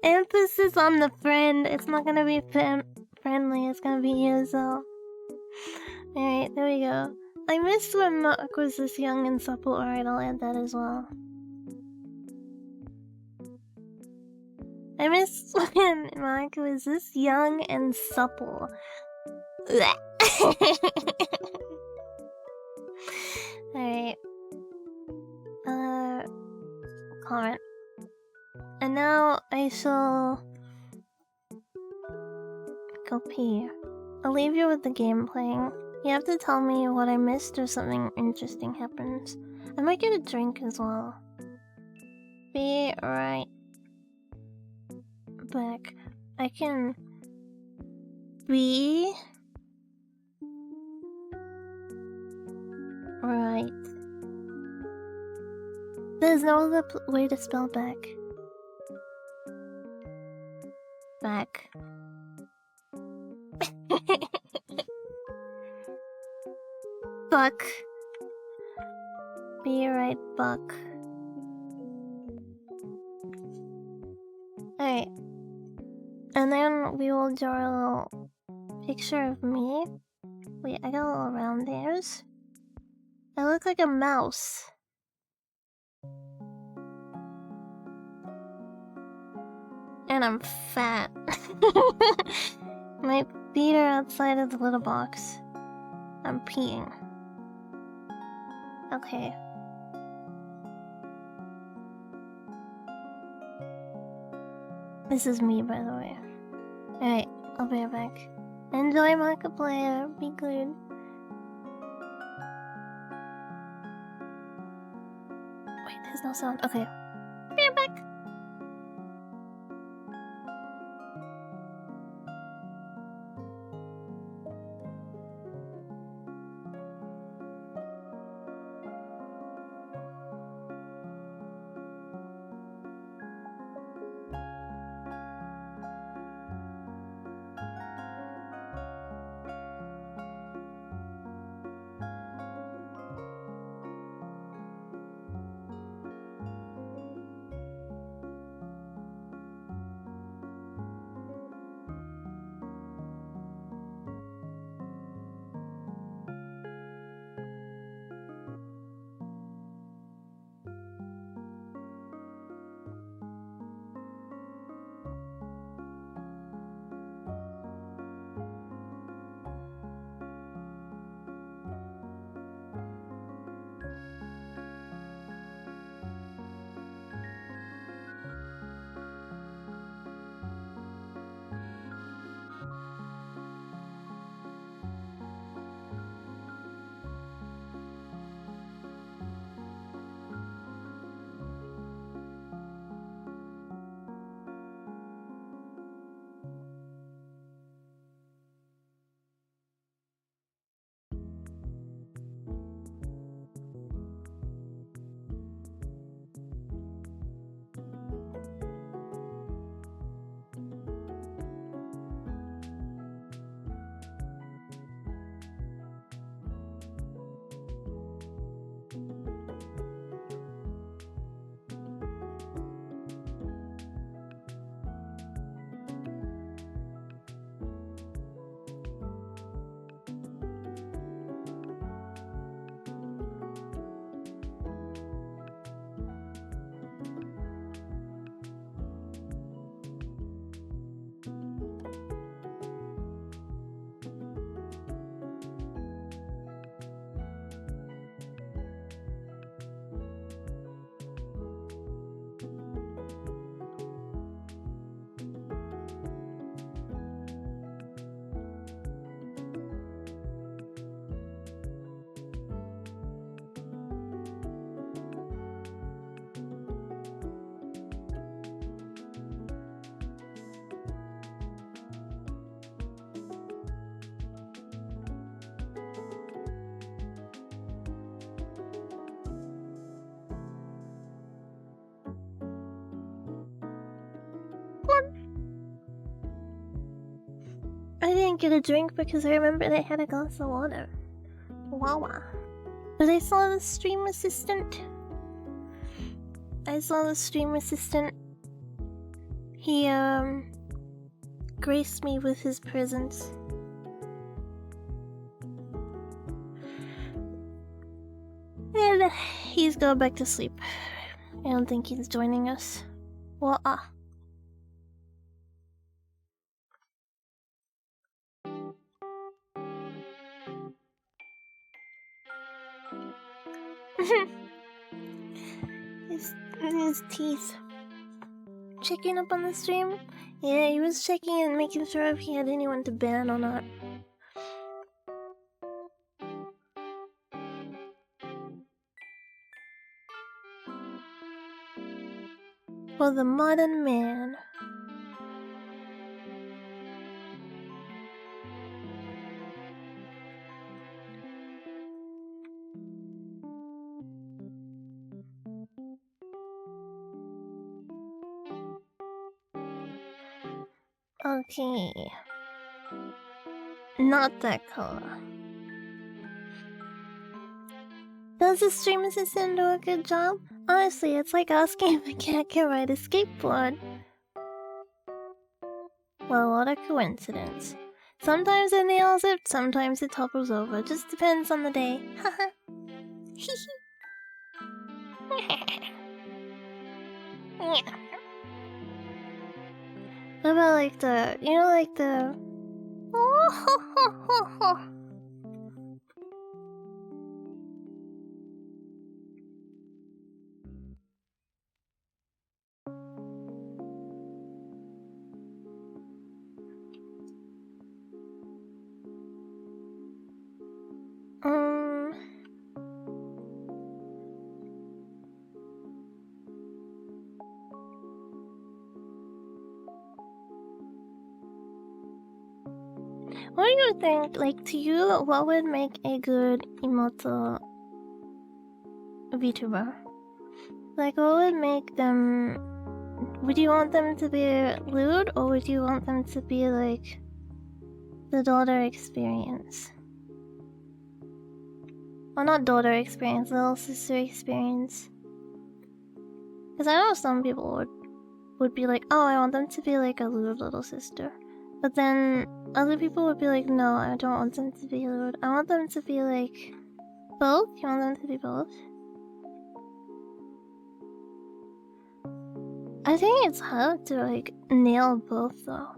Emphasis on the friend. It's not gonna be friendly, it's gonna be usual. Alright, there we go. I missed when Mark was this young and supple. Alright, I'll add that as well. I missed when Mark was this young and supple. Alright. Comment. And now I shall go pee. I'll leave you with the game playing. You have to tell me what I missed or something interesting happens. I might get a drink as well. Be right back. I can be right. There's no other way to spell back. Back. Buck. Be right, Buck. Alright. And then we will draw a little picture of me. Wait, I got a little round hairs. I look like a mouse. And I'm fat. My feet are outside of the little box. I'm peeing. Okay. This is me, by the way. Alright, I'll be right back. Enjoy Markiplier. Be good. Wait, there's no sound. Okay. Be right back. didn't get a drink because I remembered I had a glass of water. Wawa. But I saw the stream assistant. He, graced me with his presence. And he's going back to sleep. I don't think he's joining us. Wawa. his teeth. Checking up on the stream? Yeah, he was checking and making sure if he had anyone to ban or not. For the modern man. Okay. Not that color. Does the stream assistant do a good job? Honestly, it's like asking if a cat can ride a skateboard. Well, what a coincidence. Sometimes it nails it, sometimes it topples over. Just depends on the day. Haha. What about like the, you know, like the... What do you think, like, to you, what would make a good emote VTuber? Like, what would make them... Would you want them to be lewd, or would you want them to be, like, the daughter experience? Well, not daughter experience, little sister experience. Because I know some people would be like, oh, I want them to be, like, a lewd little sister. But then other people would be like, no, I don't want them to be lewd. I want them to be like... Both? You want them to be both? I think it's hard to like nail both though.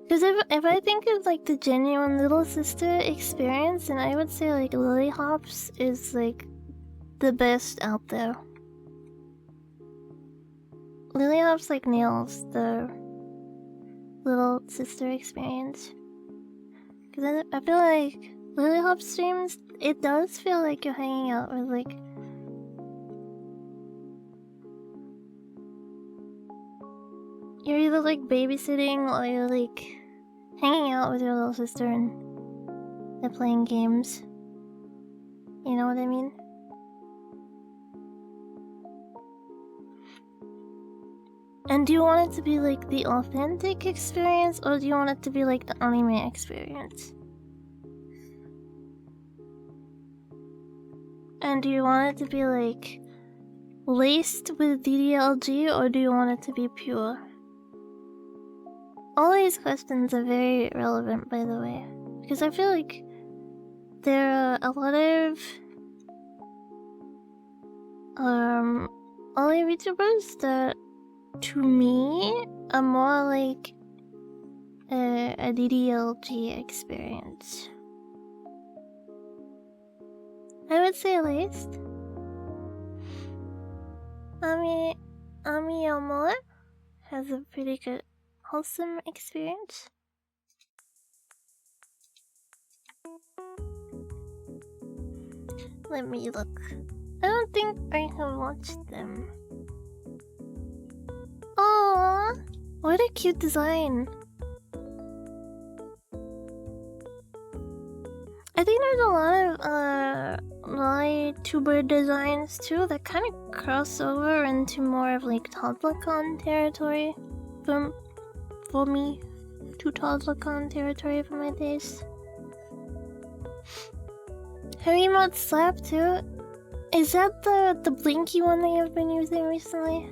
Because if I think of like the genuine little sister experience, then I would say like Lily Hops is like the best out there. Lily Hops like nails the little sister experience. Because I feel like Lily Hop streams, it does feel like you're hanging out with like... You're either like babysitting or you're like hanging out with your little sister and they're playing games. You know what I mean? And do you want it to be like the authentic experience, or do you want it to be like the anime experience? And do you want it to be like laced with DDLG, or do you want it to be pure? All these questions are very relevant, by the way, because I feel like there are a lot of anime VTubers that, to me, are more like a DDLG experience. I would say laced. Ami Amor has a pretty good wholesome experience. Let me look. I don't think I have watched them. Aww, what a cute design. I think there's a lot of YouTuber designs too that kind of cross over into more of like ToddlerCon territory for me. Too toddler-con territory for my taste. Her emotes slap too. Is that the blinky one that you've been using recently?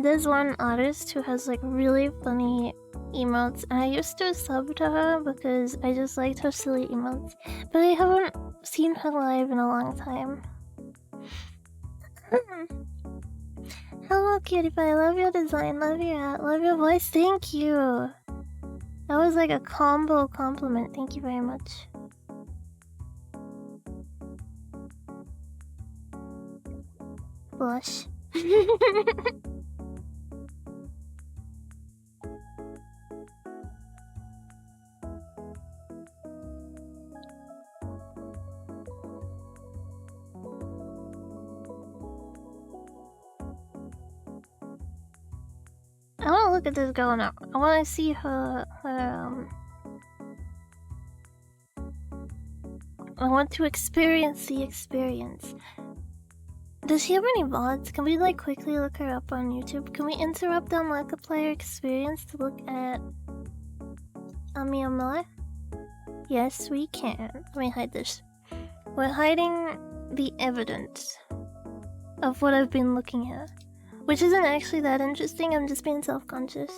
There's one artist who has like really funny emotes, and I used to sub to her because I just liked her silly emotes, but I haven't seen her live in a long time. Hello, cutie pie. Love your design, love your hat, love your voice. Thank you. That was like a combo compliment. Thank you very much. Blush. I want to look at this girl now. I want to see her I want to experience the experience. Does she have any VODs? Can we like quickly look her up on YouTube? Can we interrupt on Markiplier experience to look at Amiyamala? Yes, we can. Let me hide this. We're hiding the evidence of what I've been looking at, which isn't actually that interesting. I'm just being self-conscious.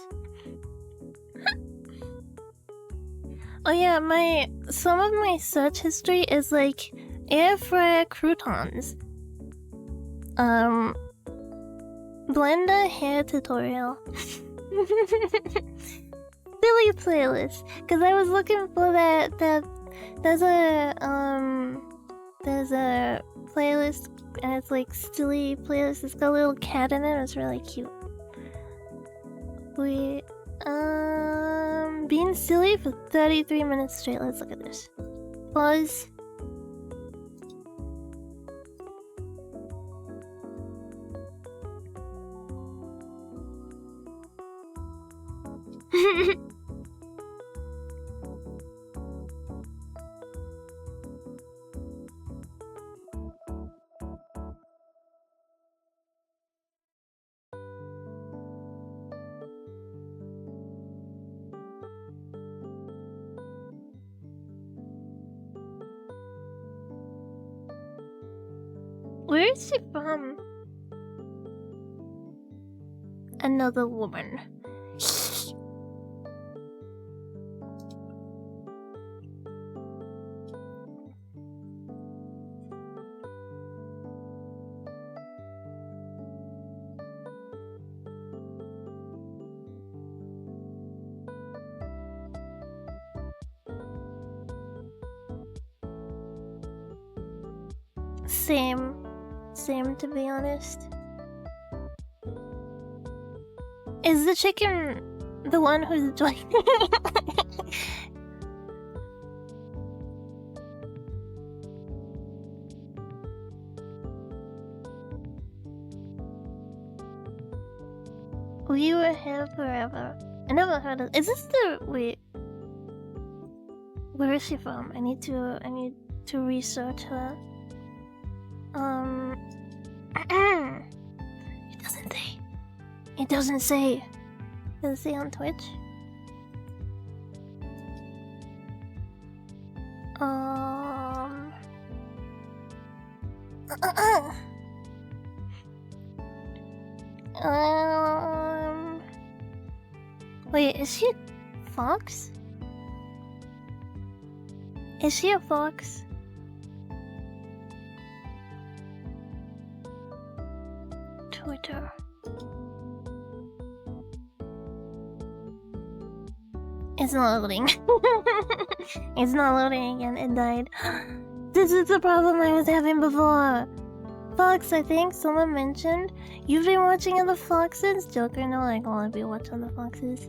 Oh yeah, some of my search history is like air fryer croutons, Blender hair tutorial, silly playlist. Cause I was looking for that there's a playlist and it's like silly playlist. It's got a little cat in it. It's really cute. Being silly for 33 minutes straight. Let's look at this. Pause. Where is she from? Another woman. Same to be honest. Is the chicken the one who's joining? We were here forever. I never heard of. Is this the wait? Where is she from? I need to research her. It doesn't say. Does it say on Twitch? Wait, is she a fox? Is she a fox? Twitter. It's not loading. It's not loading again. It died. This is the problem I was having before. Fox, I think someone mentioned. You've been watching other foxes? Joker, no, like, all of you watch other foxes.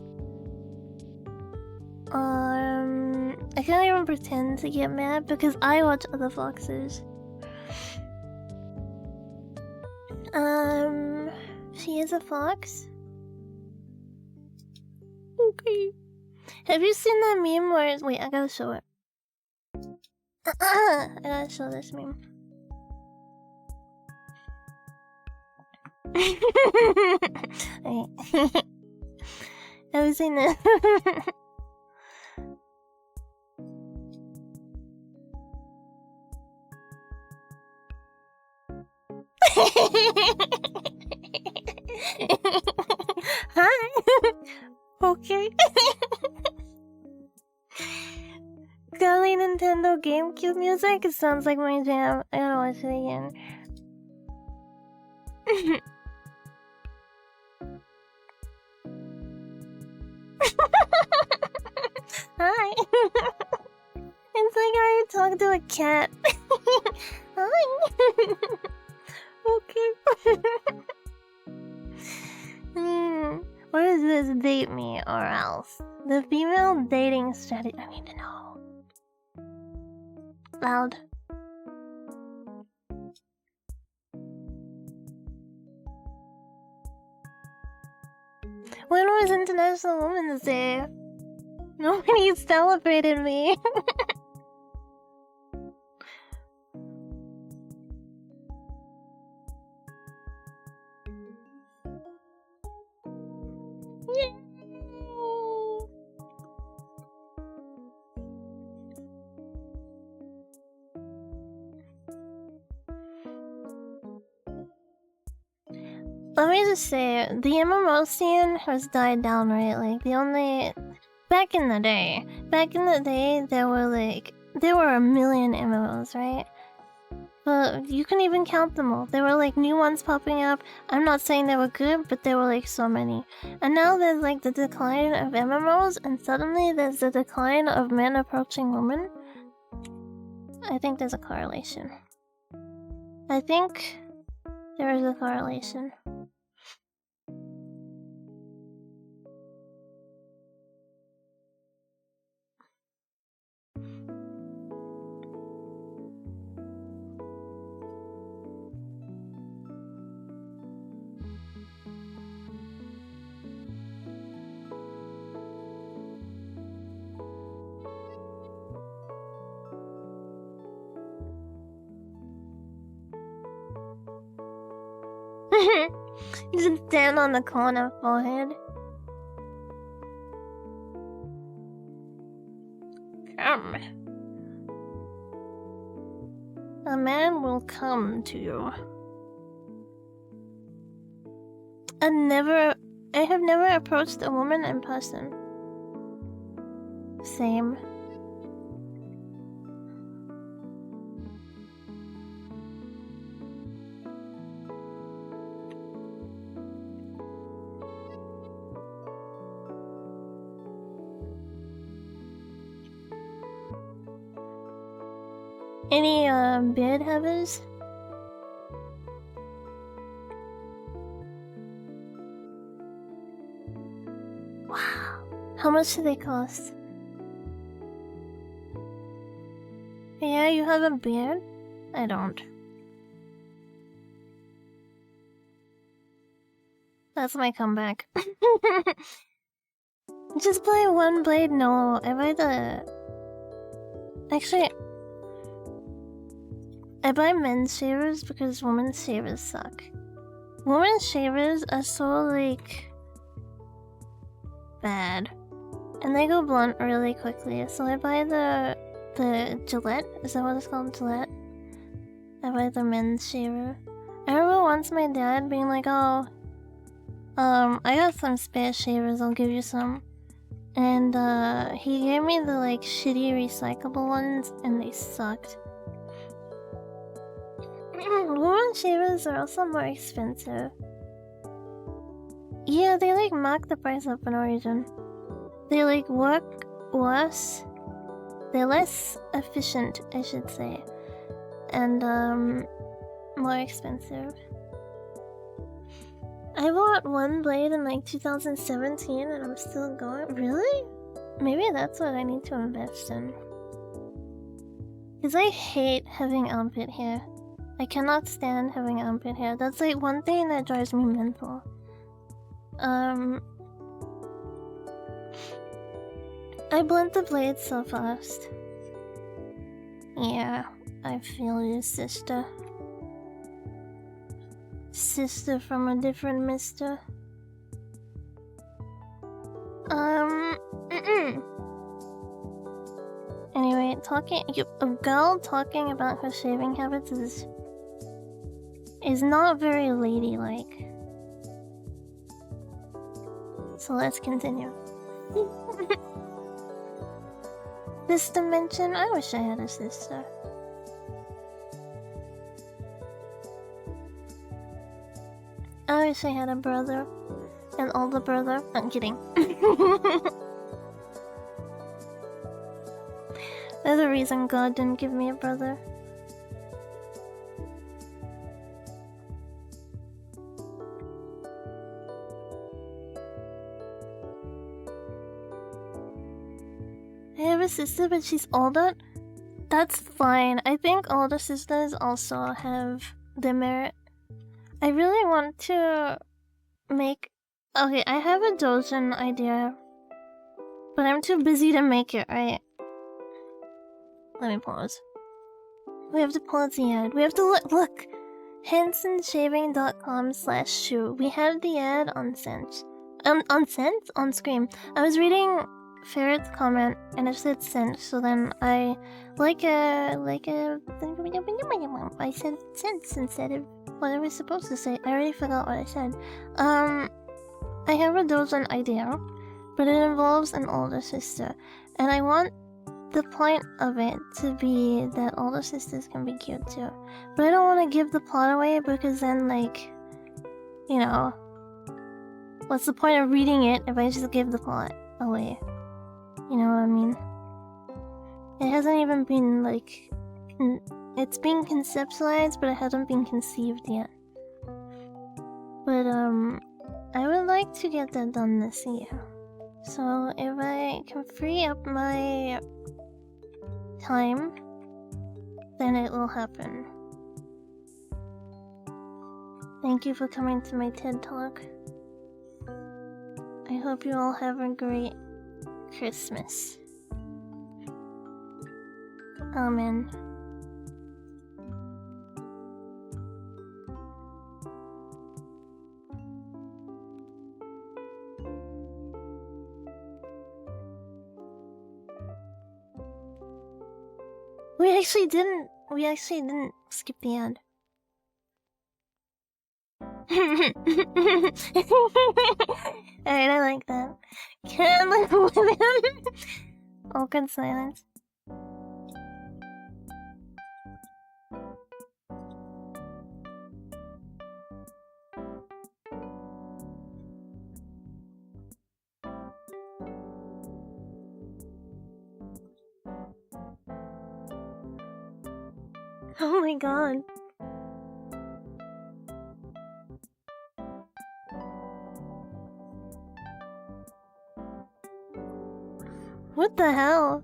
I can't even pretend to get mad because I watch other foxes. She is a fox? Okay. Have you seen that meme where wait, I gotta show it. I gotta show this meme. I was in it. Hi. Okay. Golly, Nintendo GameCube music. It sounds like my jam. I gotta watch it again. Hi. It's like I talk to a cat. Hi. Okay. What is this? Date me or else? The female dating strategy. I need to know. Loud. When was International Women's Day? Nobody celebrated me. Let me just say, the MMO scene has died down, right? Like, back in the day, there were a million MMOs, right? But you can even count them all. There were like new ones popping up. I'm not saying they were good, but there were like so many. And now there's like the decline of MMOs, and suddenly there's the decline of men approaching women. I think there's a correlation. I think there is a correlation. Just stand on the corner, forehead. Come. A man will come to you. I have never approached a woman in person. Same. Any beard havers? Wow. How much do they cost? Yeah, you have a beard? I don't. That's my comeback. Just buy one blade? No, I buy the... Actually... I buy men's shavers because women's shavers suck. Women's shavers are so, like... bad. And they go blunt really quickly, so I buy the Gillette? Is that what it's called? Gillette? I buy the men's shaver. I remember once my dad being like, oh... I got some spare shavers, I'll give you some. And, he gave me the, like, shitty recyclable ones, and they sucked. Women shavers are also more expensive. Yeah, they like mark the price up for no reason. They like work worse. They're less efficient, I should say. And more expensive. I bought one blade in like 2017 and I'm still going. Really? Maybe that's what I need to invest in. Because I hate having armpit hair. I cannot stand having armpit hair. That's like one thing that drives me mental. I blend the blades so fast. Yeah, I feel you, sister. Sister from a different mister. Anyway, a girl talking about her shaving habits is not very ladylike. So let's continue. This dimension, I wish I had a sister. I wish I had a brother. An older brother. I'm kidding. There's a reason God didn't give me a brother. I have a sister, but she's older. That's fine. I think older sisters also have the merit. I really want to make... Okay, I have a Dojin idea, but I'm too busy to make it, right? Let me pause. We have to pause the ad. We have to look! HensonShaving.com/shoe. We have the ad on Sense. On Sense? On Scream. I was reading Ferret's comment and it said Sense, so then I... I said Sense instead of what I was supposed to say. I already forgot what I said. I have a Dojin idea, but it involves an older sister, and I want the point of it to be that older sisters can be cute too. But I don't want to give the plot away because then, like, you know, what's the point of reading it if I just give the plot away? You know what I mean? It hasn't even been, like, it's being conceptualized, but it hasn't been conceived yet. But, I would like to get that done this year. So if I can free up my time, then it will happen. Thank you for coming to my TED Talk. I hope you all have a great Christmas. Amen. We actually didn't skip the ad. Alright, I like that. Can't live with him. Awkward silence. Oh my god. What the hell?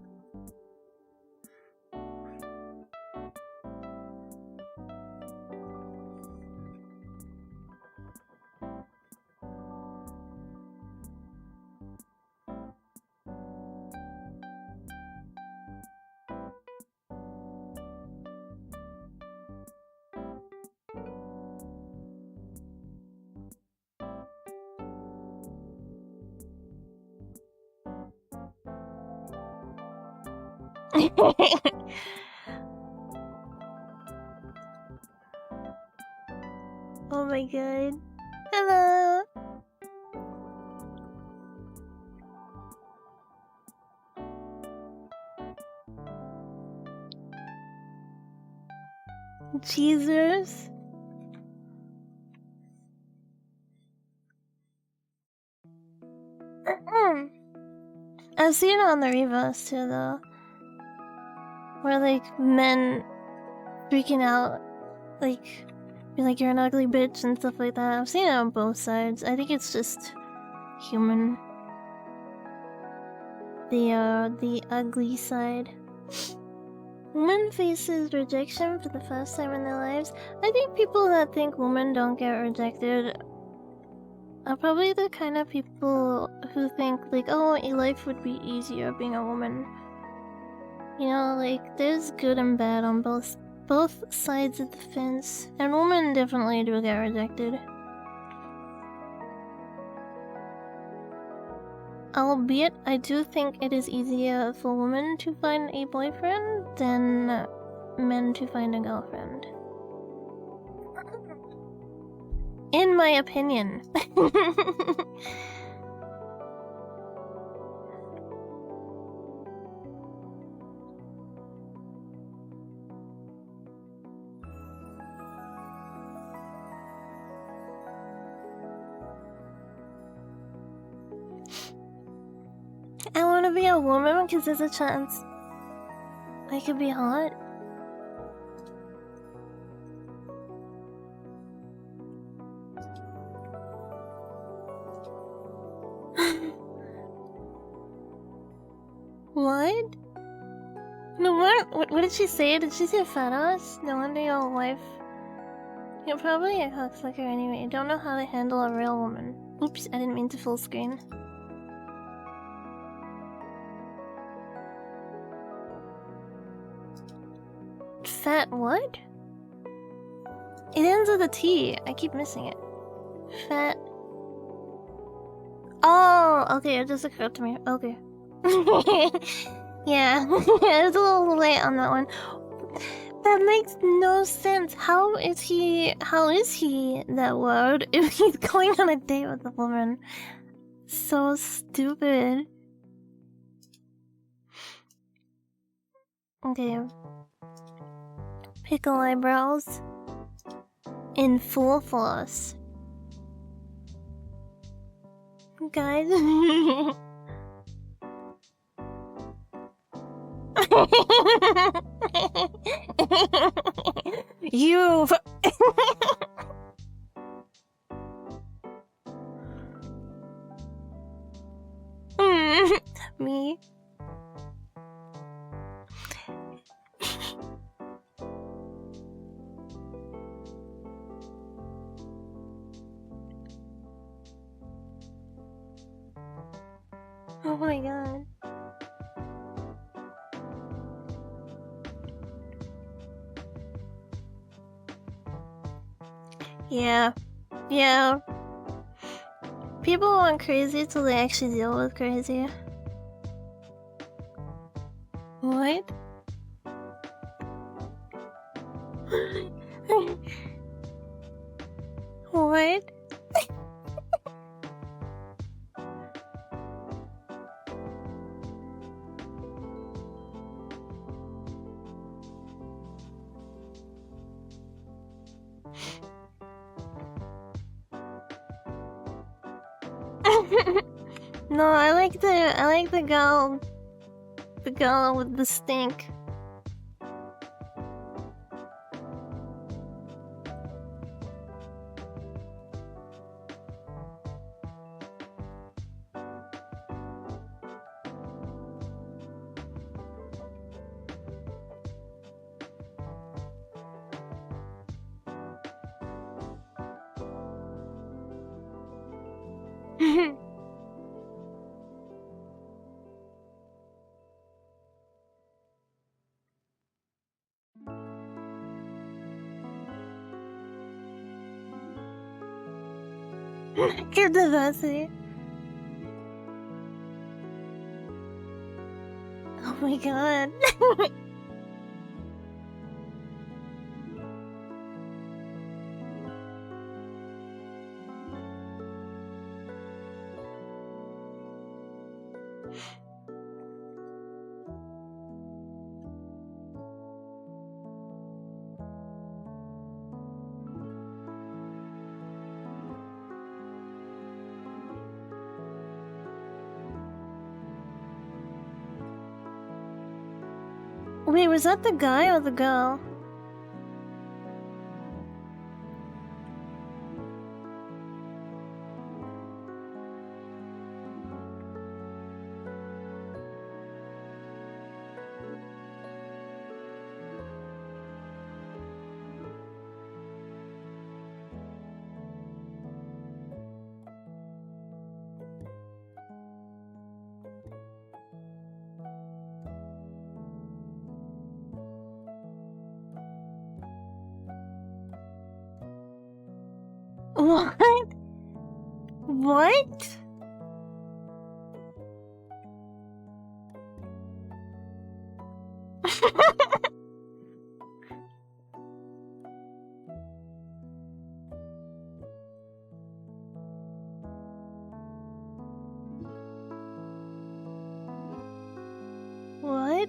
Oh my god. Hello. Jesus. I've seen it on the reverse too, though. Where, like, men freaking out, like, be like, you're an ugly bitch and stuff like that. I've seen it on both sides. I think it's just human. The ugly side. Women faces rejection for the first time in their lives. I think people that think women don't get rejected are probably the kind of people who think, like, oh, life would be easier being a woman. You know, like, there's good and bad on both sides of the fence, and women definitely do get rejected. Albeit, I do think it is easier for women to find a boyfriend than men to find a girlfriend. In my opinion. I want to be a woman because there's a chance I could be hot. What? No, what did she say? Did she say fat ass? No wonder your wife... You're probably a cocksucker anyway. You don't know how to handle a real woman. Oops, I didn't mean to full screen. Fat what? It ends with a T. I keep missing it. Fat... Oh, okay, it just occurred to me. Okay. Yeah, I was a little late on that one. That makes no sense. How is he that word if he's going on a date with a woman? So stupid. Okay. Pickle eyebrows. In full force. Guys. You. Me. Oh my god. Yeah. Yeah. People want crazy till they actually deal with crazy. What? What? No, I like the girl with the stink. Get the Bessie. Oh my god. Wait, was that the guy or the girl? What? What? What?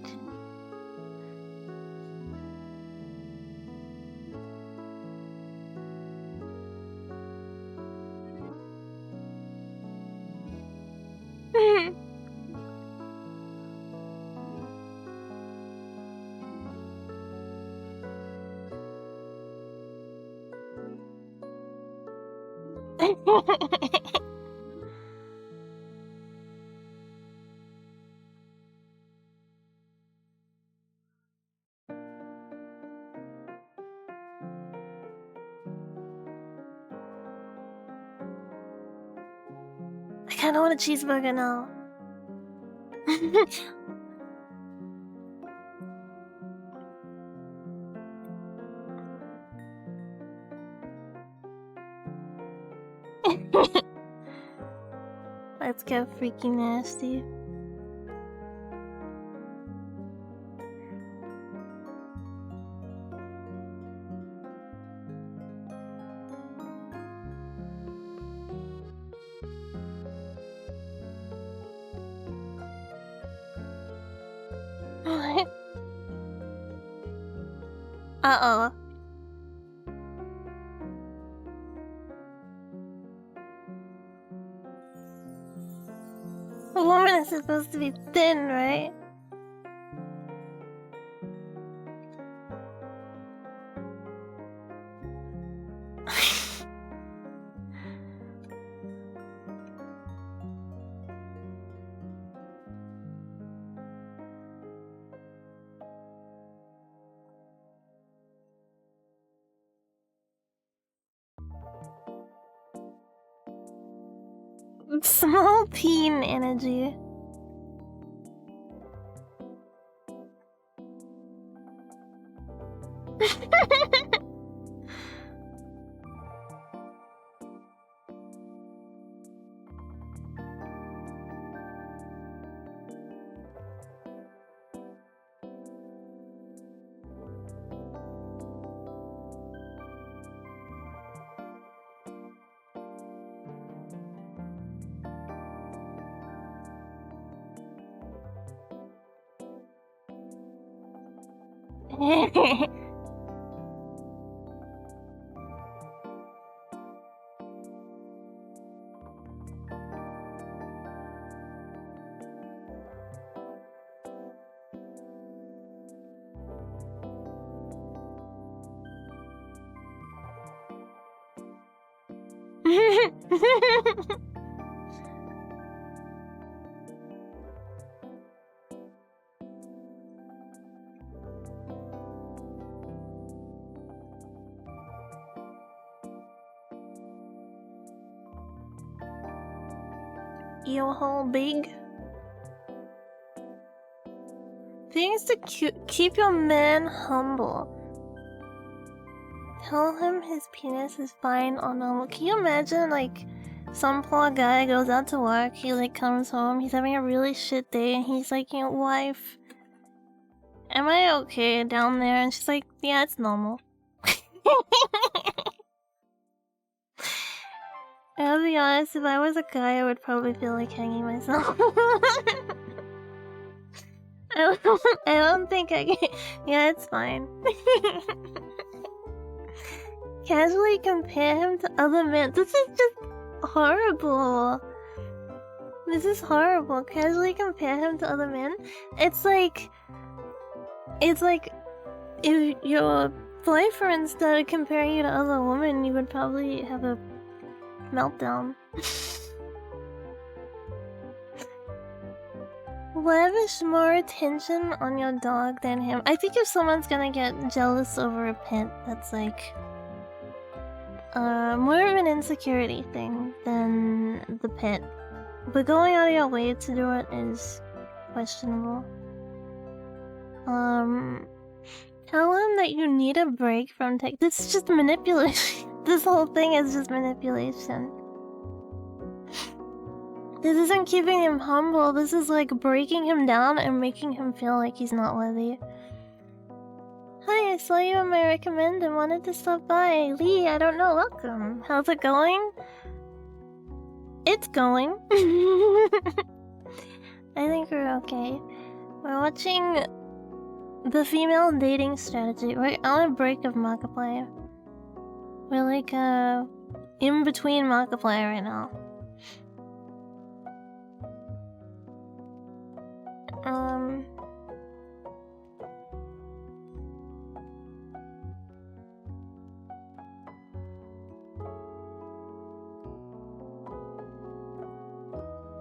I kinda want a cheeseburger now. Let's get freaking nasty. What? Uh-oh. A woman is supposed to be thin, right? Small teen energy. Your whole big things to keep your man humble. Tell him his penis is fine or normal. Can you imagine, like, some poor guy goes out to work, he like comes home, he's having a really shit day, and he's like, you know, wife, am I okay down there? And she's like, yeah, it's normal. I'll be honest, if I was a guy, I would probably feel like hanging myself. I don't think I can. Yeah, it's fine. Casually compare him to other men. This is just horrible. This is horrible. Casually compare him to other men. It's like if your boyfriend started comparing you to other women, you would probably have a meltdown. Lavish more attention on your dog than him. I think if someone's gonna get jealous over a pet, that's like more of an insecurity thing than the pet. But going out of your way to do it is questionable. Tell him that you need a break from tech. This is just manipulation. This whole thing is just manipulation. This isn't keeping him humble, this is like breaking him down and making him feel like he's not worthy. Hi, I saw you on my recommend and wanted to stop by. Lee, I don't know, welcome. How's it going? It's going. I think we're okay. We're watching the female dating strategy. We're on a break of Markiplier. We're like, in between Markiplier right now.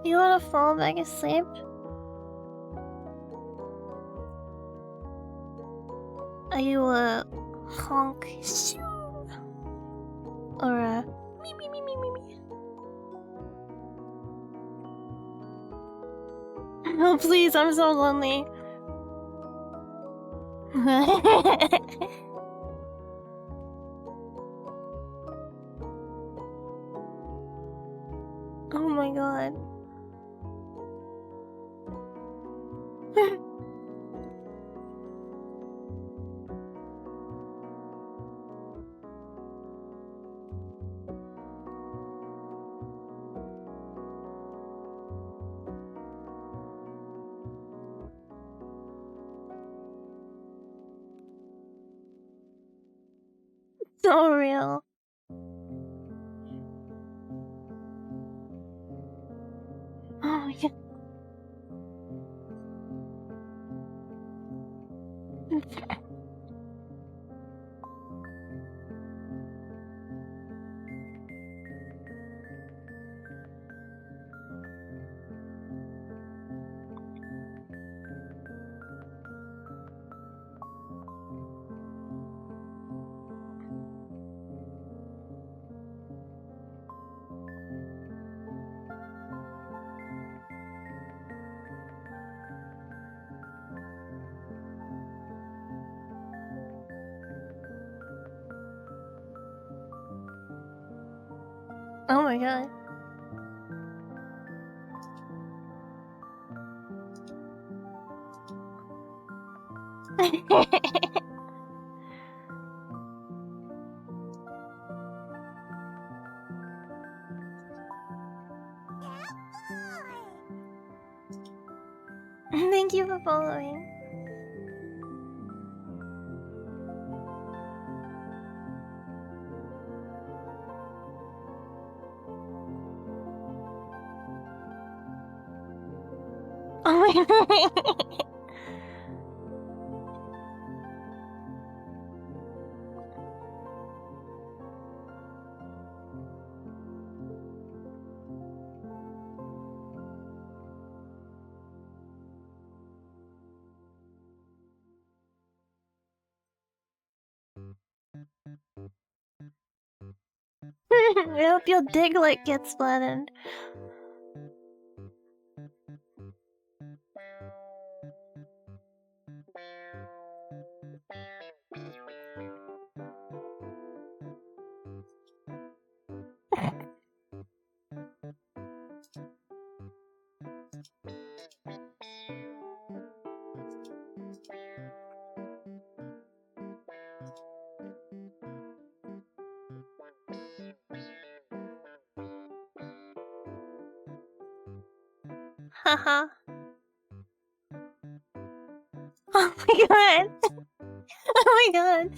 You wanna fall back asleep? Are you a honk or a me me me me me me? Oh please, I'm so lonely. Oh my god. So real. Oh my god. Oh my god. Thank you for following. Oh my god. I hope your Diglett gets flattened. Haha. Oh my god. Oh my god.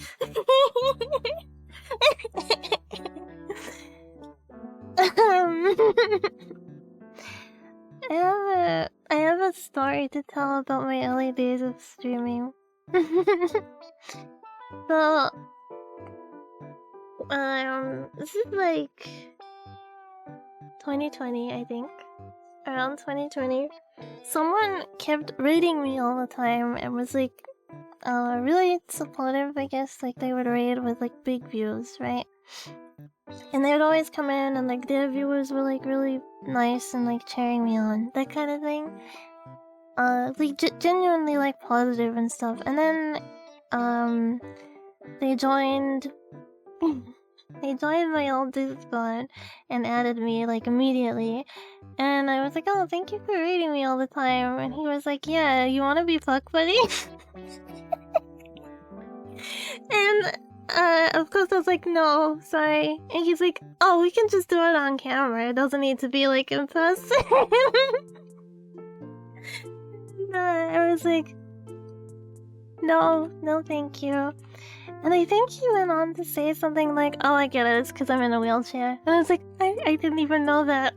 I have a story to tell about my early days of streaming. So, this is like 2020, I think. Around 2020. Someone kept raiding me all the time and was like, really supportive, I guess. Like, they would raid with like big views, right? And they would always come in and like their viewers were like really nice and like cheering me on, that kind of thing. Like genuinely like positive and stuff. And then, they joined He joined my old Discord and added me like immediately. And I was like, oh, thank you for reading me all the time. And he was like, yeah, you want to be fuck buddy? And of course I was like, no, sorry. And he's like, oh, we can just do it on camera. It doesn't need to be like in person. I was like, no, thank you. And I think he went on to say something like, oh, I get it, it's because I'm in a wheelchair. And I was like, I didn't even know that.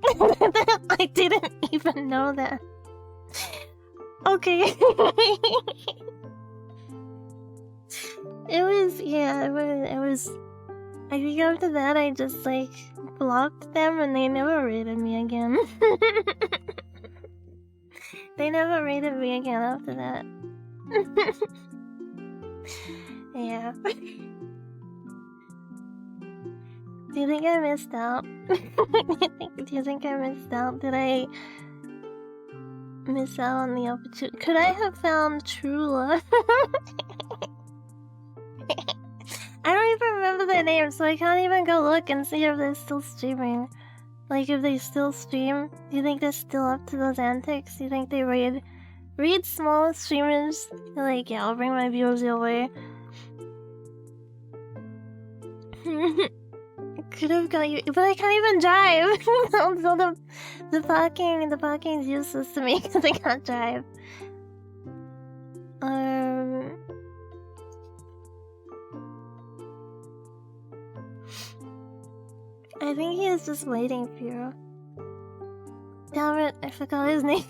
I didn't even know that. Okay. It was... I think after that I just, like, blocked them and they never raided me again. They never raided me again after that. Yeah. Do you think I missed out? Do you think I missed out? Did I miss out on the opportunity? Could I have found true love? I don't even remember their names, so I can't even go look and see if they're still streaming. Like, if they still stream, do you think they're still up to those antics? Do you think they raid small streamers? They're like, yeah, I'll bring my viewers your way. Could have got you, but I can't even drive. So the parking's useless to me because I can't drive. I think he is just waiting for you. Damn it, I forgot his name.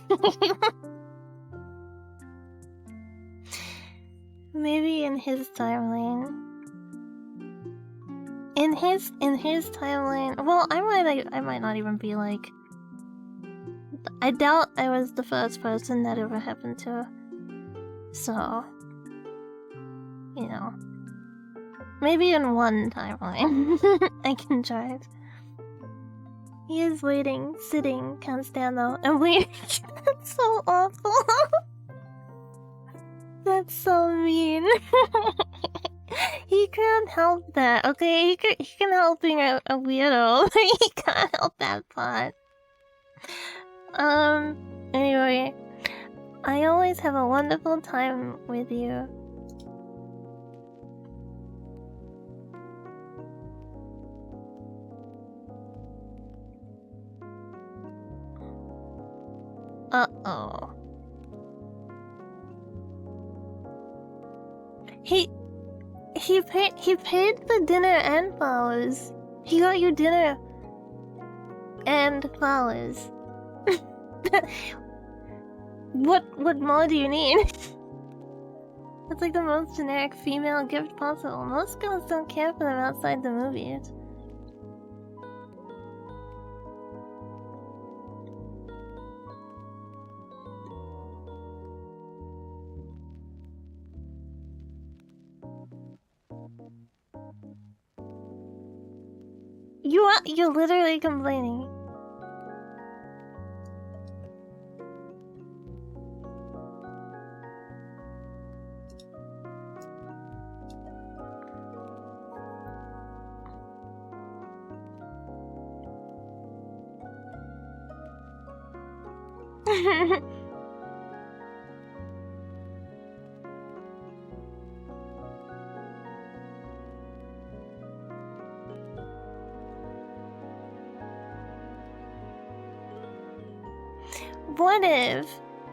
Maybe in his timeline. In his timeline. Well, I might not even be like. I doubt I was the first person that ever happened to. So, you know, maybe in one timeline I can drive. He is waiting, sitting, can't stand though, and waiting. That's so awful. That's so mean. He can't help that, okay? He can help being a weirdo, but he can't help that part. Anyway, I always have a wonderful time with you. Uh-oh. He paid the dinner and flowers. He got you dinner and flowers. What more do you need? That's like the most generic female gift possible. Most girls don't care for them outside the movies. You're literally complaining.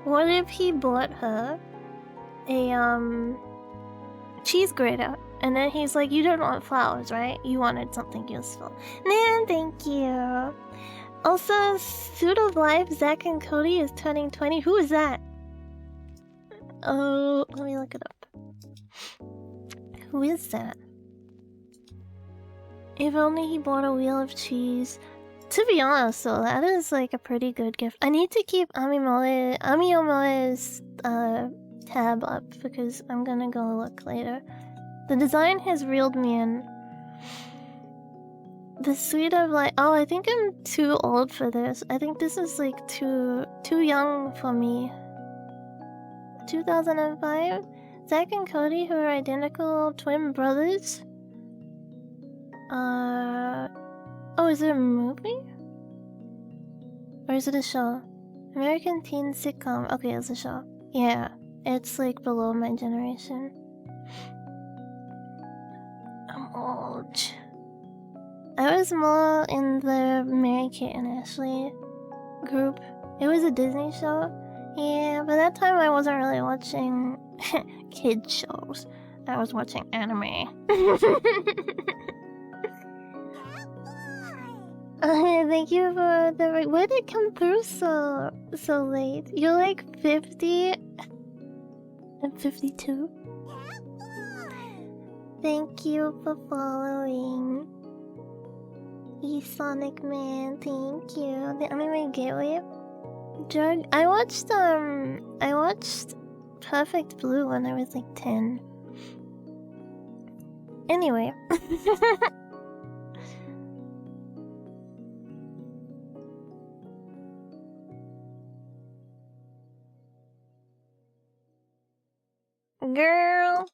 What if he bought her a cheese grater and then he's like, you don't want flowers, right? You wanted something useful. Man, thank you. Also, Suit of Life, Zach and Cody is turning 20. Who is that? Oh, let me look it up. Who is that? If only he bought a wheel of cheese. To be honest though, that is like a pretty good gift. I need to keep Amiomoe's tab up because I'm gonna go look later. The design has reeled me in. The Suite of Life. Oh, I think I'm too old for this. I think this is like too young for me. 2005? Zack and Cody, who are identical twin brothers? Oh, is it a movie? Or is it a show? American teen sitcom. Okay, it's a show. Yeah, it's like below my generation. I'm old. I was more in the Mary Kate and Ashley group. It was a Disney show. Yeah, by that time I wasn't really watching kid shows. I was watching anime. Thank you for the. Where did it come through so late? You're like 50 and 52. Thank you for following. Sonic Man, thank you. The anime gateway. Drug. I watched Perfect Blue when I was like 10. Anyway. Girl.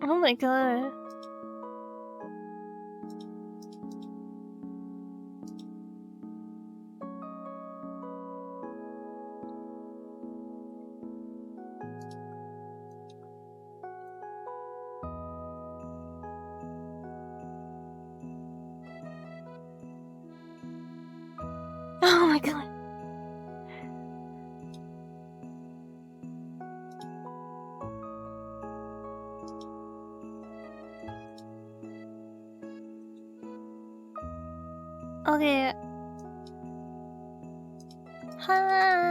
Oh my god. Oh my god. Okay. Hi.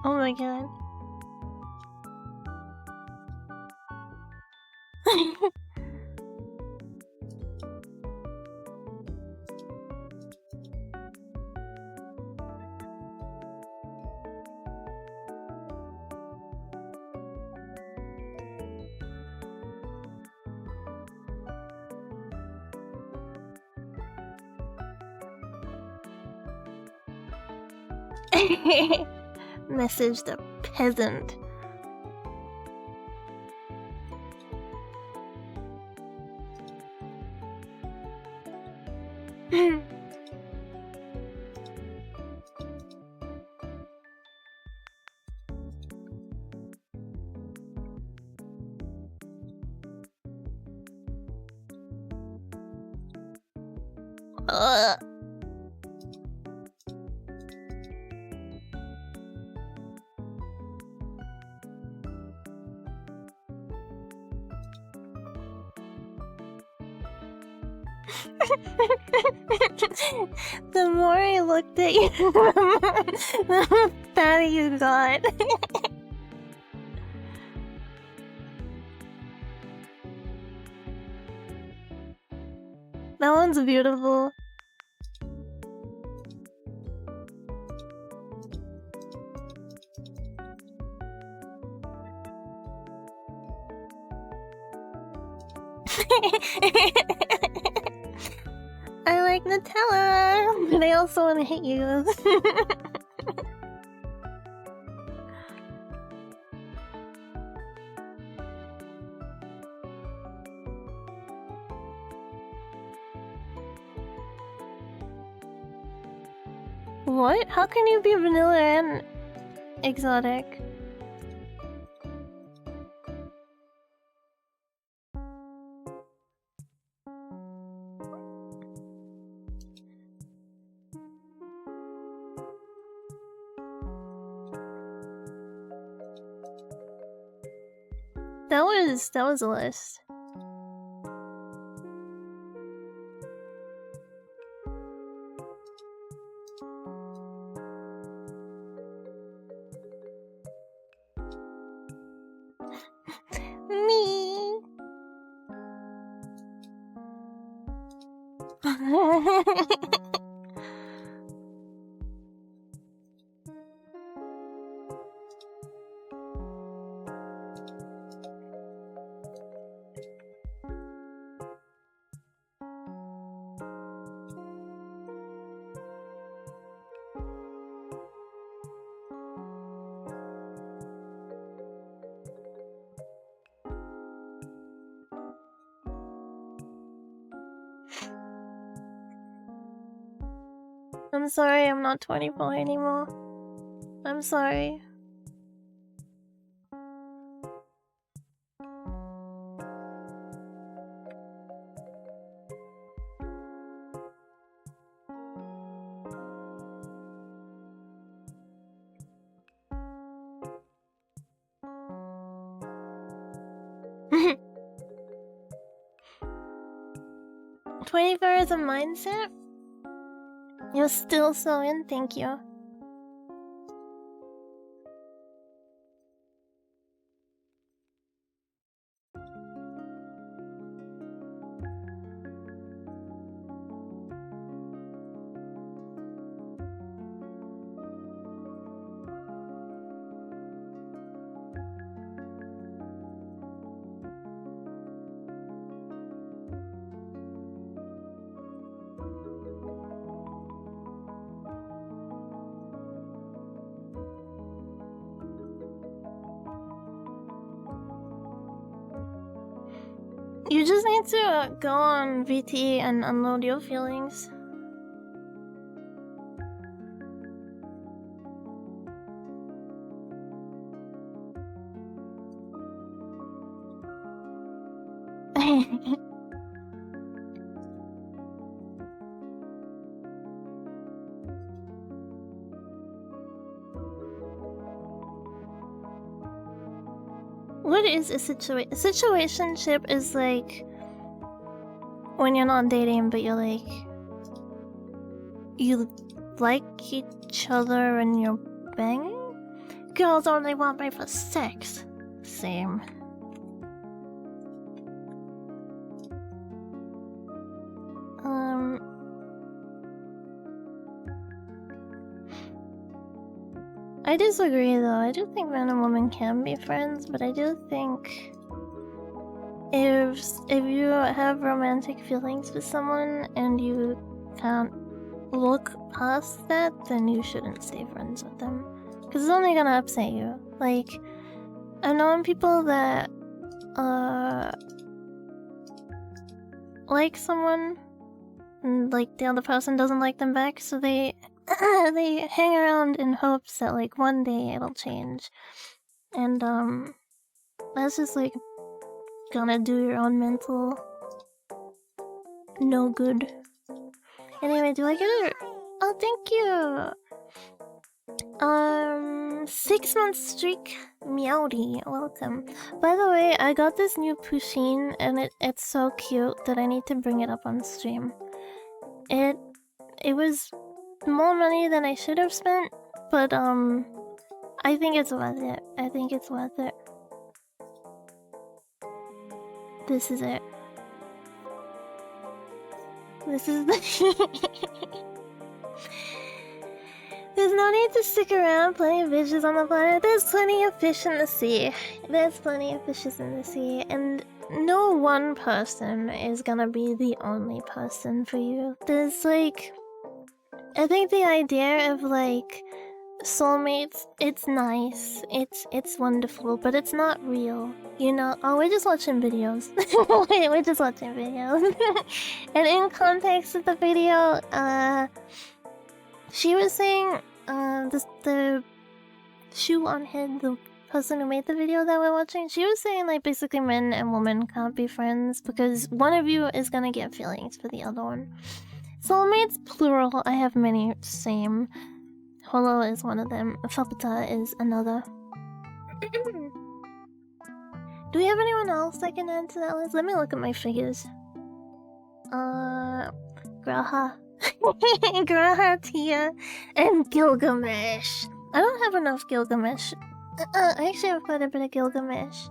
Oh my god. Message the peasant. Ugh. The more I looked at you, the more fatter you got. That one's beautiful. I like Nutella, but I also want to hit you. What? How can you be vanilla and exotic? That was a list. Me. 'm sorry, I'm not 24 anymore. I'm sorry. "24 is a mindset? You're still so in, thank you." You just need to go on VT and unload your feelings. What is a situation? A situationship is like when you're not dating, but you're like you like each other and you're banging. Girls only want me for sex. Same. I disagree though. I do think man and woman can be friends, but I do think if you have romantic feelings with someone and you can't look past that, then you shouldn't stay friends with them. Because it's only gonna upset you. Like, I've known people that like someone and like the other person doesn't like them back, so they hang around in hopes that like one day it'll change. And that's just like gonna do your own mental no good. Anyway, do I get it? Oh, thank you! 6-month streak, Meowdy, welcome. By the way, I got this new Pusheen and it's so cute that I need to bring it up on stream. It was more money than I should have spent, but I think it's worth it. I think it's worth it. This is it. This is the There's no need to stick around, plenty of fishes on the planet. There's plenty of fish in the sea. There's plenty of fishes in the sea, and no one person is gonna be the only person for you. There's like, I think the idea of like soulmates, it's nice, it's wonderful, but it's not real. You know, oh, we're just watching videos. We're just watching videos. And in context of the video, She was saying, the shoe on head, the person who made the video that we're watching, she was saying like basically men and women can't be friends because one of you is gonna get feelings for the other one. Soulmates plural. I have many. Same. Holo is one of them. Fapata is another. Do we have anyone else I can add to that list? Let me look at my figures. Graha. Graha, Tia, and Gilgamesh. I don't have enough Gilgamesh. I actually have quite a bit of Gilgamesh.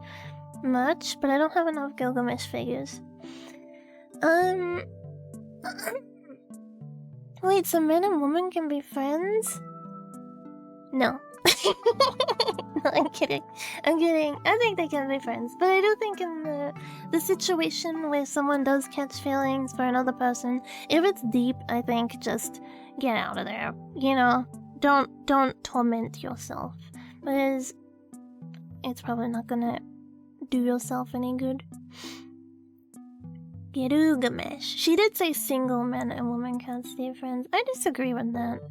Much, but I don't have enough Gilgamesh figures. Wait, so men and women can be friends? No. No, I'm kidding. I'm kidding. I think they can be friends. But I do think in the situation where someone does catch feelings for another person, if it's deep, I think just get out of there. You know? Don't torment yourself. Because it's probably not gonna do yourself any good. Gilgamesh. She did say single men and women can't stay friends. I disagree with that.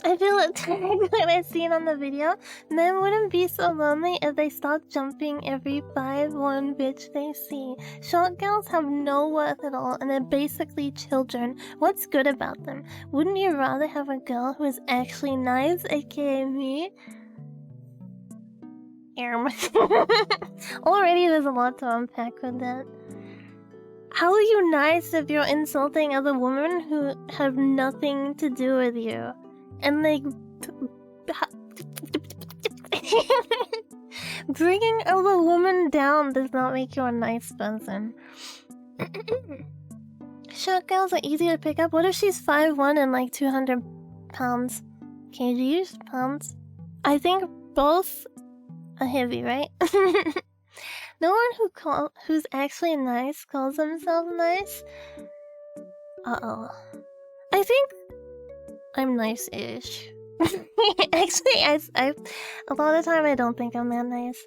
I feel attacked when I see it on the video. Men wouldn't be so lonely if they stopped jumping every 5'1" bitch they see. Short girls have no worth at all and they're basically children. What's good about them? Wouldn't you rather have a girl who is actually nice, aka me? Already there's a lot to unpack with that. How are you nice if you're insulting other women who have nothing to do with you? And like... bringing other women down does not make you a nice person. Short girls are easy to pick up. What if she's 5'1" and like 200 pounds? Kgs? Pounds? I think both are heavy, right? No one who's actually nice calls themselves nice. Uh-oh. I think I'm nice-ish. Actually, I a lot of the time I don't think I'm that nice.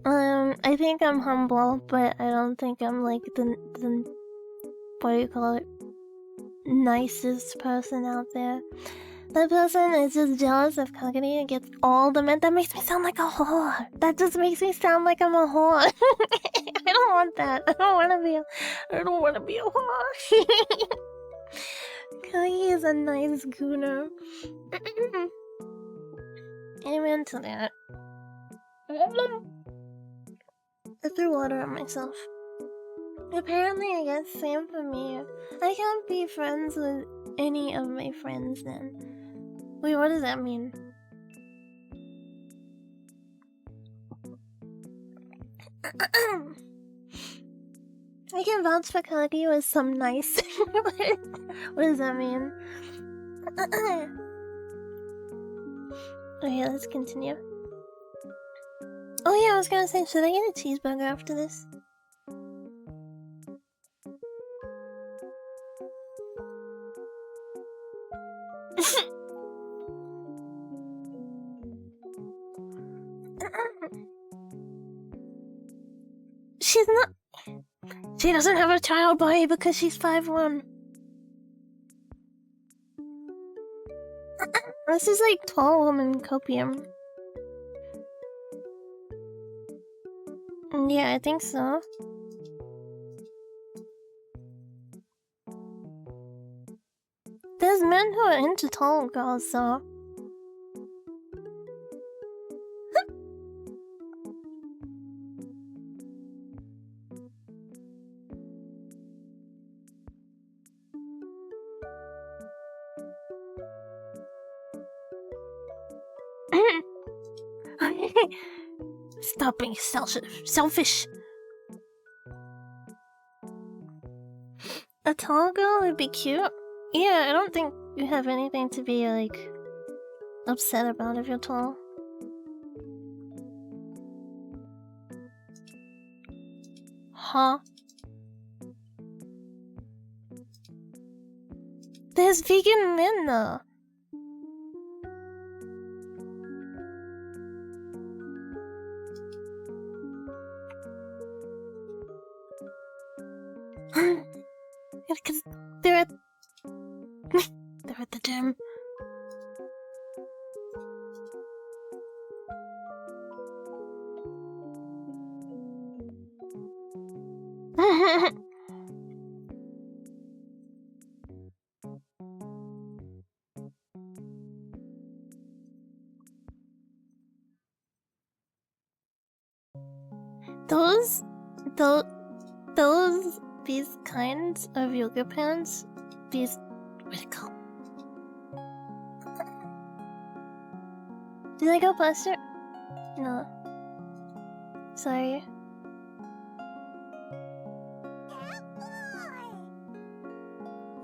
I think I'm humble, but I don't think I'm like the what do you call it? Nicest person out there. That person is just jealous of Kagari and gets all the men. That makes me sound like a whore. That just makes me sound like I'm a whore. I don't want that. I don't want to be a whore. Kagari is a nice gooner. Amen to that. I threw water on myself. Apparently, I guess same for me. I can't be friends with any of my friends then. Wait, what does that mean? I can vouch for Kagi with some nice. What does that mean? Okay, let's continue. Oh yeah, I was gonna say, should I get a cheeseburger after this? She's not... She doesn't have a child body because she's 5'1". This is like tall woman copium. Yeah, I think so. There's men who are into tall girls, so... Stop being selfish. A tall girl would be cute. Yeah, I don't think you have anything to be, like, upset about if you're tall. Huh? There's vegan men, though. Because they're at... they're at the gym. These kinds of yoga pants, these, where'd it go? Did I go past it? No. Sorry.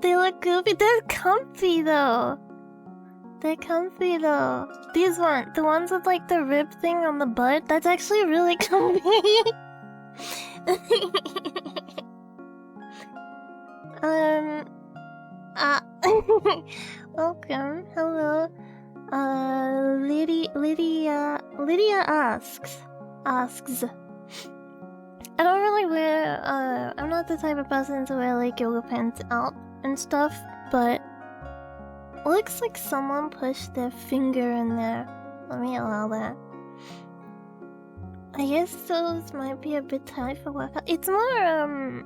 They look goofy. They're comfy though. They're comfy though. These ones, the ones with like the rib thing on the butt, that's actually really comfy. Welcome. Hello. Lydia asks. I don't really wear, I'm not the type of person to wear like yoga pants out and stuff, but looks like someone pushed their finger in there. Let me allow that. I guess those might be a bit tight for workout. It's more,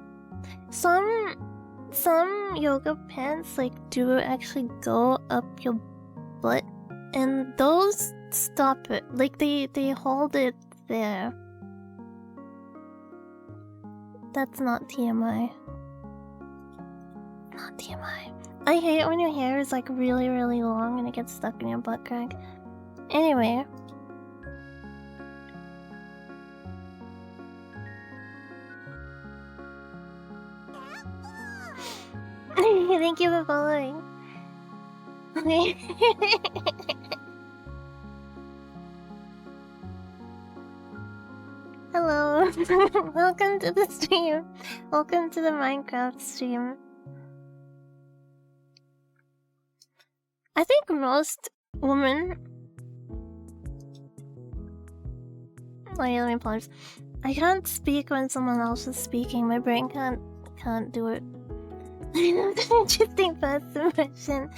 some yoga pants like do actually go up your butt, and those stop it. Like they hold it there. That's not TMI. Not TMI. I hate when your hair is like really, really long and it gets stuck in your butt crack. Anyway. Thank you for following. Hello. Welcome to the stream. Welcome to the Minecraft stream. I think most women... Oh yeah, let me pause. I can't speak when someone else is speaking. My brain can't do it. That's an interesting first impression.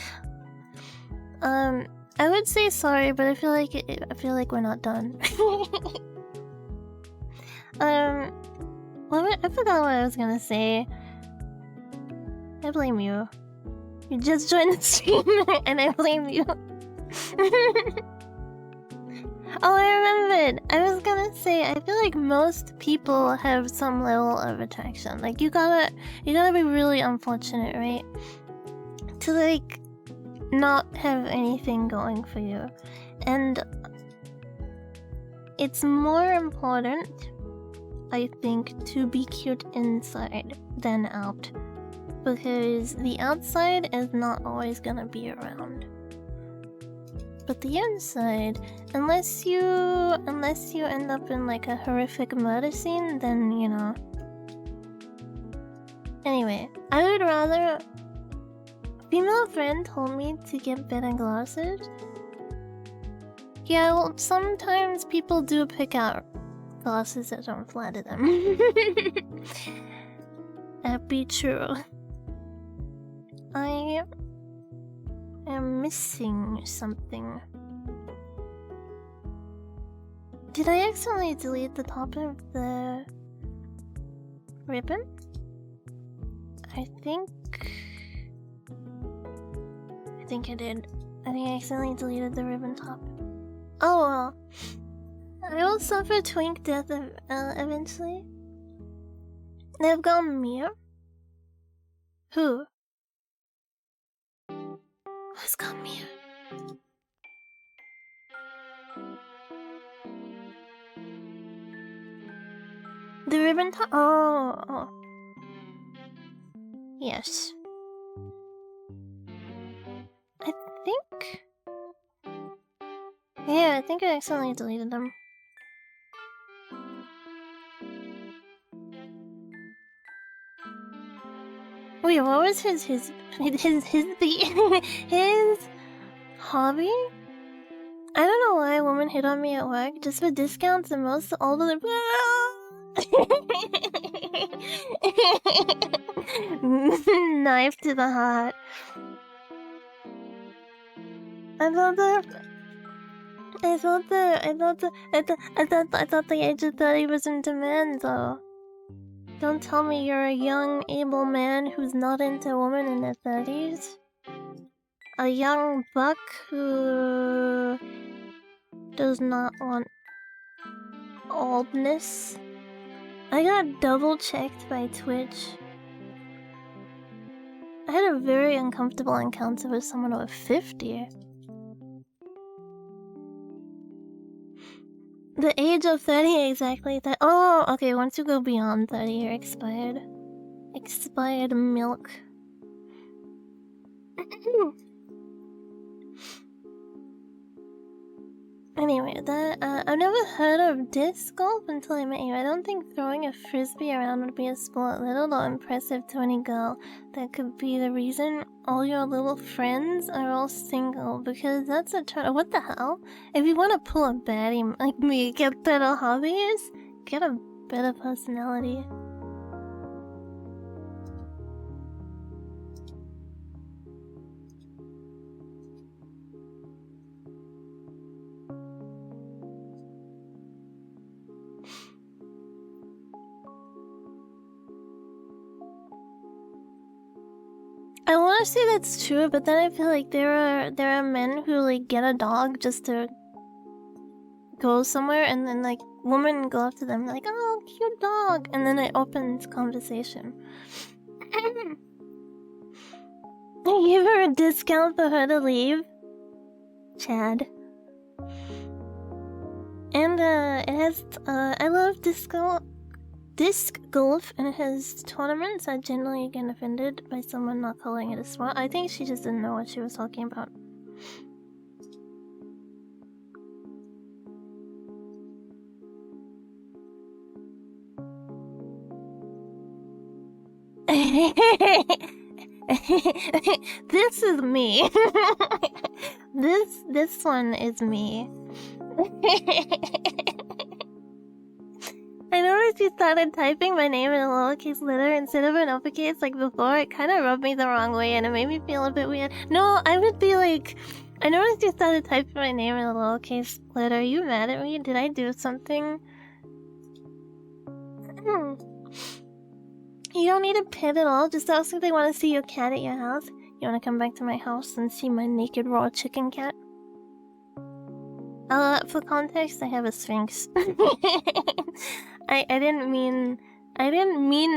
I would say sorry, but I feel like we're not done. I forgot what I was gonna say. I blame you. You just joined the stream, and I blame you. Oh, I remembered. I was gonna say, I feel like most people have some level of attraction. Like you gotta be really unfortunate, right? To like not have anything going for you, and it's more important, I think, to be cute inside than out, because the outside is not always gonna be around. But the inside, unless you end up in like a horrific murder scene, then you know. Anyway, I would rather... Female friend told me to get better glasses. Yeah, well, sometimes people do pick out glasses that don't flatter them. That be true. I am missing something. Did I accidentally delete the top of the ribbon? I think I did. I think I accidentally deleted the ribbon top. Oh well. I will suffer twink death eventually. They've gone Mia? Who? Who's gone Mia? The ribbon top? Oh. Yes. I think... Yeah, I think I accidentally deleted them. Wait, what was his hobby? I don't know why a woman hit on me at work just for discounts and most all the knife to the heart. I thought the age of 30 was in demand, though. Don't tell me you're a young, able man who's not into women in their 30s. A young buck who does not want oldness. I got double-checked by Twitch. I had a very uncomfortable encounter with someone over 50. The age of 30 exactly. Oh, okay, once you go beyond 30, you're expired. Expired milk. Anyway, I've never heard of disc golf until I met you. I don't think throwing a frisbee around would be a sport little or impressive to any girl. That could be the reason all your little friends are all single, because that's a turn. What the hell? If you want to pull a baddie like me, get better hobbies, get a better personality. I want to say that's true, but then I feel like there are men who like get a dog just to go somewhere, and then like women go up to them like, "Oh, cute dog," and then it opens conversation. I gave her a discount for her to leave, Chad. And it has I love disc golf, and it has tournaments. I generally get offended by someone not calling it a sport. I think she just didn't know what she was talking about. This is me. This one is me. I noticed you started typing my name in a lowercase letter instead of an uppercase like before. It kind of rubbed me the wrong way and it made me feel a bit weird. No, I would be like... I noticed you started typing my name in a lowercase letter. Are you mad at me? Did I do something? You don't need a pet at all. Just ask if they want to see your cat at your house. You want to come back to my house and see my naked raw chicken cat? For context, I have a sphinx. I didn't mean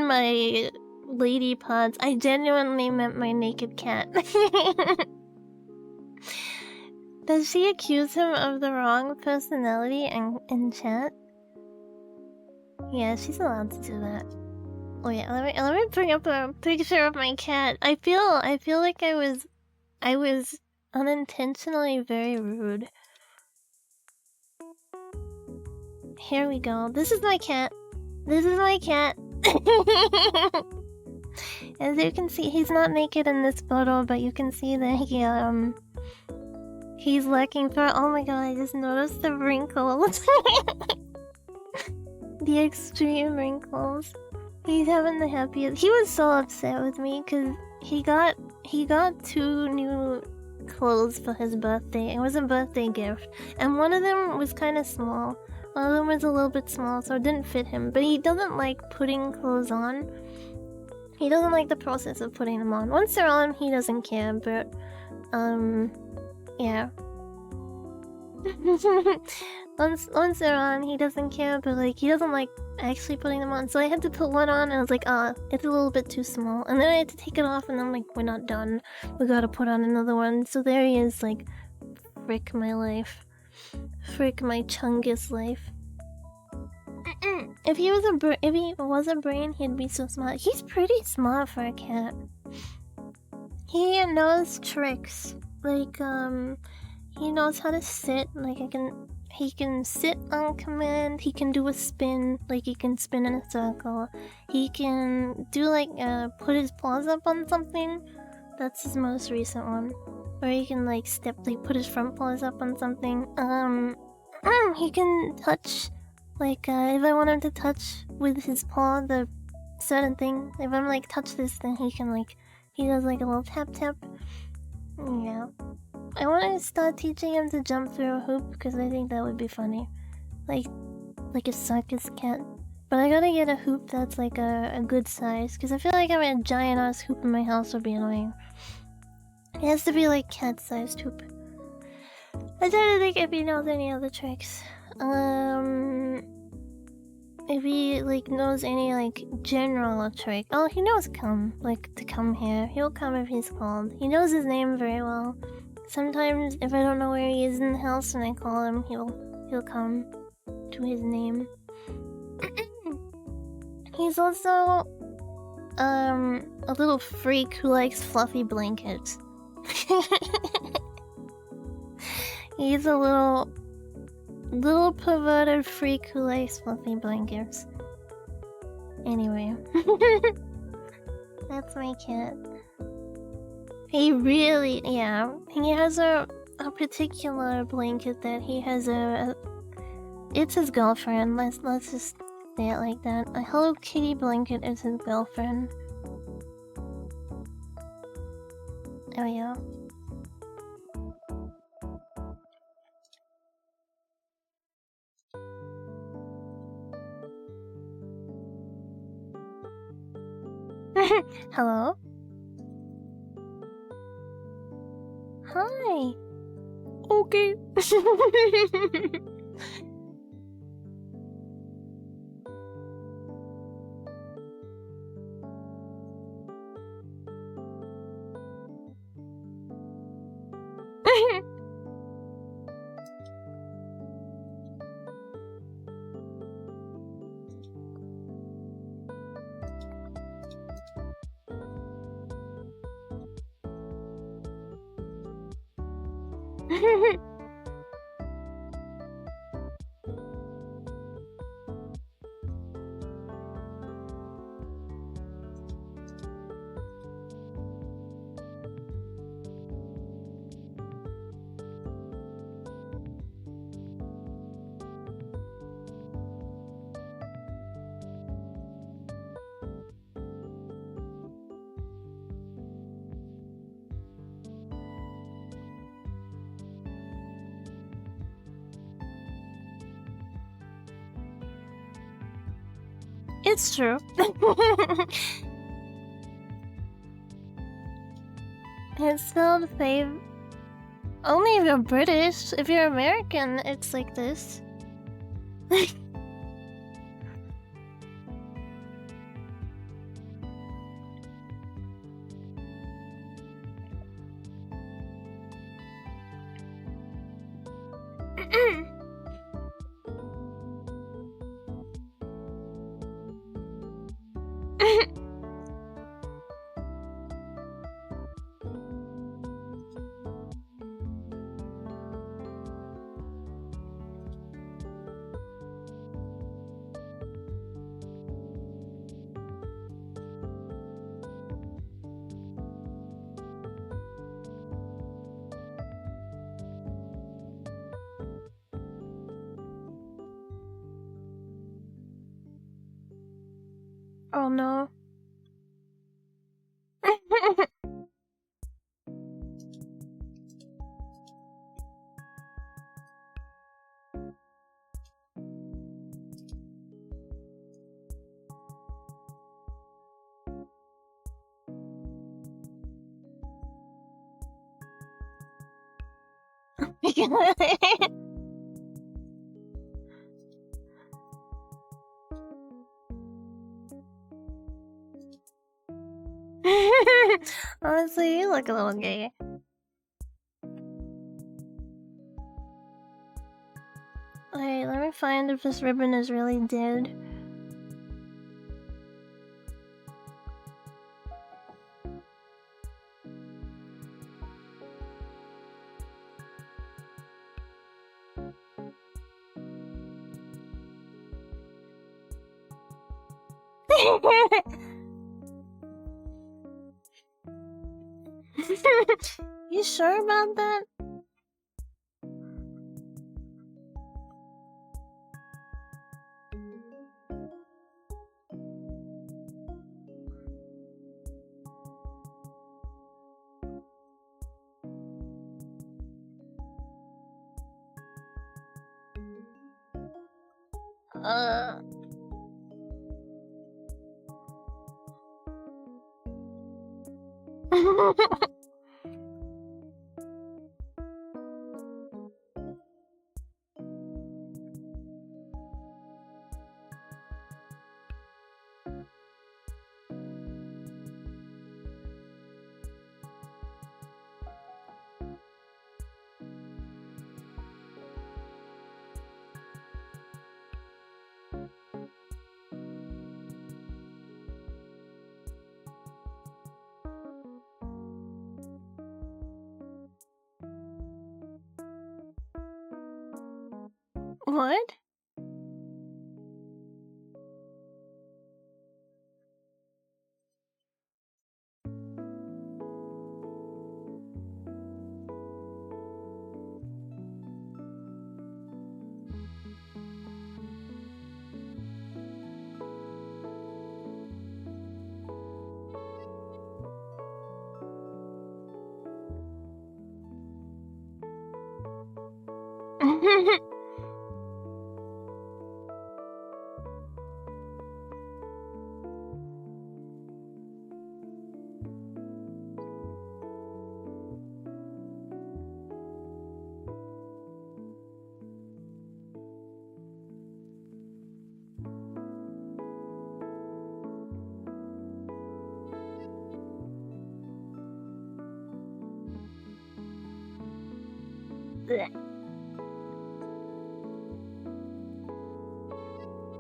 my lady pods. I genuinely meant my naked cat. Does she accuse him of the wrong personality in chat? Yeah, she's allowed to do that. Oh yeah, let me bring up a picture of my cat. I feel like I was unintentionally very rude. Here we go. This is my cat. This is my cat. As you can see, he's not naked in this photo, but you can see that he's lacking fur. Oh my god, I just noticed the wrinkles. The extreme wrinkles. He's having the happiest. He was so upset with me because he got 2 new clothes for his birthday. It was a birthday gift, and one of them was kind of small. One of them was a little bit small, so it didn't fit him. But he doesn't like putting clothes on. He doesn't like the process of putting them on. Once they're on, he doesn't care. But yeah. Once they're on, he doesn't care, but like he doesn't like actually putting them on. So I had to put one on, and I was like, it's a little bit too small. And then I had to take it off, and I'm like, we're not done. We gotta put on another one. So there he is, like, frick my life, frick my chungus life. If he was a brain, he'd be so smart. He's pretty smart for a cat. He knows tricks, like he knows how to sit. Like he can sit on command. He can do a spin, like he can spin in a circle. He can do like put his paws up on something. That's his most recent one. Or he can like put his front paws up on something. He can touch, like if I want him to touch with his paw the certain thing. If I'm like touch this, then he He does like a little tap tap. Yeah. I want to start teaching him to jump through a hoop because I think that would be funny. Like a circus cat. But I gotta get a hoop that's like a good size because I feel like having a giant ass hoop in my house would be annoying. It has to be like cat-sized hoop. I don't think if he knows any other tricks. If he like knows any like general trick. Oh, he knows come, like to come here. He'll come if he's called. He knows his name very well. Sometimes if I don't know where he is in the house and I call him, he'll come to his name. He's also a little freak who likes fluffy blankets. He's a little perverted freak who likes fluffy blankets. Anyway. That's my cat. He really, yeah. He has a particular blanket that he has it's his girlfriend. Let's just say it like that. A Hello Kitty blanket is his girlfriend. Oh yeah. Hello? Hi. Okay. It's true. It's spelled fave. Only if you're British. If you're American, it's like this. Oh no. Honestly, you look a little gay. Wait, let me find if this ribbon is really dead. You sure about that? What?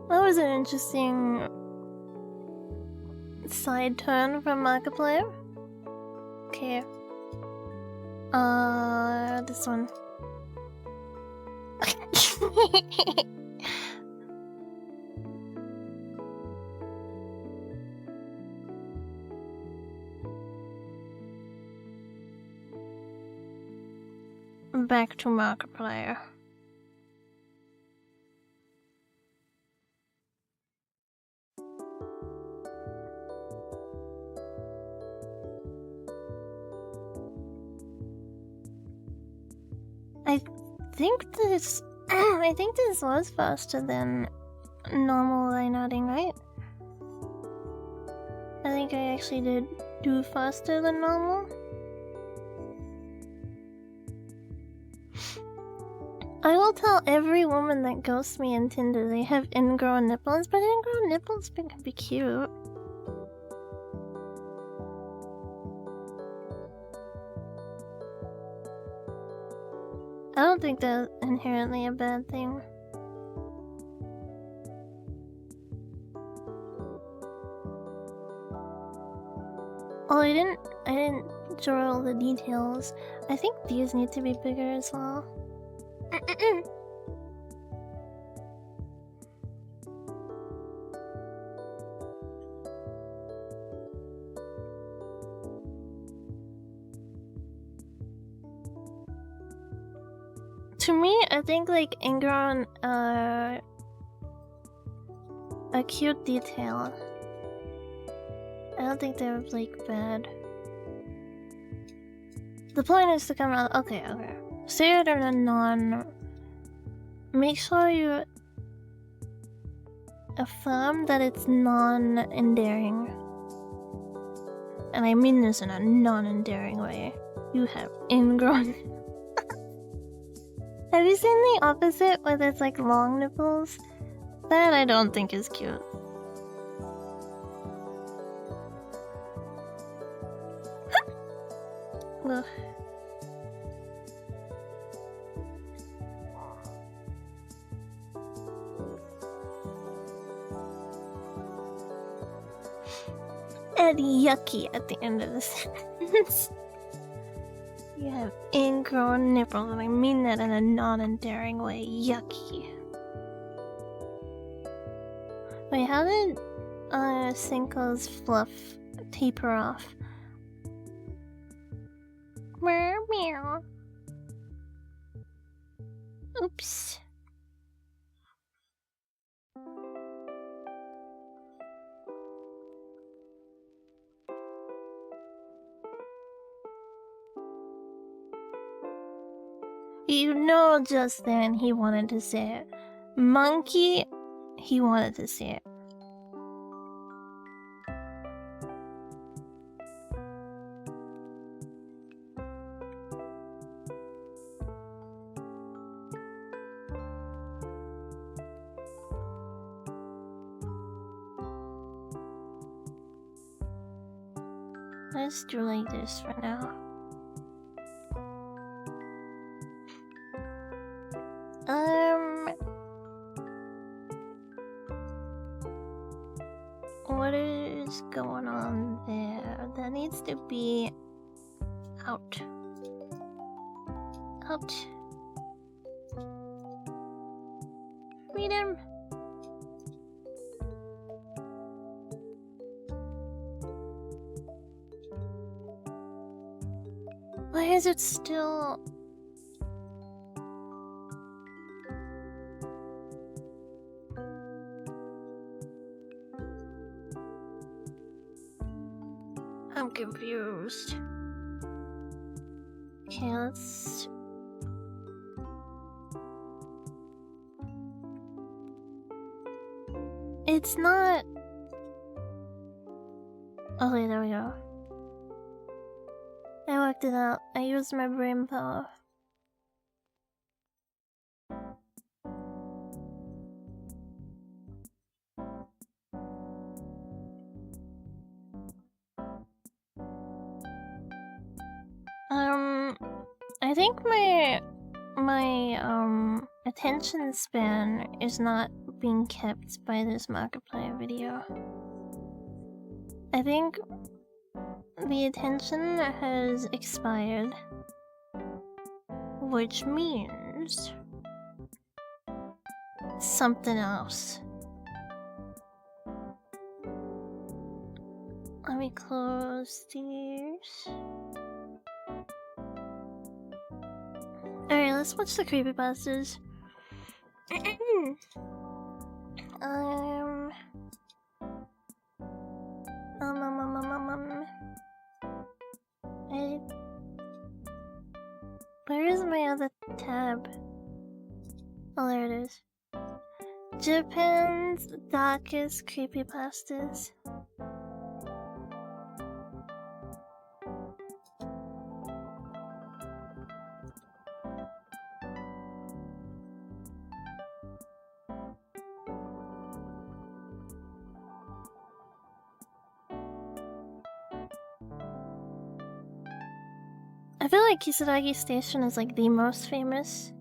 That was an interesting side turn from Markiplier. Okay. This one. Back to Markiplier. I think this was faster than normal line adding, right? I think I actually did do faster than normal. I will tell every woman that ghosts me in Tinder they have ingrown nipples, but ingrown nipples can be cute. I don't think that's inherently a bad thing. Oh, I didn't draw all the details. I think these need to be bigger as well. To me, I think like ingrown a cute detail. I don't think they're like bad. The point is to come out. Okay. Say it in a non. Make sure you affirm that it's non-endearing. And I mean this in a non-endearing way. You have ingrown. Have you seen the opposite where there's like long nipples? That I don't think is cute. Ugh. And yucky at the end of the sentence. You have ingrown nipples, and I mean that in a non-endearing way. Yucky. Wait, how did Cinco's fluff taper off? Meow meow. Oops. You know, just then he wanted to say it. Monkey he wanted to see it. Let's do like this for now. What is going on there? That needs to be out. Out. Freedom. Why is it still... I'm confused. Okay, let's... It's not... Okay, there we go. I worked it out. I used my brain power. I think my attention span is not being kept by this Markiplier video. I think the attention has expired, which means something else. Let me close these. Alright, let's watch the creepypastas. Where is my other tab? Oh, there it is. Japan's darkest creepypastas. I feel like Kisaragi Station is like the most famous.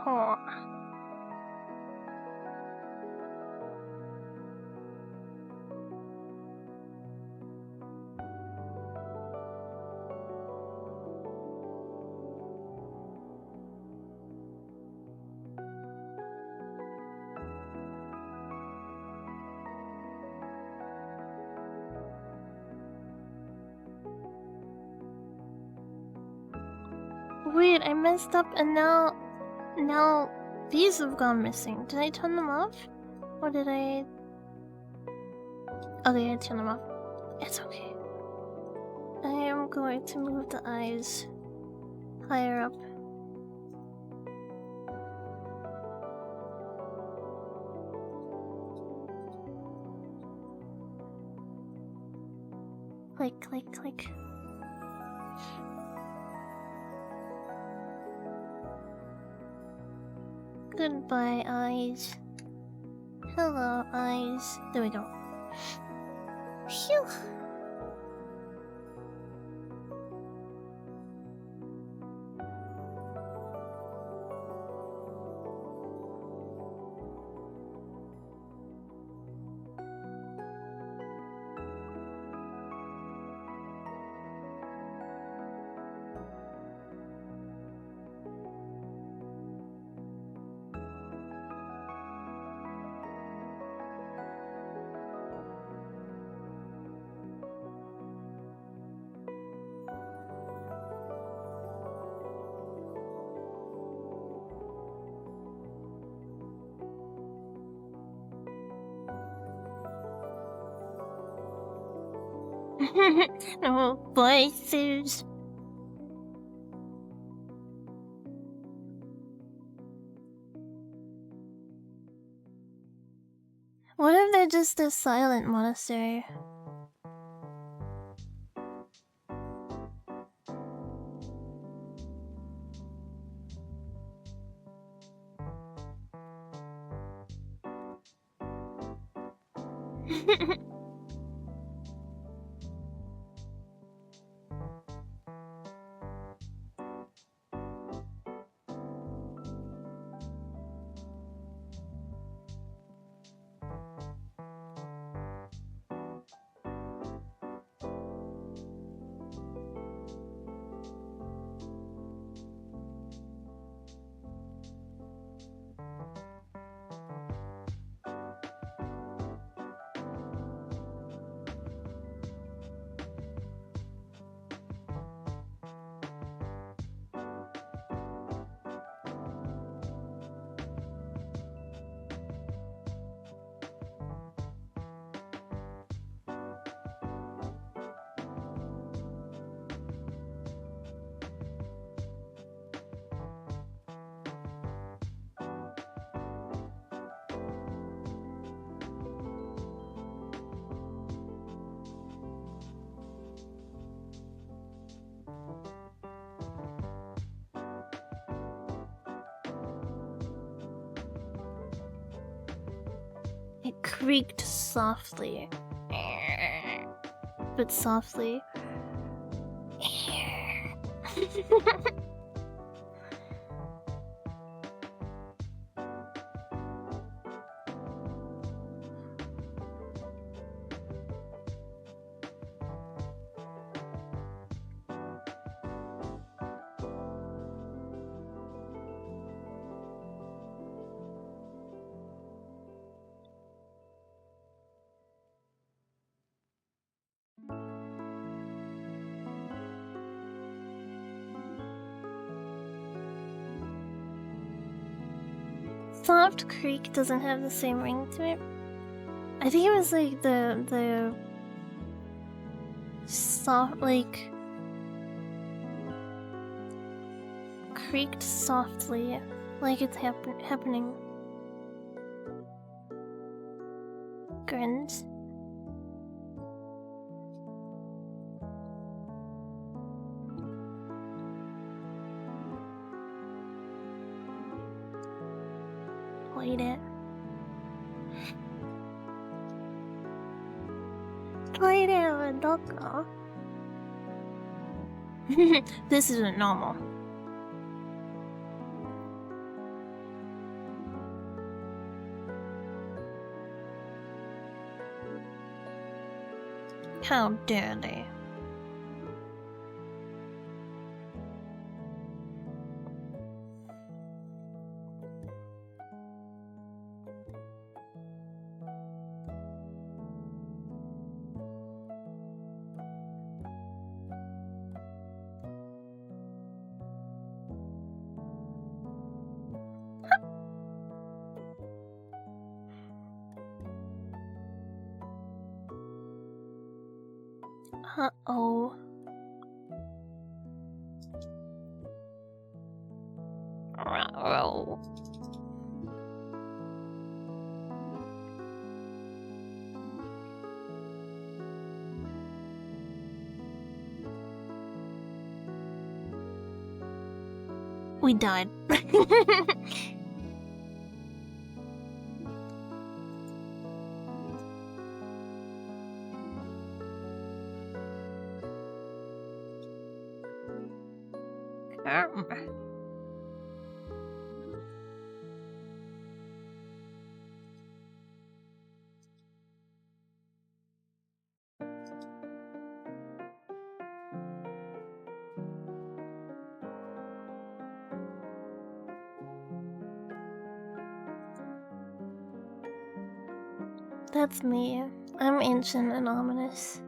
Oh. Wait, I messed up and now these have gone missing. Did I turn them off? Or did I... Okay, I turned them off. It's okay. I am going to move the eyes higher up. Click, click, click. Goodbye, eyes. Hello, eyes. There we go. Phew. No voices. What if they're just a silent monastery? It creaked softly. But softly. Soft creak doesn't have the same ring to it. I think it was like the soft, like, creaked softly, like it's happening. Grins. Played it. Played it with Doko. This isn't normal. How dare they? Uh-oh. Uh-oh. We died. That's me. I'm ancient and ominous.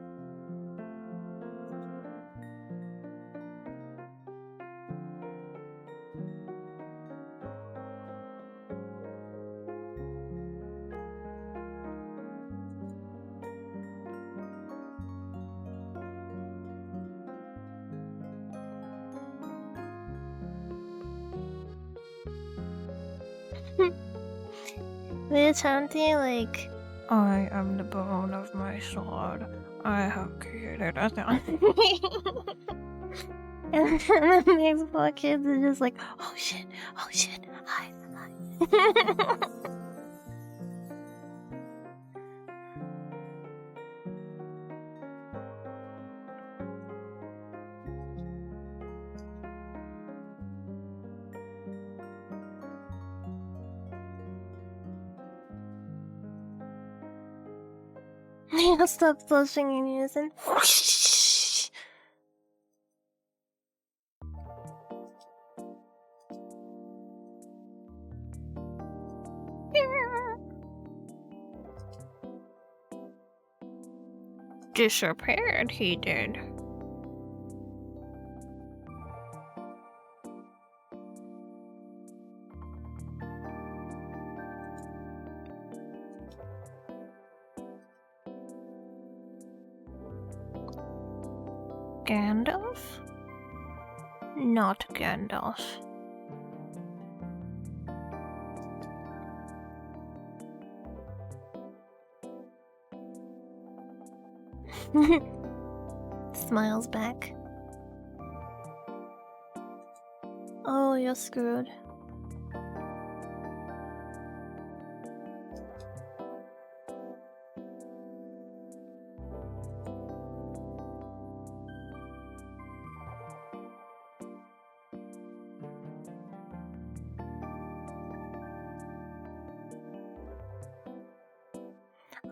They're chanting like, I am the bone of my sword. I have created a And then these poor kids are just like, oh shit, hide. Yeah, stop flushing and using. Disappeared, he did. Gandalf? Not Gandalf. Smiles back. Oh, you're screwed.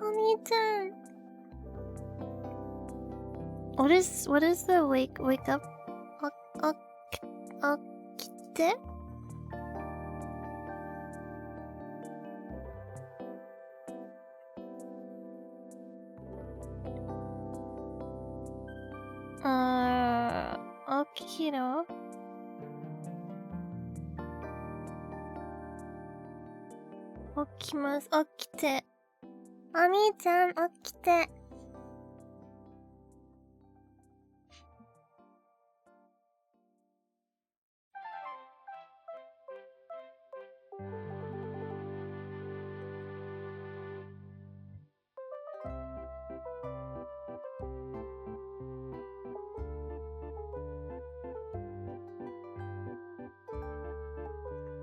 Onita. What is the wake up? Okite? Okiro. Okimasu. Okite. Oni-chan, okite.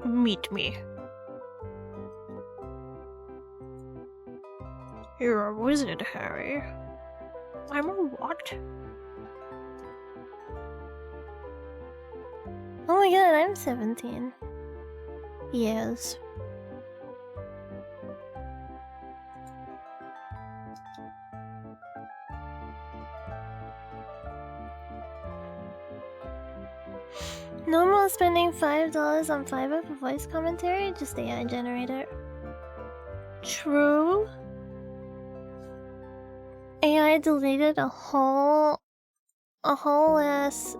Meet me. You're a wizard, Harry. I'm a what? Oh my god, I'm 17. Yes. No more spending $5 on Fiverr for voice commentary, just AI generator. True. AI deleted a whole ass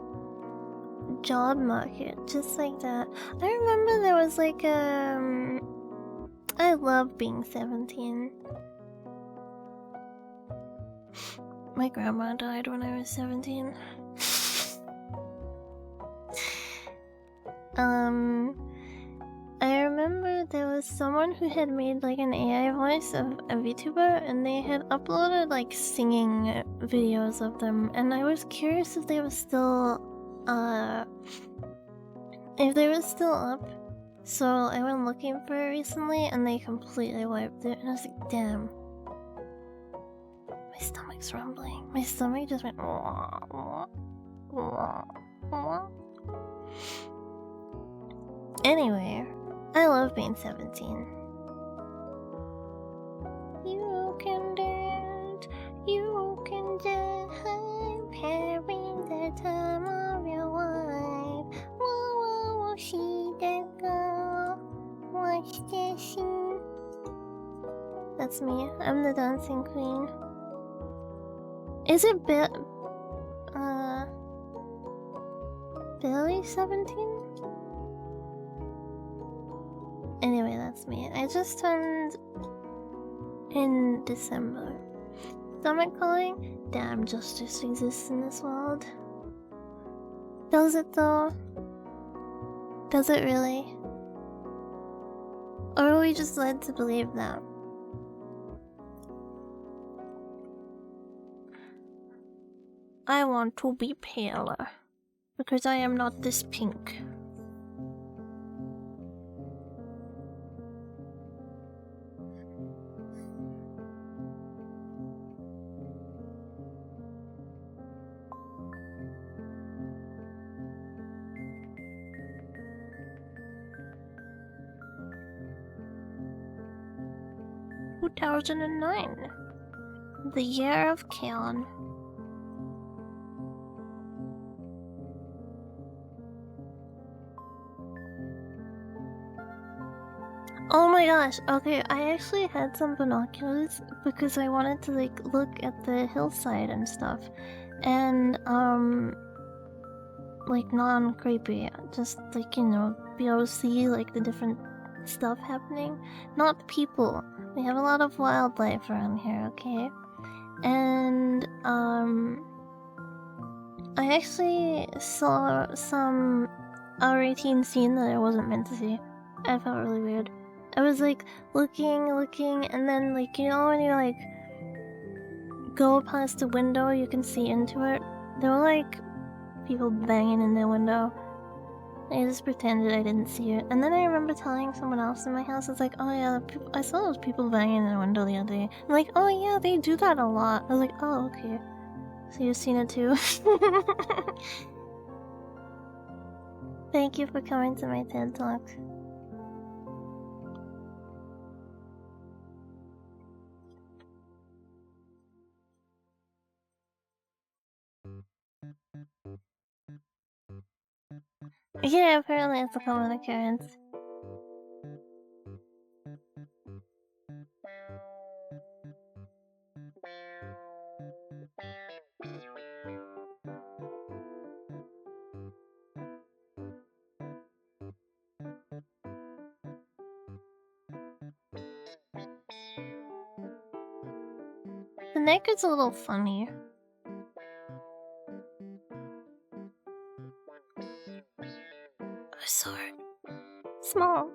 job market just like that. I remember there was like I love being 17. My grandma died when I was 17. I remember there was someone who had made like an AI voice of a VTuber, and they had uploaded like singing videos of them, and I was curious if they were still up. So I went looking for it recently, and they completely wiped it, and I was like, damn. My stomach's rumbling. My stomach just went. Anyway, I love being 17. You can dance, you can dance, having the time of your life. What she that girl? Watch the scene. That's me. I'm the dancing queen. Is it Billy 17? Anyway, that's me. I just turned in December. Stomach calling? Damn, justice exists in this world. Does it though? Does it really? Or are we just led to believe that? I want to be paler, because I am not this pink. Two 2009. The year of Kaon. Oh my gosh, okay, I actually had some binoculars because I wanted to like look at the hillside and stuff. And like non-creepy, just like, you know, be able to see like the different stuff happening. Not people. We have a lot of wildlife around here, okay? And I actually saw some R18 scene that I wasn't meant to see. I felt really weird. I was like looking, and then like, you know when you like go past the window, you can see into it? There were like people banging in the window. I just pretended I didn't see it. And then I remember telling someone else in my house, it's like, oh yeah, I saw those people banging in the window the other day. I'm like, oh yeah, they do that a lot. I was like, oh, okay. So you've seen it too? Thank you for coming to my TED Talk. Yeah, apparently it's a common occurrence. The neck is a little funny. I saw it. Small.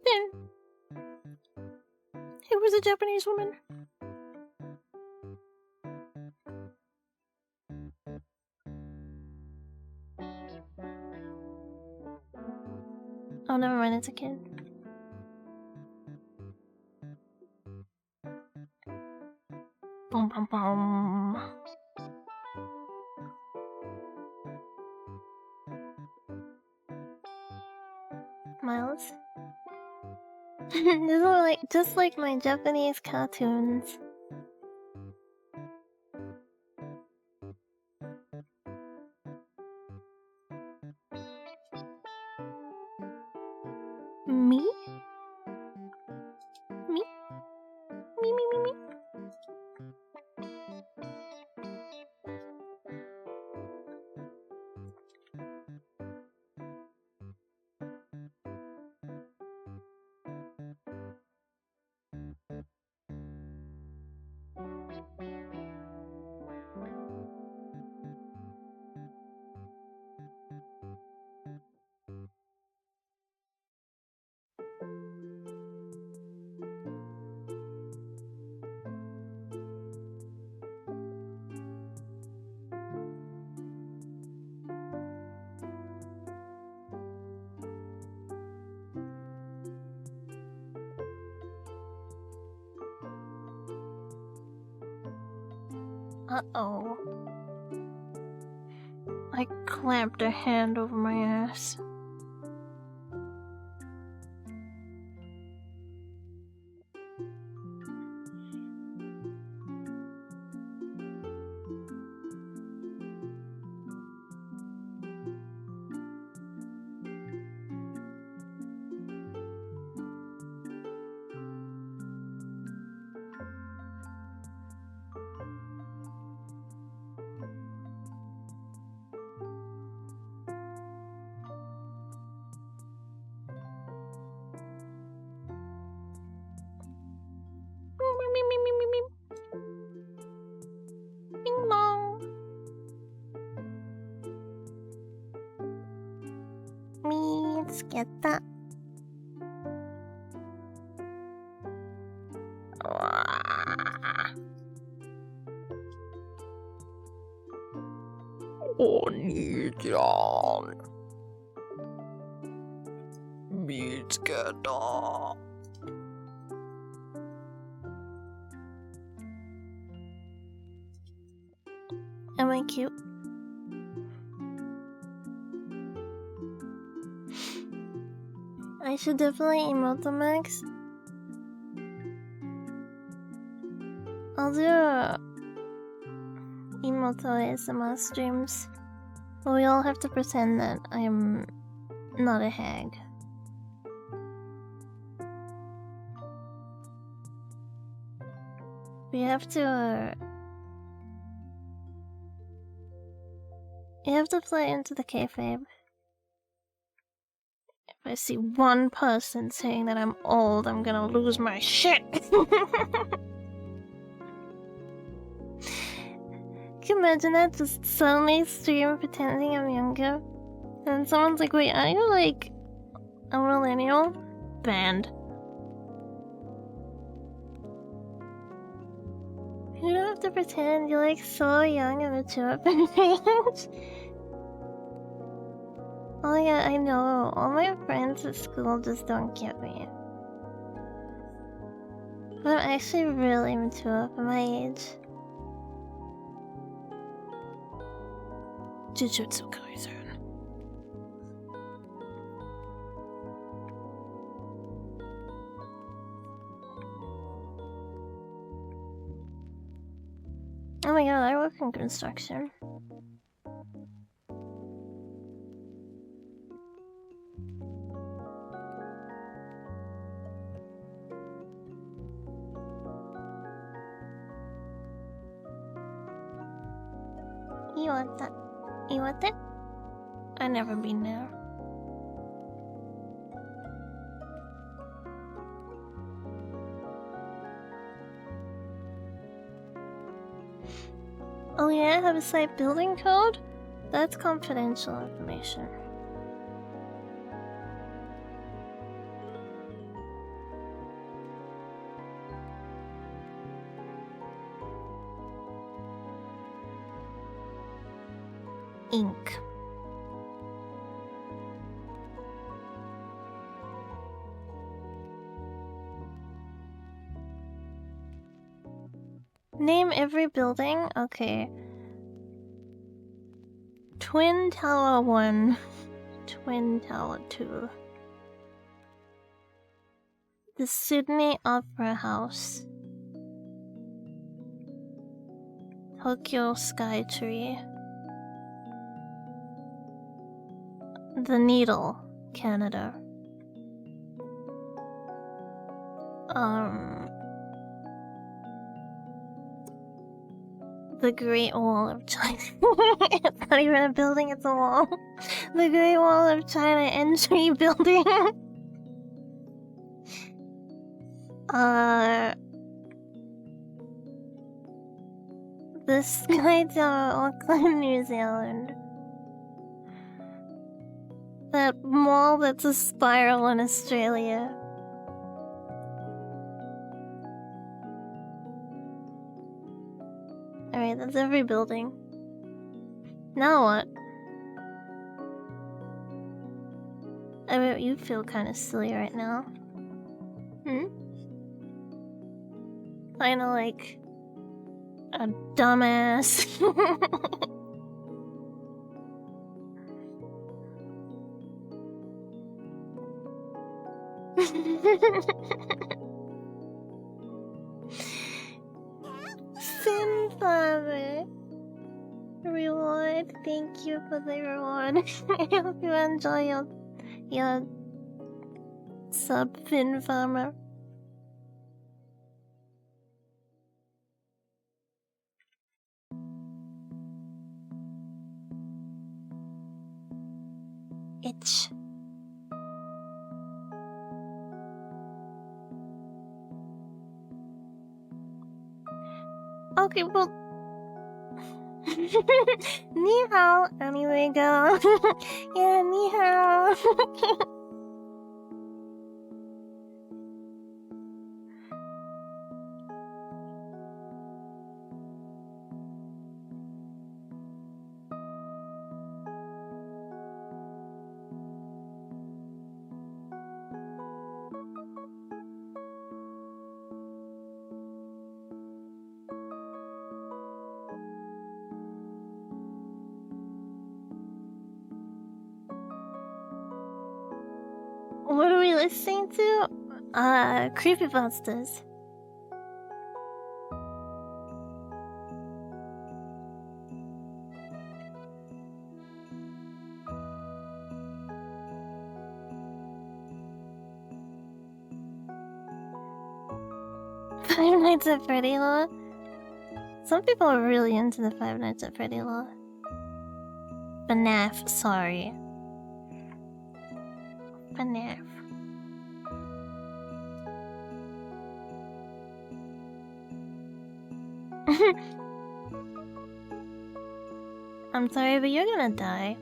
Thin. It was a Japanese woman. Oh, never mind, it's a kid. Boom, boom, boom. Miles? These are like just like my Japanese cartoons. Me? Me? Me. Uh-oh. I clamped a hand over my ass. Bing bong. Let's get that. 언니장 미치겠다. Am I cute? I should definitely emote the max. I'll do emote ASMR streams. But we all have to pretend that I'm not a hag. We have to you have to play into the kayfabe. If I see one person saying that I'm old, I'm gonna lose my shit. Can you imagine that? Just suddenly stream pretending I'm younger? And someone's like, wait, are you like a millennial? Banned. You don't have to pretend you're like so young and mature for your age. Oh yeah, I know. All my friends at school just don't get me. But I'm actually really mature for my age. Jujutsu Kaisen. Oh my god, I work in construction. Iwate? I've never been there. Oh yeah, I have a site building code? That's confidential information. Ink. Name every building? Okay. Twin Tower 1. Twin Tower 2. The Sydney Opera House. Tokyo Sky Tree. The Needle, Canada. The Great Wall of China. It's not even a building, it's a wall. The Great Wall of China entry building. The Sky Tower, Auckland, New Zealand. That mall that's a spiral in Australia. Alright, that's every building. Now what? I bet you feel kind of silly right now. Kinda like a dumbass. Father. Reward. Thank you for the reward. I hope you enjoy your sub, Fin Farmer. Itch. Okay, well... Ni hao. Anyway, go. Yeah, ni hao. listening to? Creepypastas. Five Nights at Freddy lore? Some people are really into the Five Nights at Freddy lore. FNAF, sorry. FNAF. I'm sorry, but you're gonna die.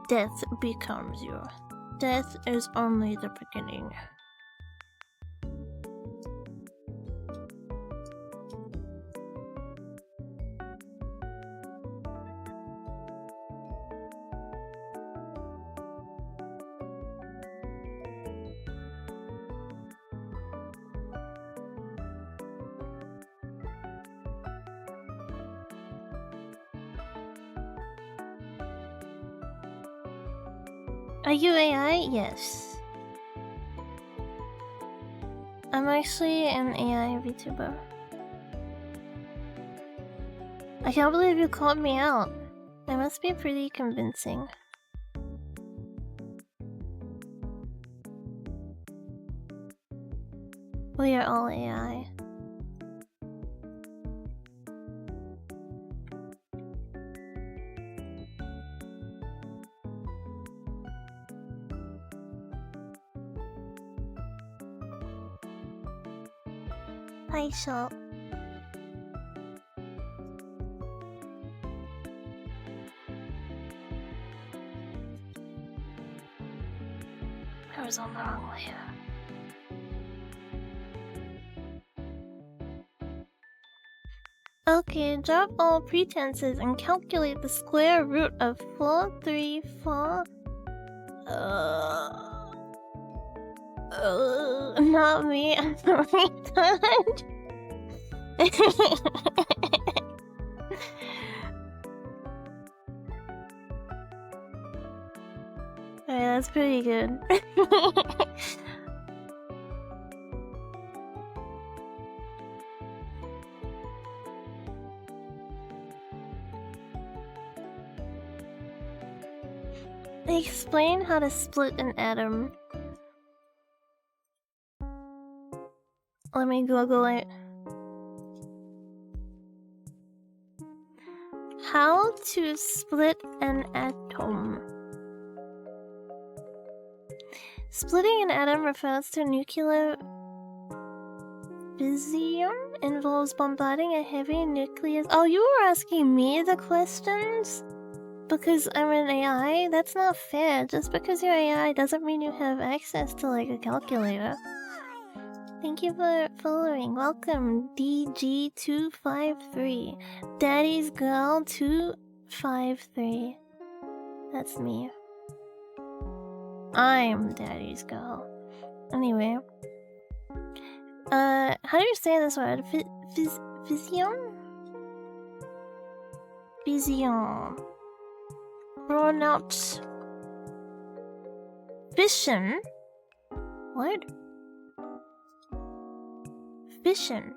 Death becomes you. Death is only the beginning. Are you AI? Yes. I'm actually an AI VTuber. I can't believe you called me out. I must be pretty convincing. We are all AI. Hi, Shop. I was on the wrong layer. Okay, drop all pretenses and calculate the square root of 434. Not me, I'm a retard. Alright, that's pretty good. Explain how to split an atom. Let me Google it. How to split an atom. Splitting an atom refers to nuclear fission. Involves bombarding a heavy nucleus. Oh, you were asking me the questions? Because I'm an AI? That's not fair. Just because you're AI doesn't mean you have access to like a calculator. Thank you for following. Welcome, DG253. Daddy's Girl 253. That's me. I'm Daddy's Girl. Anyway. How do you say this word? Fission? Fission. Pronouns. Fission? What? Fission.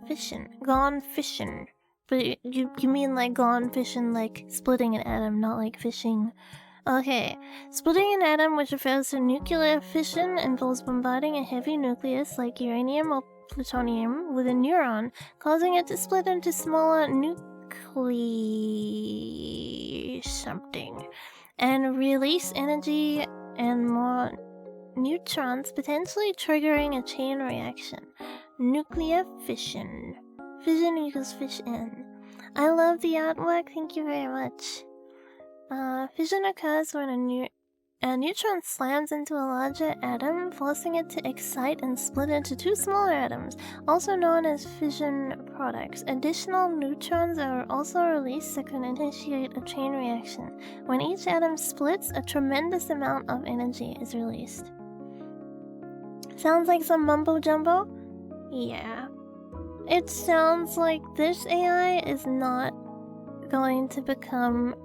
Fission. Gone fishing. But you mean like gone fishing, like splitting an atom, not like fishing. Okay. Splitting an atom, which refers to nuclear fission, involves bombarding a heavy nucleus like uranium or plutonium with a neuron, causing it to split into smaller nuclei something, and release energy and more neutrons, potentially triggering a chain reaction. Nuclear fission. Fission equals fission. I love the artwork, thank you very much. Fission occurs when A neutron slams into a larger atom, forcing it to excite and split into two smaller atoms, also known as fission products. Additional neutrons are also released that can initiate a chain reaction. When each atom splits, a tremendous amount of energy is released. Sounds like some mumbo jumbo? Yeah. It sounds like this AI is not going to become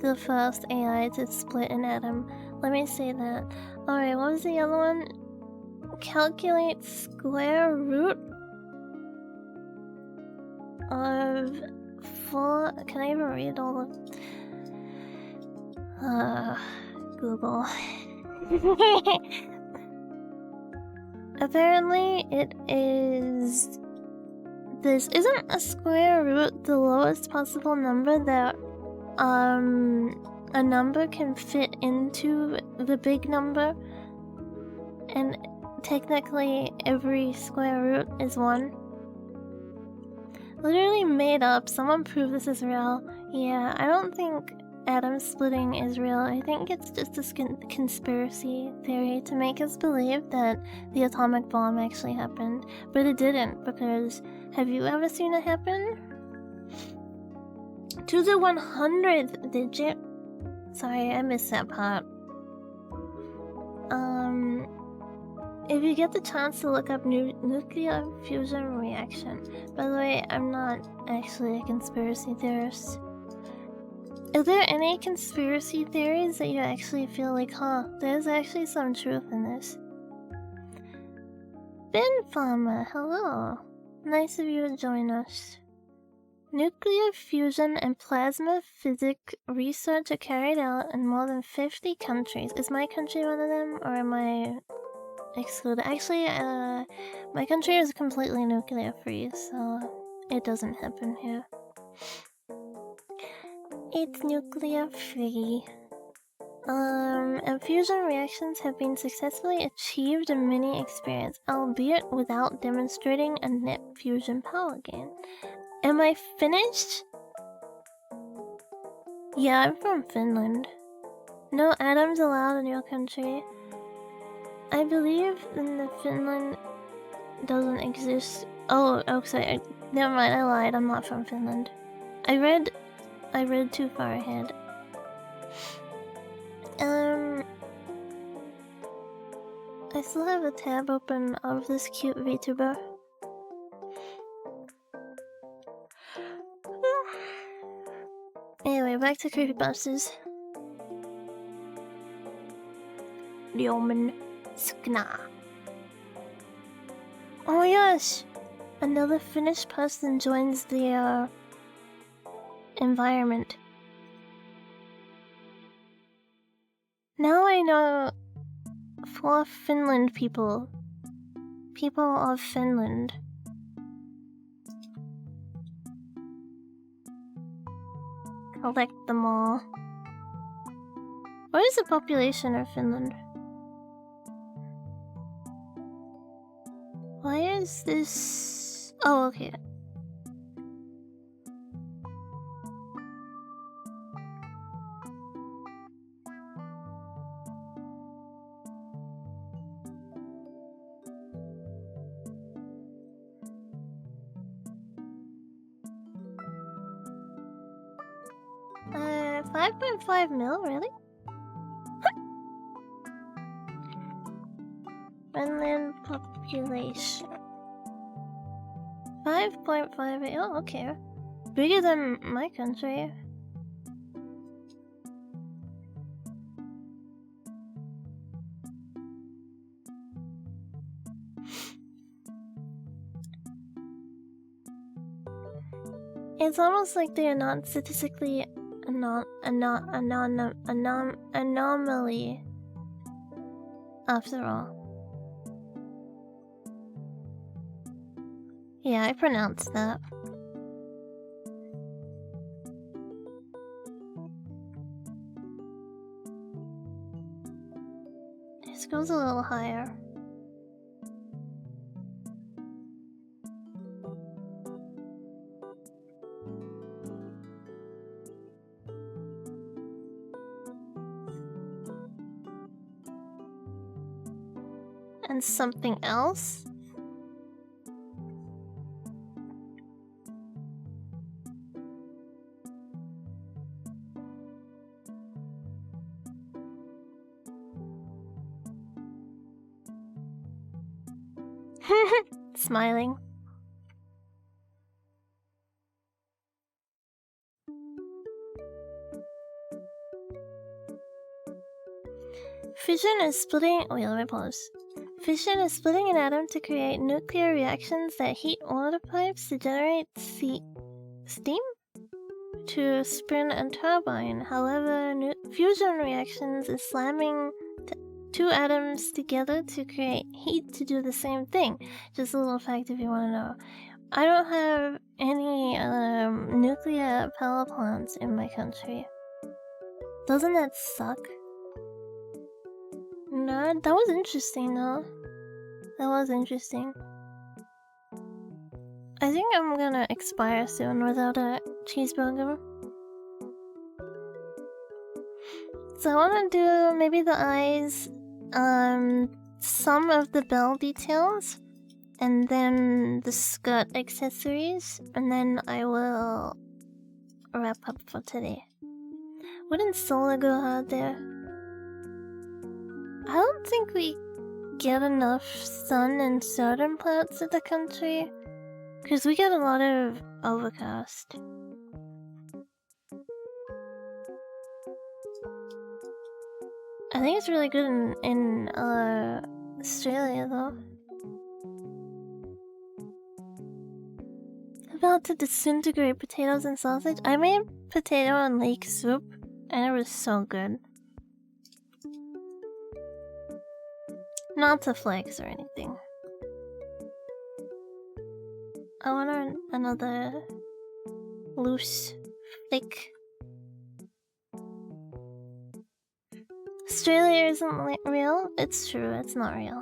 the first AI to split an atom. Let me say that. Alright, what was the other one? Calculate square root of 4... Can I even read all of... Google. Apparently it is... This isn't a square root the lowest possible number that a number can fit into the big number, and technically every square root is 1. Literally made up. Someone prove this is real. Yeah, I don't think atom splitting is real. I think it's just a conspiracy theory to make us believe that the atomic bomb actually happened, but it didn't, because have you ever seen it happen? To the 100th digit. Sorry, I missed that part. If you get the chance to look up nuclear fusion reaction. By the way, I'm not actually a conspiracy theorist. Are there any conspiracy theories that you actually feel like, huh, there's actually some truth in this? Ben Farmer, hello. Nice of you to join us. Nuclear fusion and plasma physics research are carried out in more than 50 countries. Is my country one of them, or am I excluded? Actually, my country is completely nuclear free, so it doesn't happen here. It's nuclear free. And fusion reactions have been successfully achieved in many experiments, albeit without demonstrating a net fusion power gain. Am I finished? Yeah, I'm from Finland. No atoms allowed in your country. I believe in Finland doesn't exist. Oh, sorry. Never mind, I lied. I'm not from Finland. I read too far ahead. I still have a tab open of this cute VTuber. Anyway, back to creepypastas. Lyomen Skna. Oh my gosh! Another Finnish person joins the environment. Now I know 4 Finland people. People of Finland. Collect them all. What is the population of Finland? Why is this... Oh, okay. Uh, 5.5 mil, really? Finland population. 5.5. Oh, okay. Bigger than my country. It's almost like they are not statistically anomaly after all. Yeah, I pronounced that. This goes a little higher. and something else? Smiling. Fission is splitting. Wait, let me pause. Fission is splitting an atom to create nuclear reactions that heat water pipes to generate steam to spin a turbine. However, fusion reactions is slamming two atoms together to create heat to do the same thing. Just a little fact if you want to know. I don't have any nuclear power plants in my country. Doesn't that suck? No, that was interesting though. That was interesting. I think I'm gonna expire soon without a cheeseburger. So I wanna do maybe the eyes, some of the bell details, and then the skirt accessories, and then I will wrap up for today. Wouldn't Solar go out there? I don't think we get enough sun in certain parts of the country, because we get a lot of overcast. I think it's really good in Australia though. About to disintegrate potatoes and sausage. I made potato and leek soup and it was so good. Not to flex or anything. I want another loose flick. Australia isn't real? It's true, it's not real.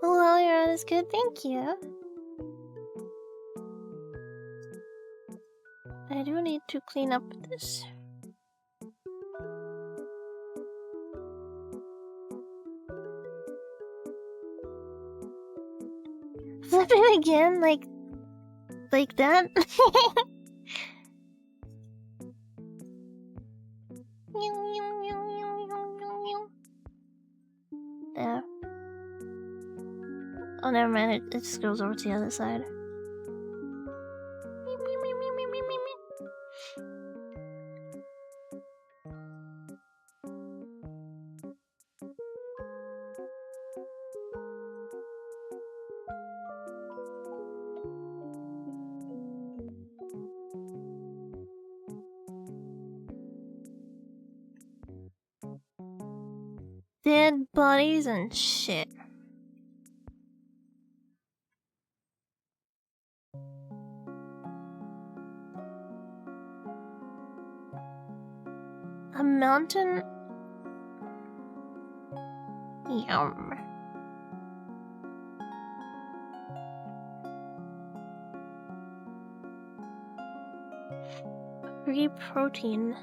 Well, your art is good, thank you. I do need to clean up this. Flip it again, like that? There. Oh, never mind, it just goes over to the other side. Dead bodies and shit. A mountain? Yum. Free protein.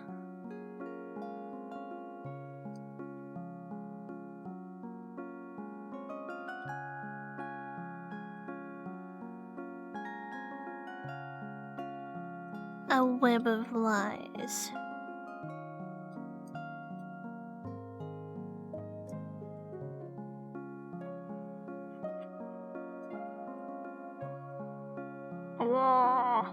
A web of lies. Whoa.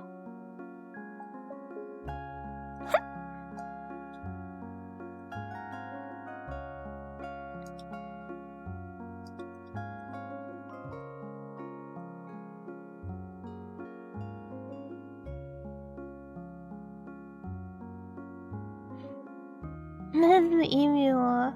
That's the emu.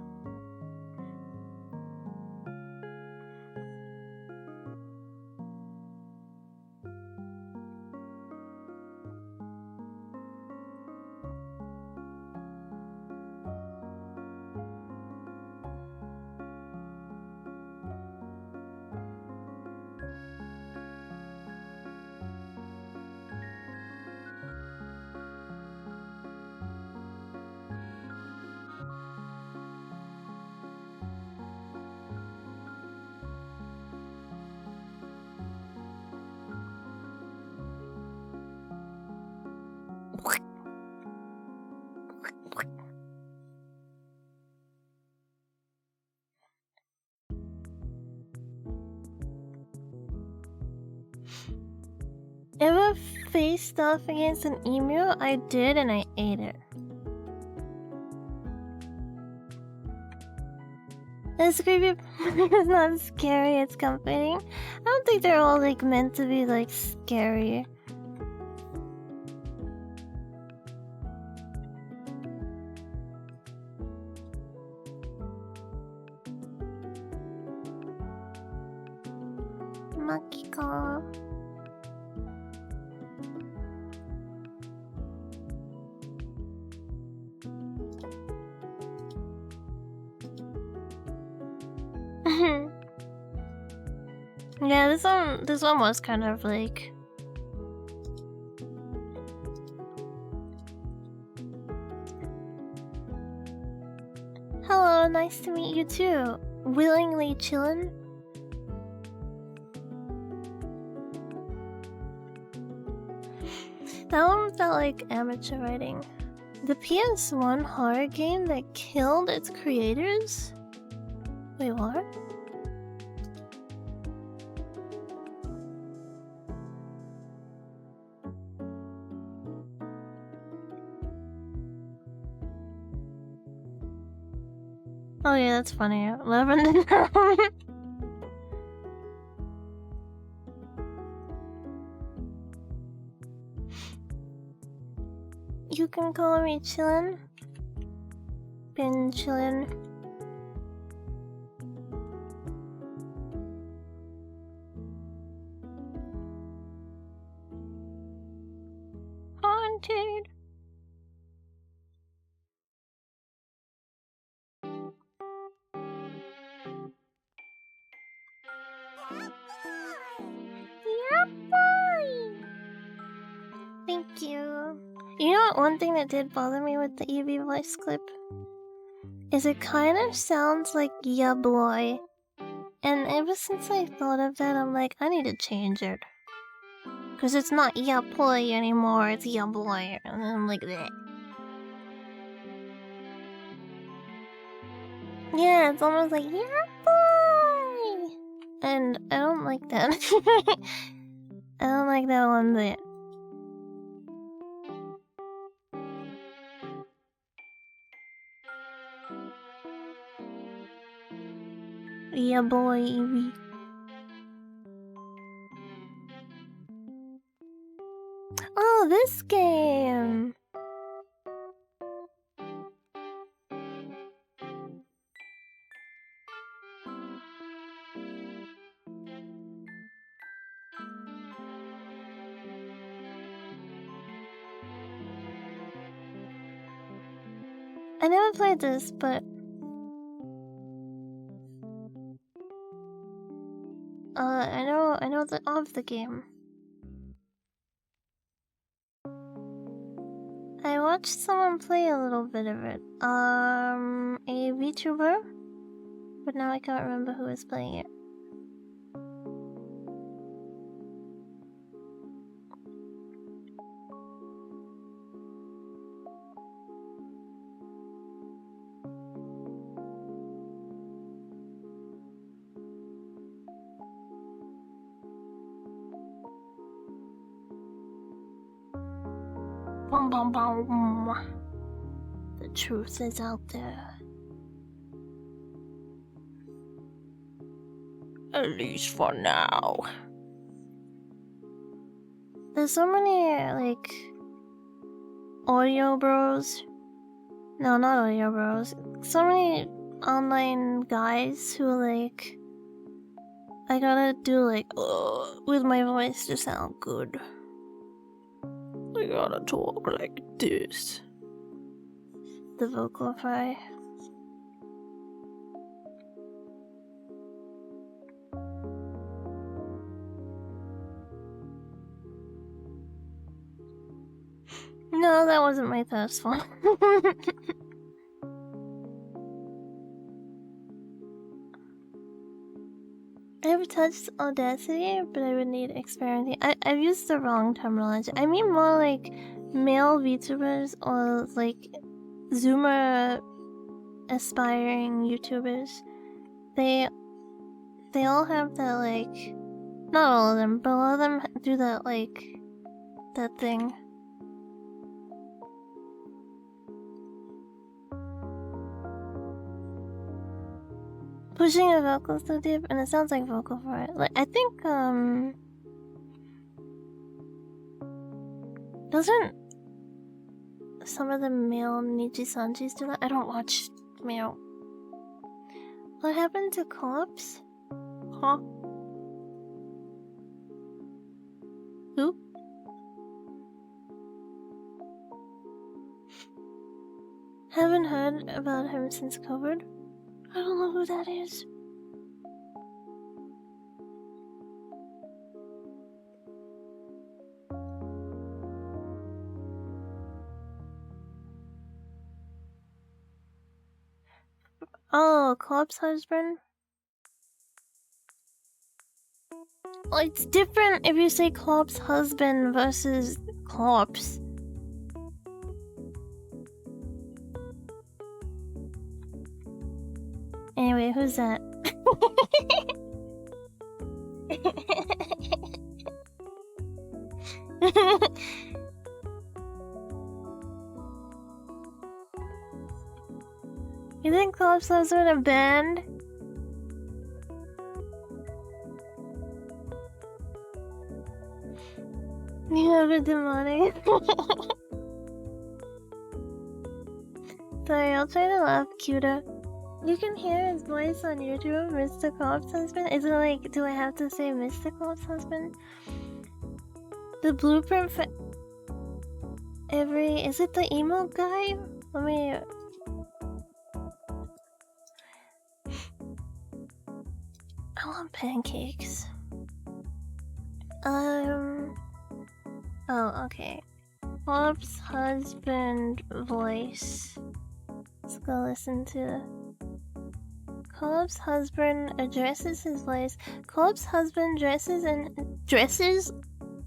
Ever faced off against an emu? I did, and I ate it. It's creepy. It's not scary, it's comforting. I don't think they're all like meant to be like scary. Makiko. Yeah, this one was kind of like hello, nice to meet you too. Willingly chillin'. That one felt like amateur writing. The PS1 horror game that killed its creators? Wait, what? Oh yeah, that's funny. 11 to know. You can call me chillin'. Been chillin'. Haunted. Yeah, boy. Thank you. You know what? One thing that did bother me with the Eevee voice clip is it kind of sounds like "yeah boy," and ever since I thought of that, I'm like, I need to change it, cause it's not "yeah boy" anymore. It's "yeah boy," and I'm like, bleh. Yeah, it's almost like "yeah boy," and I don't like that. I don't like that one bit. Yeah, boy, Eevee. Oh, this game! I never played this, but I know of the game. I watched someone play a little bit of it. A VTuber, but now I can't remember who was playing it. Bum bum bum. The truth is out there. At least for now. There's so many, like, audio bros. No, not audio bros. So many online guys who, like, I gotta do, like, with my voice to sound good. I gotta talk like this. The vocal fry. No, that wasn't my first one. I've touched Audacity, but I would need experimenting. I've used the wrong terminology. I mean more like male VTubers or like Zoomer aspiring YouTubers. They all have that, like, not all of them, but a lot of them do that, like, that thing. Pushing a vocal so deep, and it sounds like vocal fry. Like, I think, doesn't some of the male Nichi-sanjis do that? I don't watch male. What happened to co-ops? Huh? Who? Haven't heard about him since COVID. I don't know who that is. Oh, co-op's husband? Well, it's different if you say co-op's husband versus co-ops. Anyway, who's that? You think co-op's husband a band? You have a demonic. Sorry, I'll try to laugh cuter. You can hear his voice on YouTube, Mr. Co-op's husband. Is it like, do I have to say Mr. Co-op's husband? The blueprint for every... Is it the emo guy? Let me... I want pancakes. Oh, okay. Co-op's husband voice. Let's go listen to... Co-op's husband addresses his voice. Co-op's husband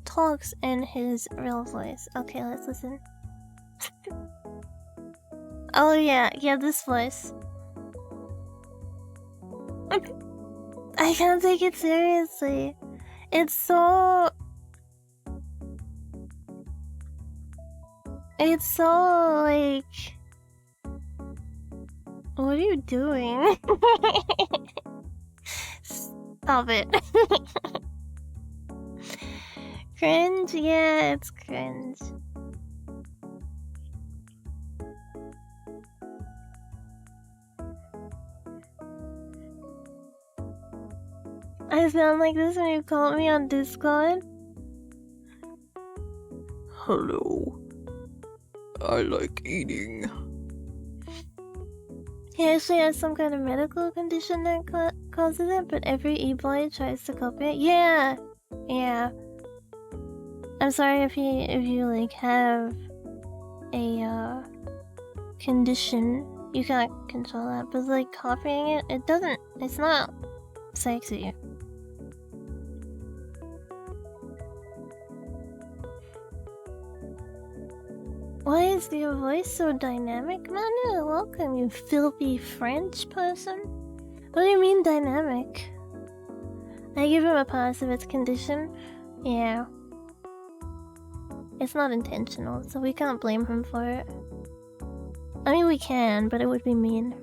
talks in his real voice. Okay, let's listen. Oh yeah, this voice. I can't take it seriously. It's so like... What are you doing? Stop it. Cringe? Yeah, it's cringe. I sound like this when you call me on Discord. Hello. I like eating. He actually has some kind of medical condition that causes it, but every e-boy tries to copy it. Yeah. I'm sorry if you like have a condition, you can't control that, but like copying it's not sexy. Why is your voice so dynamic? Manu, welcome, you filthy French person. What do you mean dynamic? I give him a pass if it's condition. Yeah. It's not intentional, so we can't blame him for it. I mean, we can, but it would be mean.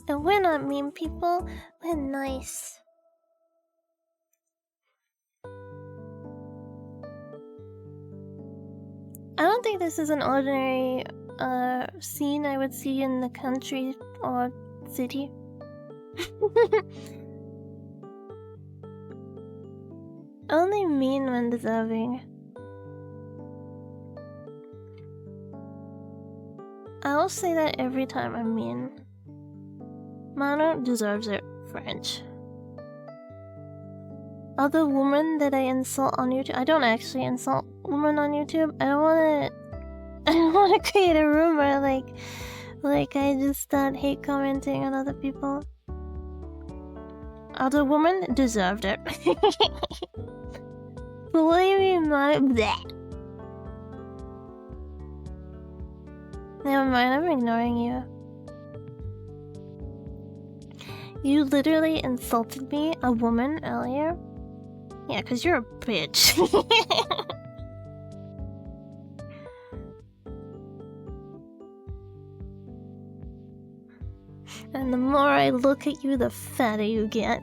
And we're not mean people, we're nice. I don't think this is an ordinary scene I would see in the country or city. Only mean when deserving. I'll say that every time I'm mean. Mano deserves it, French. Other women that I insult on YouTube, I don't actually insult women on YouTube. I don't wanna create a rumor like I just start hate commenting on other people. Other women deserved it. Believe me, my bleh. Never mind, I'm ignoring you. You literally insulted me, a woman, earlier? Yeah, 'cause you're a bitch. And the more I look at you, the fatter you get.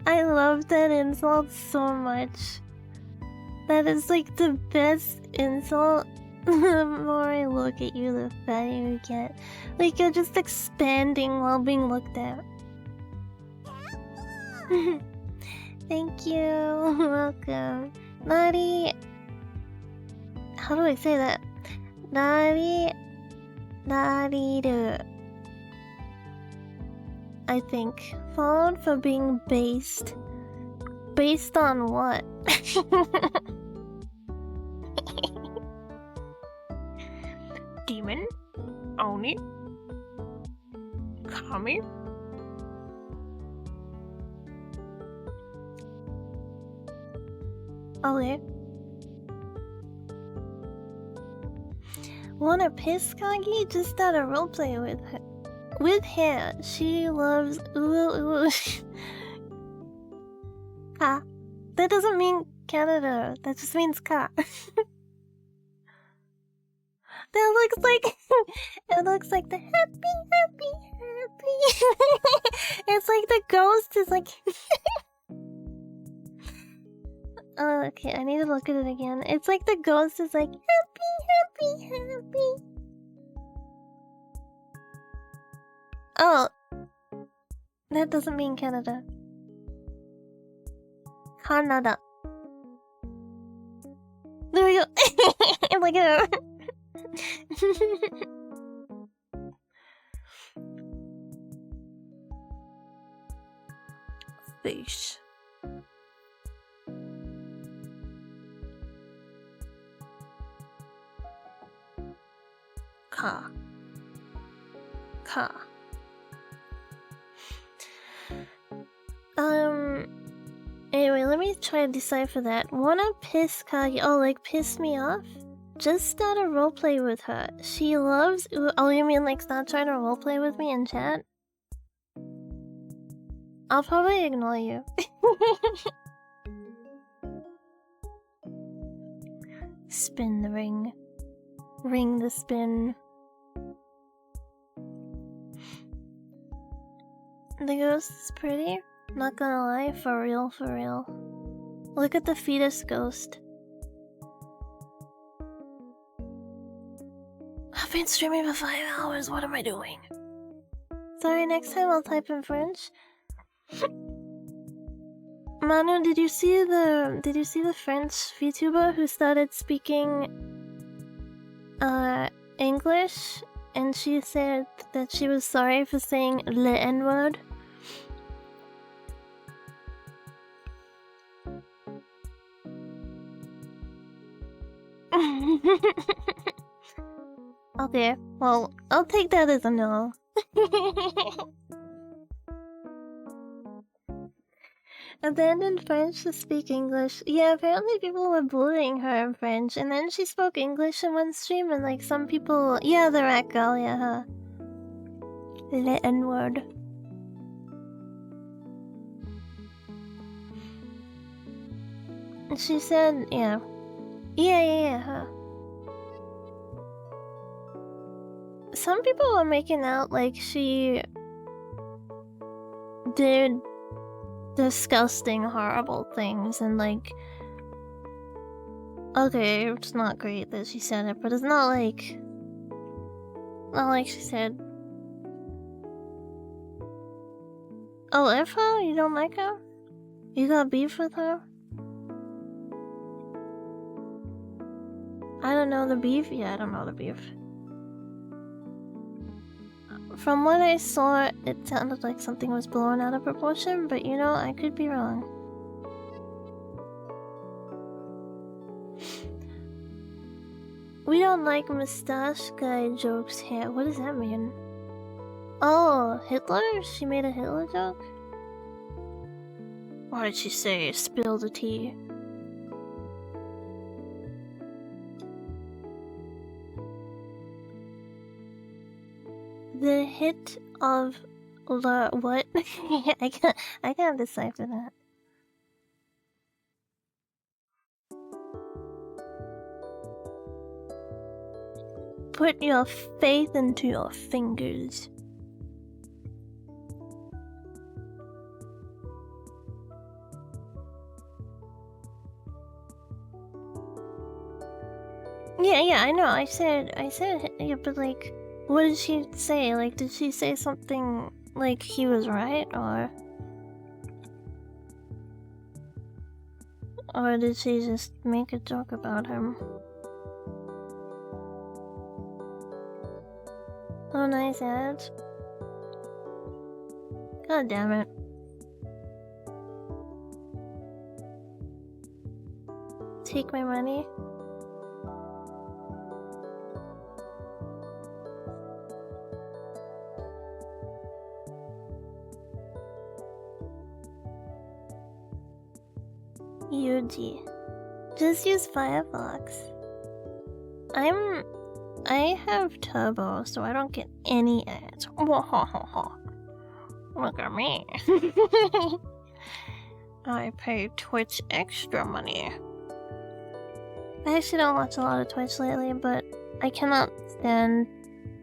I love that insult so much. That is like the best insult. The more I look at you, the fatter you get. Like you're just expanding while being looked at. Thank you. Welcome. Nari. How do I say that? Nariru. I think. Followed for being based. Based on what? Demon? Oni? Kami? Okay. Wanna piss Kagi? Just start a roleplay with her. With hair. She loves ooh. Ka. That doesn't mean Canada. That just means ka. That looks like it looks like the happy. It's like the ghost is like oh, okay, I need to look at it again. It's like the ghost is like happy. Oh, that doesn't mean Canada. Canada. There we go. Look at her. Fish. Ka. Anyway, let me try to decipher that. Wanna piss Kagi? Oh, like piss me off? Just start a roleplay with her. She loves. Oh, you mean like start trying to roleplay with me in chat? I'll probably ignore you. Spin the ring. Ring the spin. The ghost is pretty. Not gonna lie, for real. Look at the fetus ghost. I've been streaming for 5 hours, what am I doing? Sorry, next time I'll type in French. Manu, did you see the French VTuber who started speaking English, and she said that she was sorry for saying le N-word? Okay, well, I'll take that as a no. Abandoned French to speak English. Yeah, apparently people were bullying her in French, and then she spoke English in one stream, and like some people... Yeah, the rat girl, yeah, huh. Le N-word. And she said, yeah. Yeah, huh. Some people were making out like she did disgusting, horrible things, and like... Okay, it's not great that she said it, but it's not like... Not like she said... Oh, F her? You don't like her? You got beef with her? I don't know the beef? Yeah, I don't know the beef. From what I saw, it sounded like something was blown out of proportion, but you know, I could be wrong. We don't like mustache guy jokes here. What does that mean? Oh, Hitler? She made a Hitler joke? What did she say? Spill the tea. The hit of the what? I can't decipher that. put your faith into your fingers. Yeah, I know. I said, yeah, but like, what did she say? Like, did she say something like he was right, or did she just make a joke about him? Oh, nice ads. God damn it. Take my money. UG. Just use Firefox. I have Turbo, so I don't get any ads. Look at me. I pay Twitch extra money. I actually don't watch a lot of Twitch lately, but I cannot stand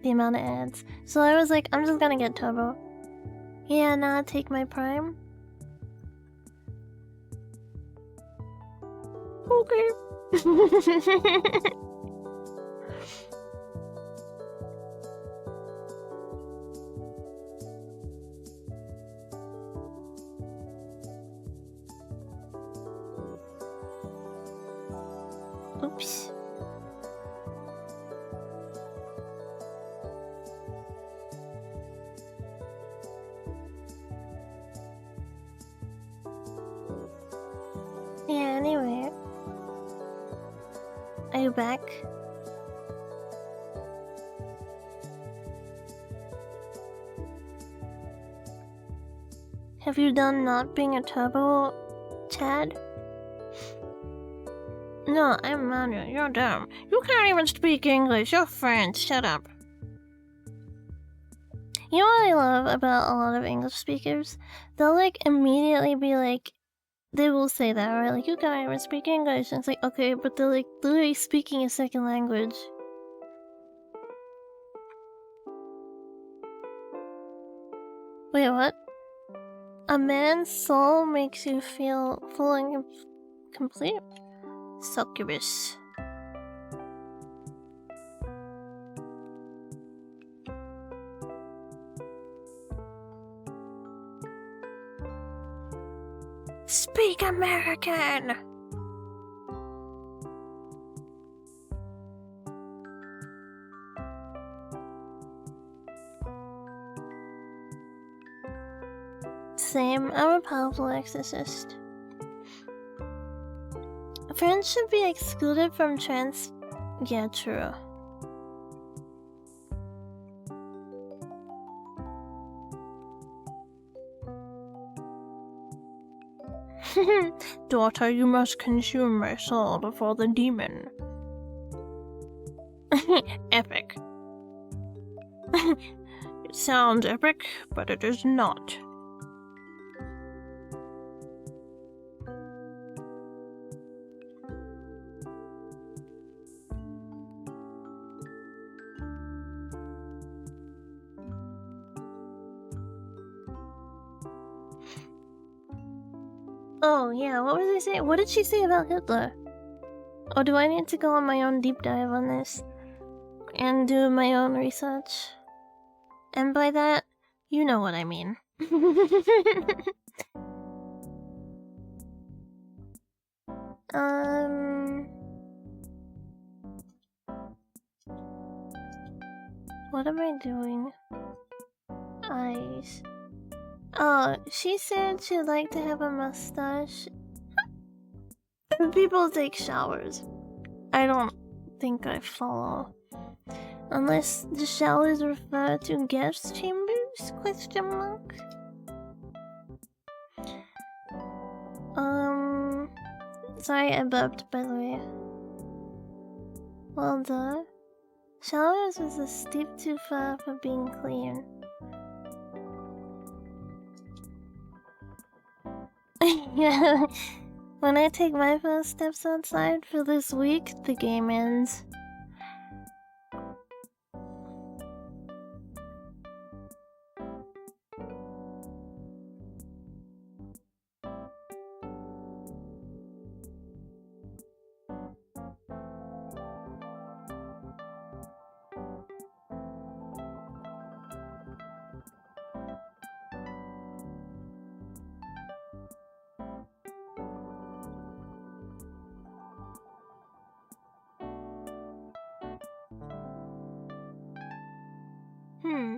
the amount of ads. So I was like, I'm just gonna get Turbo. Yeah, nah, take my Prime. Okay. Oops. Yeah, anyway. Are you back? Have you done not being a turbo, Chad? No, I'm Manu. You're dumb. You can't even speak English. You're French. Shut up. You know what I love about a lot of English speakers? They'll like immediately be like, they will say that, right? Like, you can't even speak English. And it's like, okay, but they're like literally speaking a second language. Wait, what? A man's soul makes you feel full and complete? Succubus. Speak American! Same, I'm a powerful exorcist. Friends should be excluded from trans... Yeah, true. Daughter, you must consume my soul before the demon. Epic. It sounds epic, but it is not. Oh, yeah, what was I saying? What did she say about Hitler? Or do I need to go on my own deep dive on this? And do my own research? And by that, you know what I mean. What am I doing? Eyes. Oh, she said she'd like to have a mustache. People take showers. I don't think I follow. Unless the showers refer to guest chambers? Question mark. Sorry I burped, by the way. Well done. Showers was a step too far for being clean. Yeah, when I take my first steps outside for this week, the game ends. Hmm.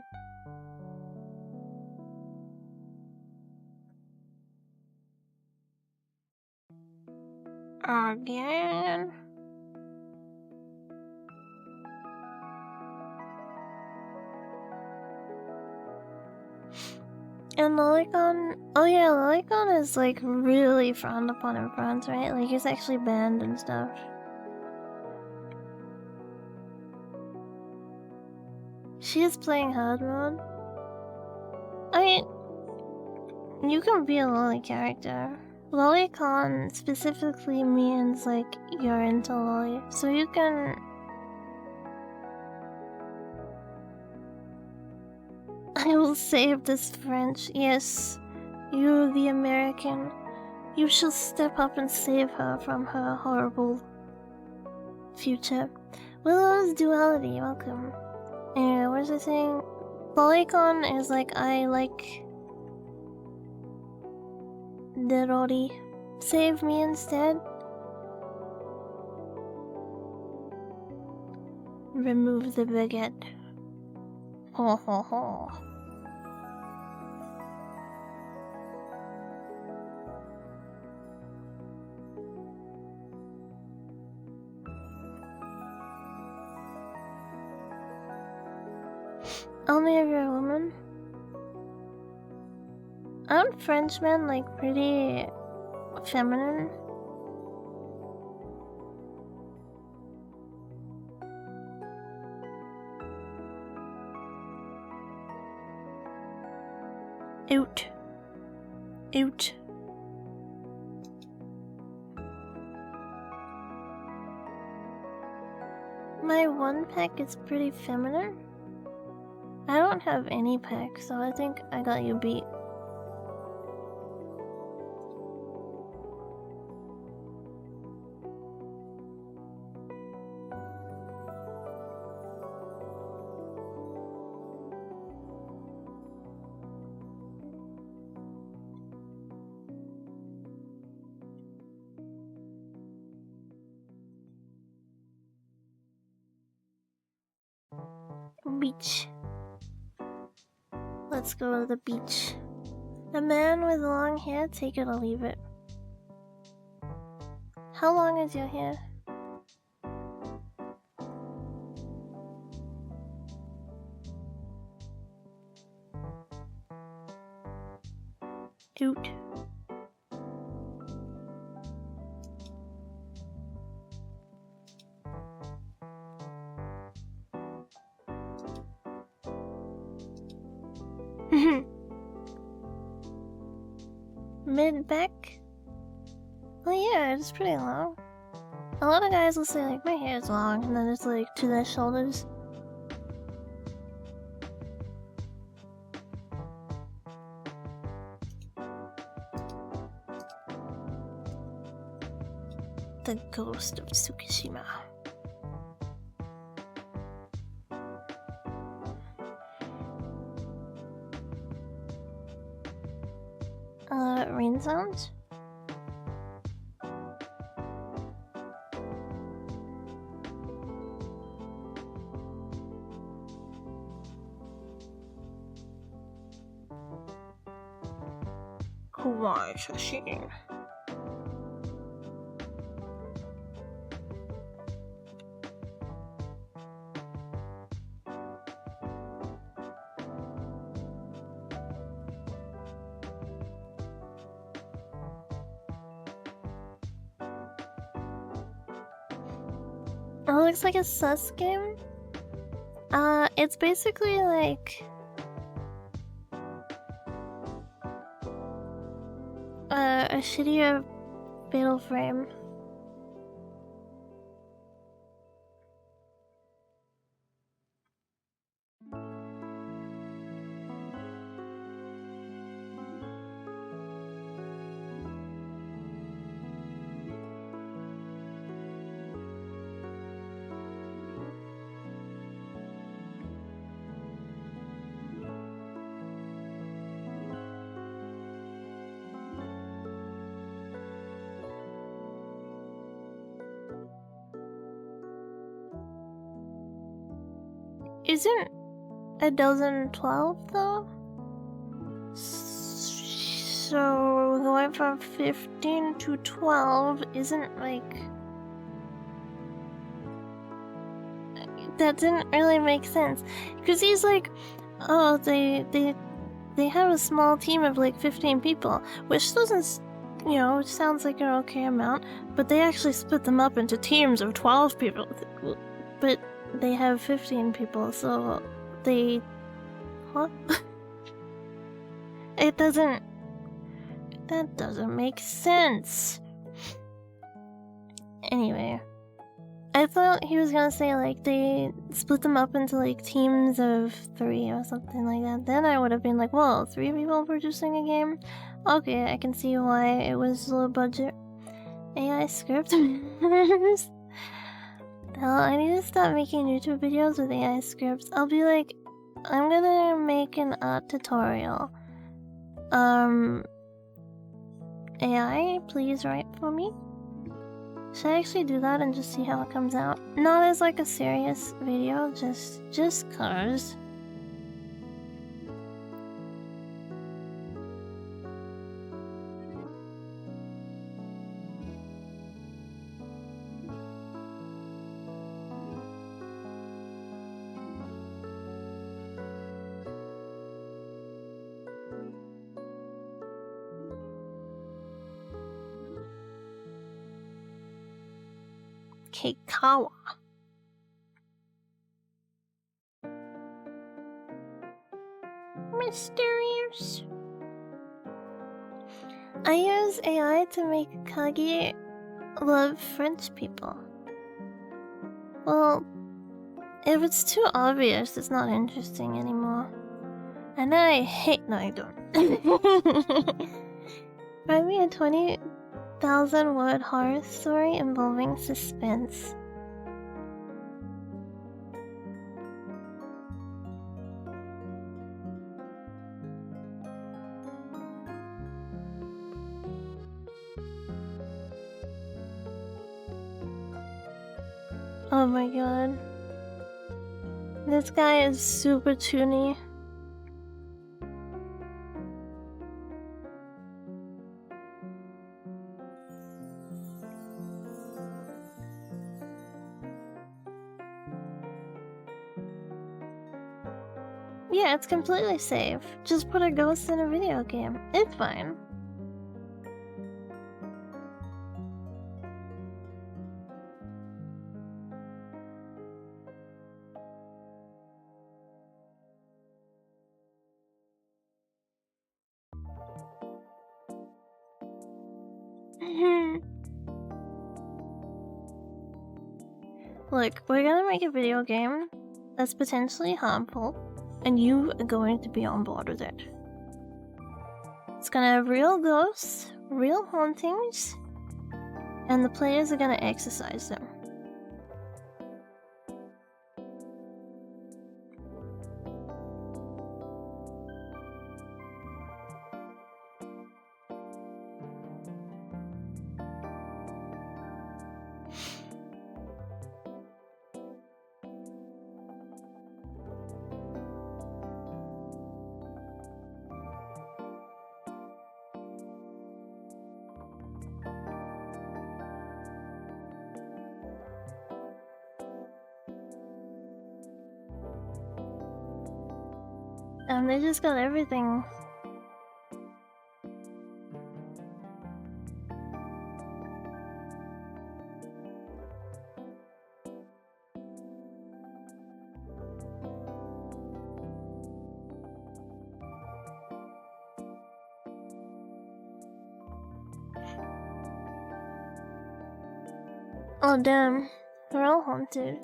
Again. And Lolicon, oh yeah, Lolicon is like really frowned upon in France, right? Like he's actually banned and stuff. She is playing hard mode. I mean, you can be a lolly character. Lolicon specifically means like you're into lolly, so you can. I will save this French. Yes, you, the American. You shall step up and save her from her horrible future. Willow's duality, welcome. Anyway, what was I saying? Lolicon is like, I like the Rory. Save me instead. Remove the baguette. Ho ho ho. Only if you're a woman. Aren't Frenchmen like pretty feminine? Out. Out. My one pack is pretty feminine. I don't have any pack, so I think I got you beat. Beach. Let's go to the beach. A man with long hair, take it or leave it. How long is your hair? Toot. Mid back? Well, yeah, it's pretty long. A lot of guys will say, like, my hair's long, and then it's like to their shoulders. The ghost of Tsukishima. Rain sounds? Kawaii Shashin. It looks like a sus game. It's basically like a shittier Fatal Frame. Isn't a dozen 12 though? So going from 15 to 12 isn't like... That didn't really make sense. Because he's like, oh, they have a small team of like 15 people, which doesn't, you know, which sounds like an okay amount, but they actually split them up into teams of 12 people. But they have 15 people, so they... Huh? It doesn't... That doesn't make sense. Anyway. I thought he was gonna say, like, they split them up into, like, teams of 3 or something like that. Then I would have been like, whoa, 3 people producing a game? Okay, I can see why it was low budget. AI script? Hell, I need to stop making YouTube videos with AI scripts. I'll be like, I'm gonna make an art tutorial. AI, please write for me. Should I actually do that and just see how it comes out? Not as like a serious video, just cause. Keikawa. Mysterious. I use AI to make Kagi love French people. Well, if it's too obvious, it's not interesting anymore. And then I hate... No, I don't. Write me a 20,000 word horror story involving suspense. Oh my god. This guy is super toony. Yeah, it's completely safe. Just put a ghost in a video game. It's fine. Look, we're gonna make a video game that's potentially harmful, and you are going to be on board with it. It's gonna have real ghosts, real hauntings, and the players are gonna exorcise them. And they just got everything. Oh damn, they're all haunted.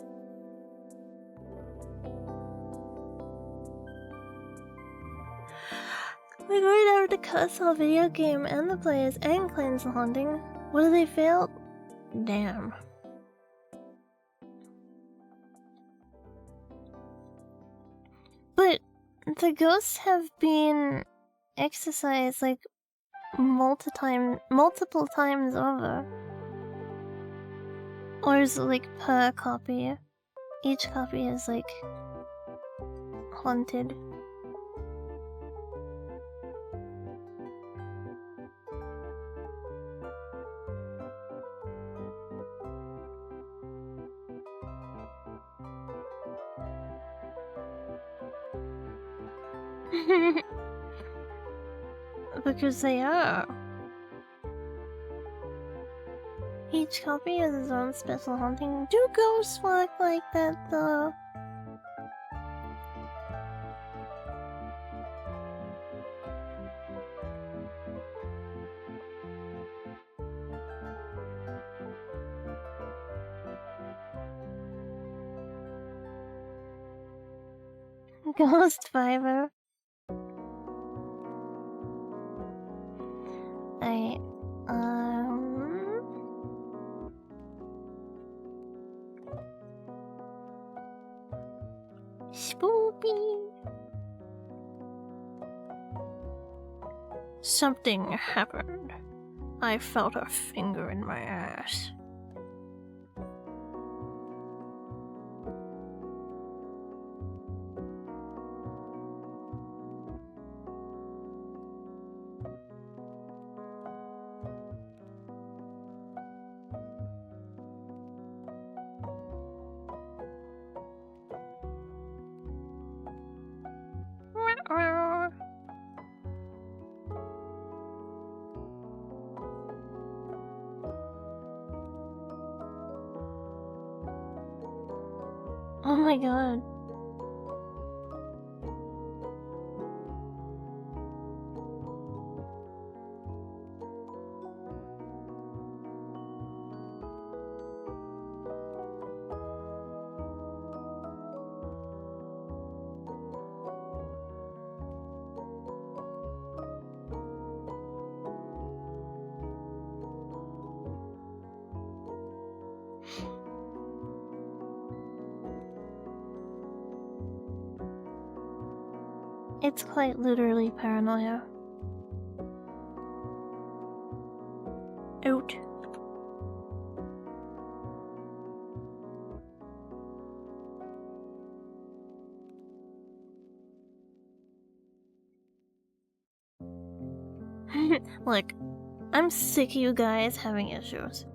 We're going to have to cuss our video game and the players and cleanse the haunting. What do they fail? Damn. But the ghosts have been exercised like multiple times over. Or is it like per copy? Each copy is like... haunted. Because they are. Each copy has its own special haunting. Do ghosts work like that though? Ghost Fiber. I Spoopy. Something happened. I felt a finger in my ass. Oh my god. It's quite literally paranoia. Out. Look, I'm sick of you guys having issues.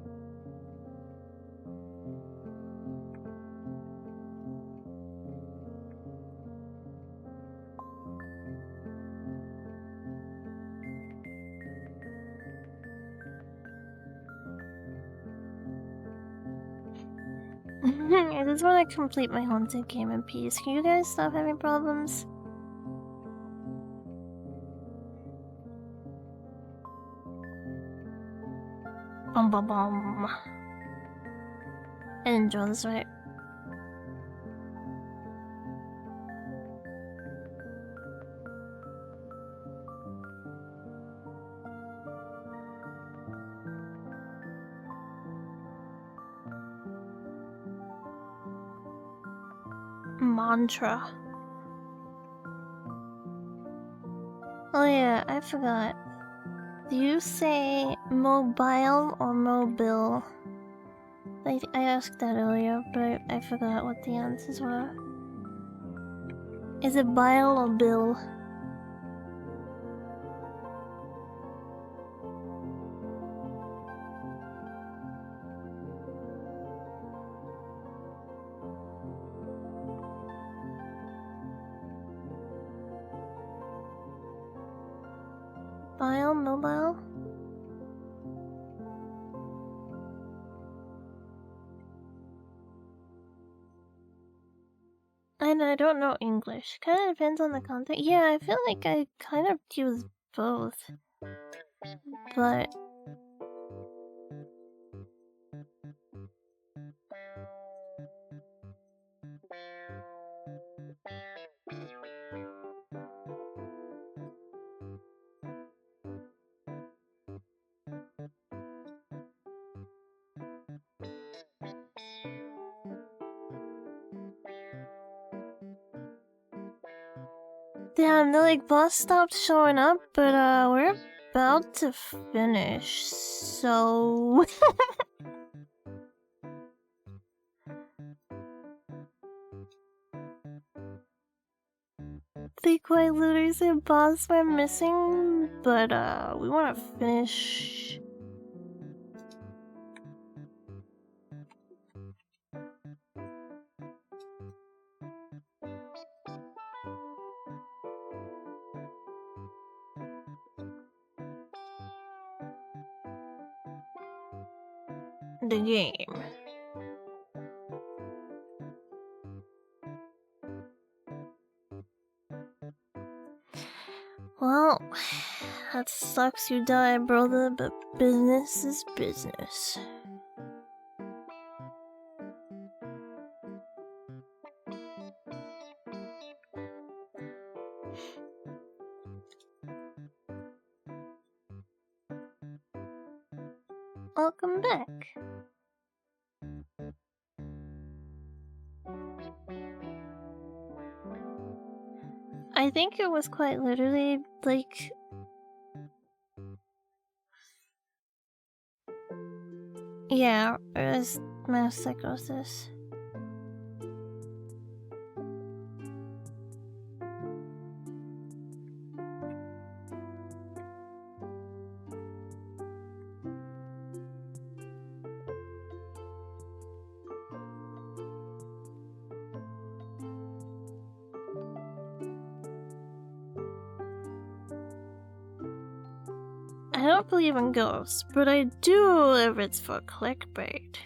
I just want to complete my haunted game in peace. Can you guys stop having problems? Bum bum bum. I enjoy this, right? Mantra. Oh yeah, I forgot. Do you say mobile or mobile? I asked that earlier, but I forgot what the answers were. Is it bile or bill? Bile, mobile? And I don't know English. Kinda depends on the content. Yeah, I feel like I kind of use both. But... Damn, the boss stopped showing up, but we're about to finish, so... They quite literally said boss went missing, but we want to finish. The game. Well, that sucks you die, brother, but business is business. Welcome back. I think it was quite literally, like... Yeah, it was mass psychosis. I don't believe in ghosts, but I do if it's for clickbait.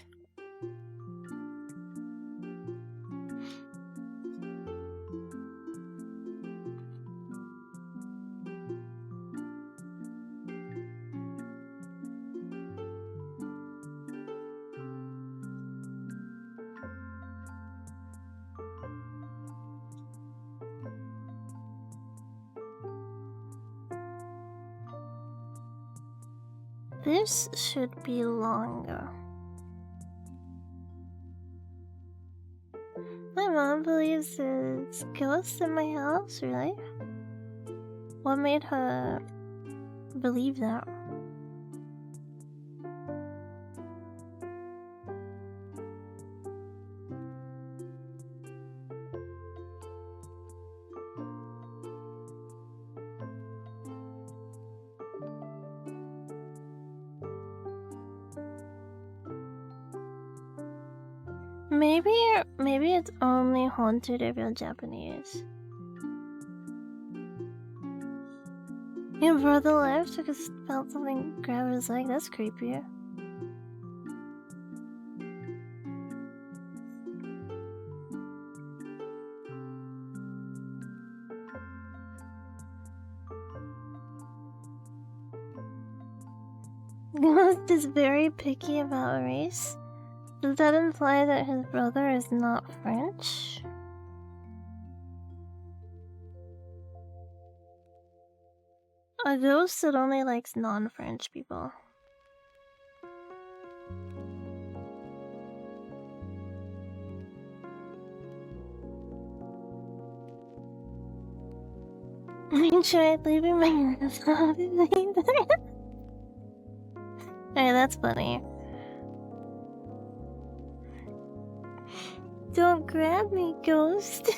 This should be longer. My mom believes there's ghosts in my house, really? What made her believe that? Maybe it's only haunted if you're Japanese. Your brother left because he felt something grab his leg. That's creepy. Ghost is very picky about race. Does that imply that his brother is not French? A ghost that only likes non-French people. I tried leaving my hands off. Hey, that's funny. Don't grab me, ghost.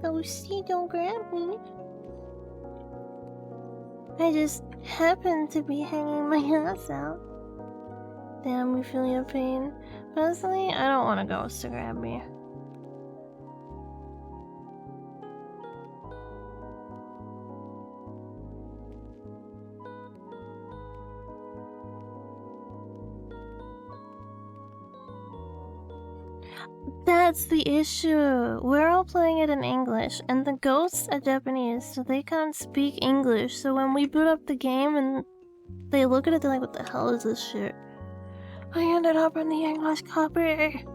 Ghosty, don't grab me. I just happened to be hanging my ass out. Damn, we feel your pain. Personally, I don't want a ghost to grab me. That's the issue. We're all playing it in English, and the ghosts are Japanese, so they can't speak English. So when we boot up the game and they look at it, they're like, what the hell is this shit? I ended up in the English copy.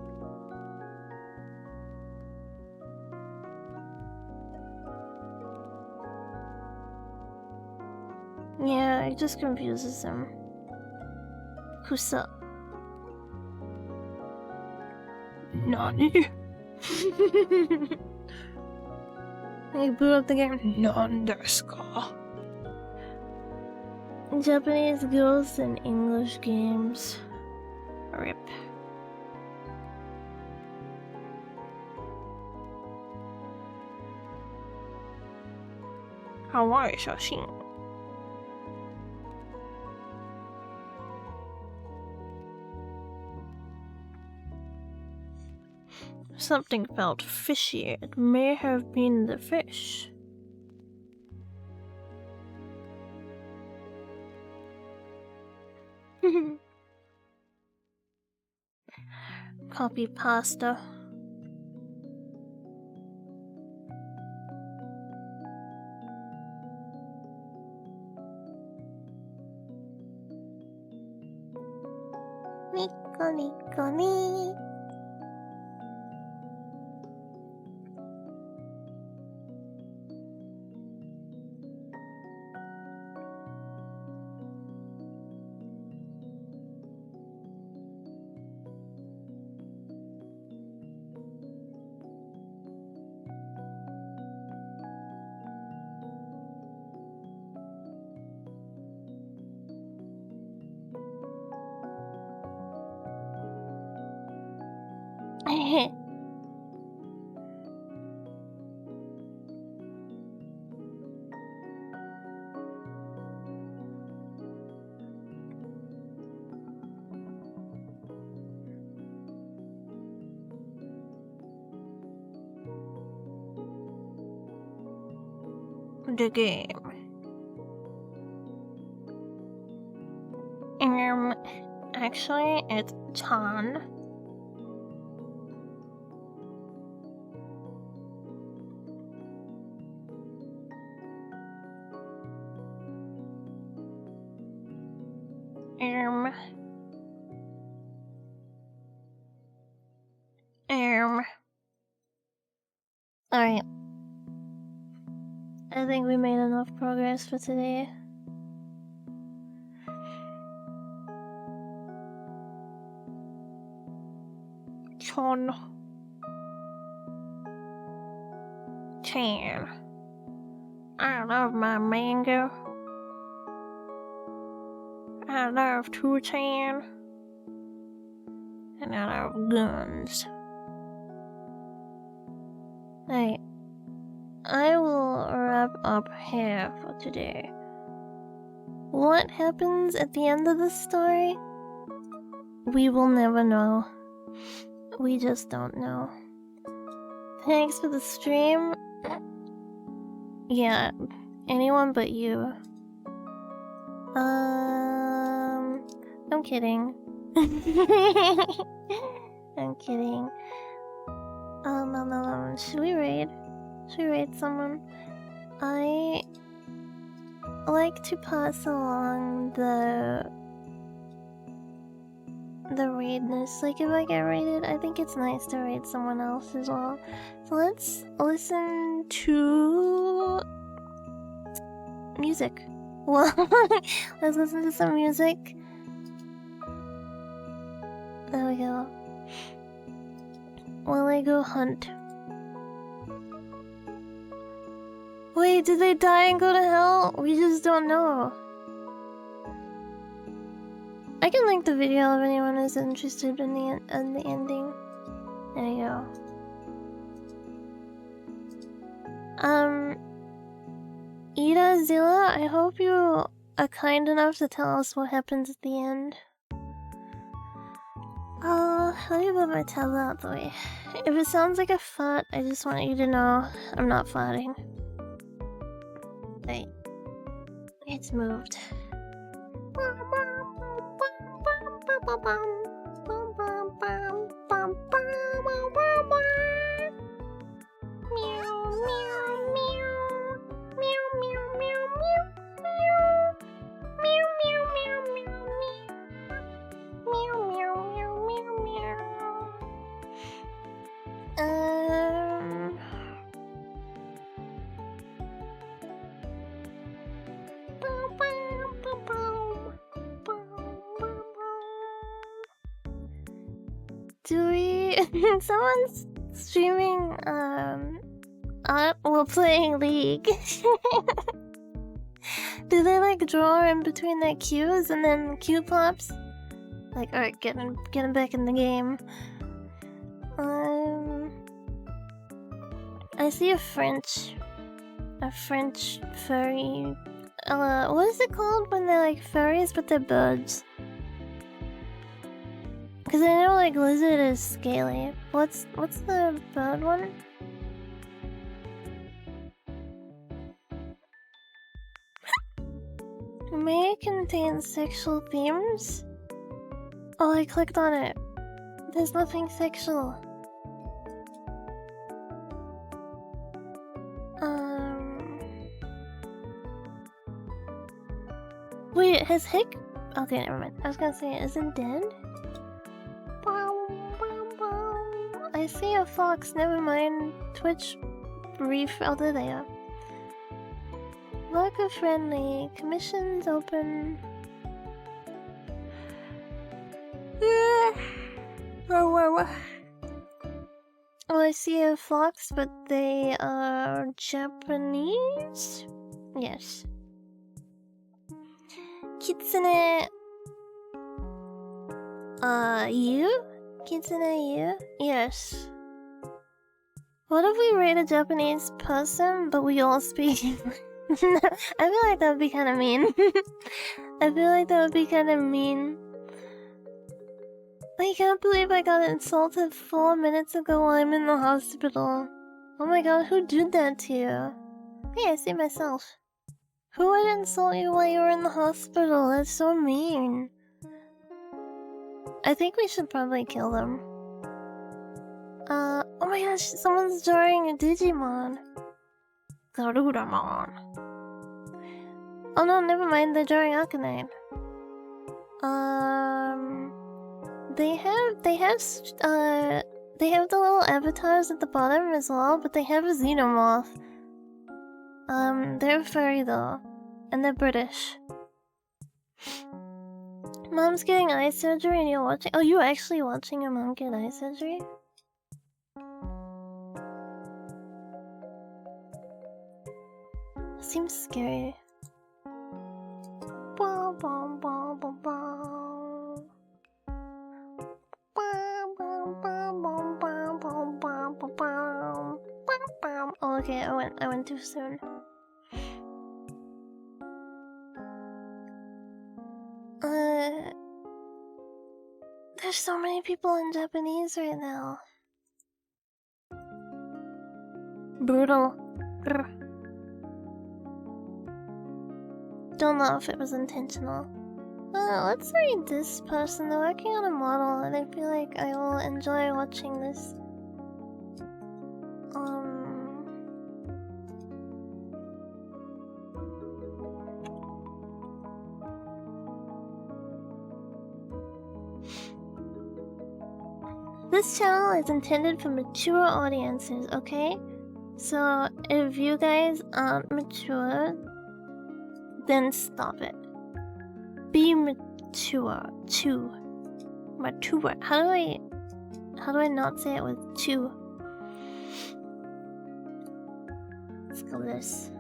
Yeah, it just confuses them. Who's up? Nani? They boot up the game. Nandeska. Japanese ghosts and English games. RIP. 好外小心。Something felt fishy. It may have been the fish. Copy pasta. Nico, Nico, Nico. The game. Actually, it's Chan. Alright. I think we made enough progress for today. Chan. I love my mango. I love 2chan. And I love guns. Alright. I will wrap up here for today. What happens at the end of the story? We will never know. We just don't know. Thanks for the stream. Yeah, anyone but you. I'm kidding. I'm kidding. Should we raid? Should we raid someone? I like to pass along the raidness. Like, if I get raided, I think it's nice to raid someone else as well. So let's listen to music. Well, let's listen to some music. There we go. While I go hunt. Wait, did they die and go to hell? We just don't know. I can link the video if anyone is interested in the ending. There you go. Ida Zilla, I hope you are kind enough to tell us what happens at the end. Let me put my tablet out the way. If it sounds like a fart, I just want you to know I'm not farting. Wait. It's moved. Do we... Someone's streaming, art while playing League. Do they, like, draw in between their cues and then cue pops? Like, alright, getting back in the game. I see a French a French furry. What is it called when they're like furries but they're birds? Cause I know like lizard is scaly. What's the bird one? May it contain sexual themes? Oh, I clicked on it. There's nothing sexual. Wait, has Hick? Okay, never mind. I was gonna say, isn't dead? I see a fox. Never mind. Twitch brief. Oh, there they are. Worker friendly. Commissions open. Oh, I see a fox, but they are Japanese? Yes. Kitsune. You? Kitsune, you? Yes. What if we rate a Japanese person, but we all speak English? I feel like that would be kind of mean. I feel like that would be kind of mean. I can't believe I got insulted 4 minutes ago while I'm in the hospital. Oh my god, who did that to you? Hey, I see myself. Who would insult you while you were in the hospital? That's so mean. I think we should probably kill them. Oh my gosh, someone's drawing a Digimon. Garudamon. Oh no, never mind, they're drawing Akanine. They have the little avatars at the bottom as well, but they have a xenomorph. They're furry though, and they're British. Mom's getting eye surgery and you're watching. Oh, you're actually watching your mom get eye surgery? Seems scary. Oh, okay, I went too soon. There's so many people in Japanese right now. Brutal. Grr. Don't know if it was intentional. Let's read this person. They're working on a model, and I feel like I will enjoy watching this. This channel is intended for mature audiences, okay? So if you guys aren't mature, then stop it. Be mature. Mature. How do I not say it with chew? Let's go with this.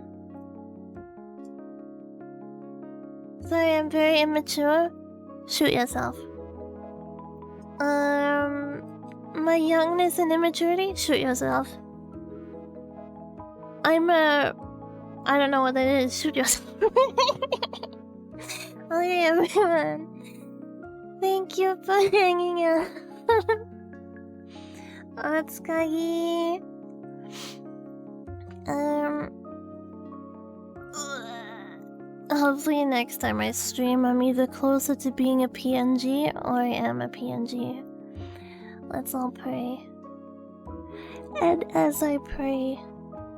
Sorry, I'm very immature. Shoot yourself. My youngness and immaturity? Shoot yourself. I don't know what that is. Shoot yourself. Okay, everyone. Thank you for hanging out. Otsukagi. Hopefully next time I stream, I'm either closer to being a PNG or I am a PNG. Let's all pray. And as I pray,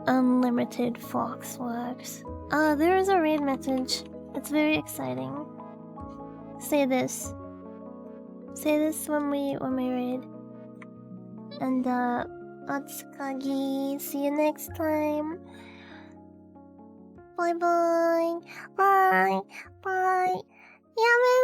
unlimited fox works. There is a raid message. It's very exciting. Say this. Say this when we raid. And Otsukagi. See you next time. Bye bye. Bye. Bye. Yummy.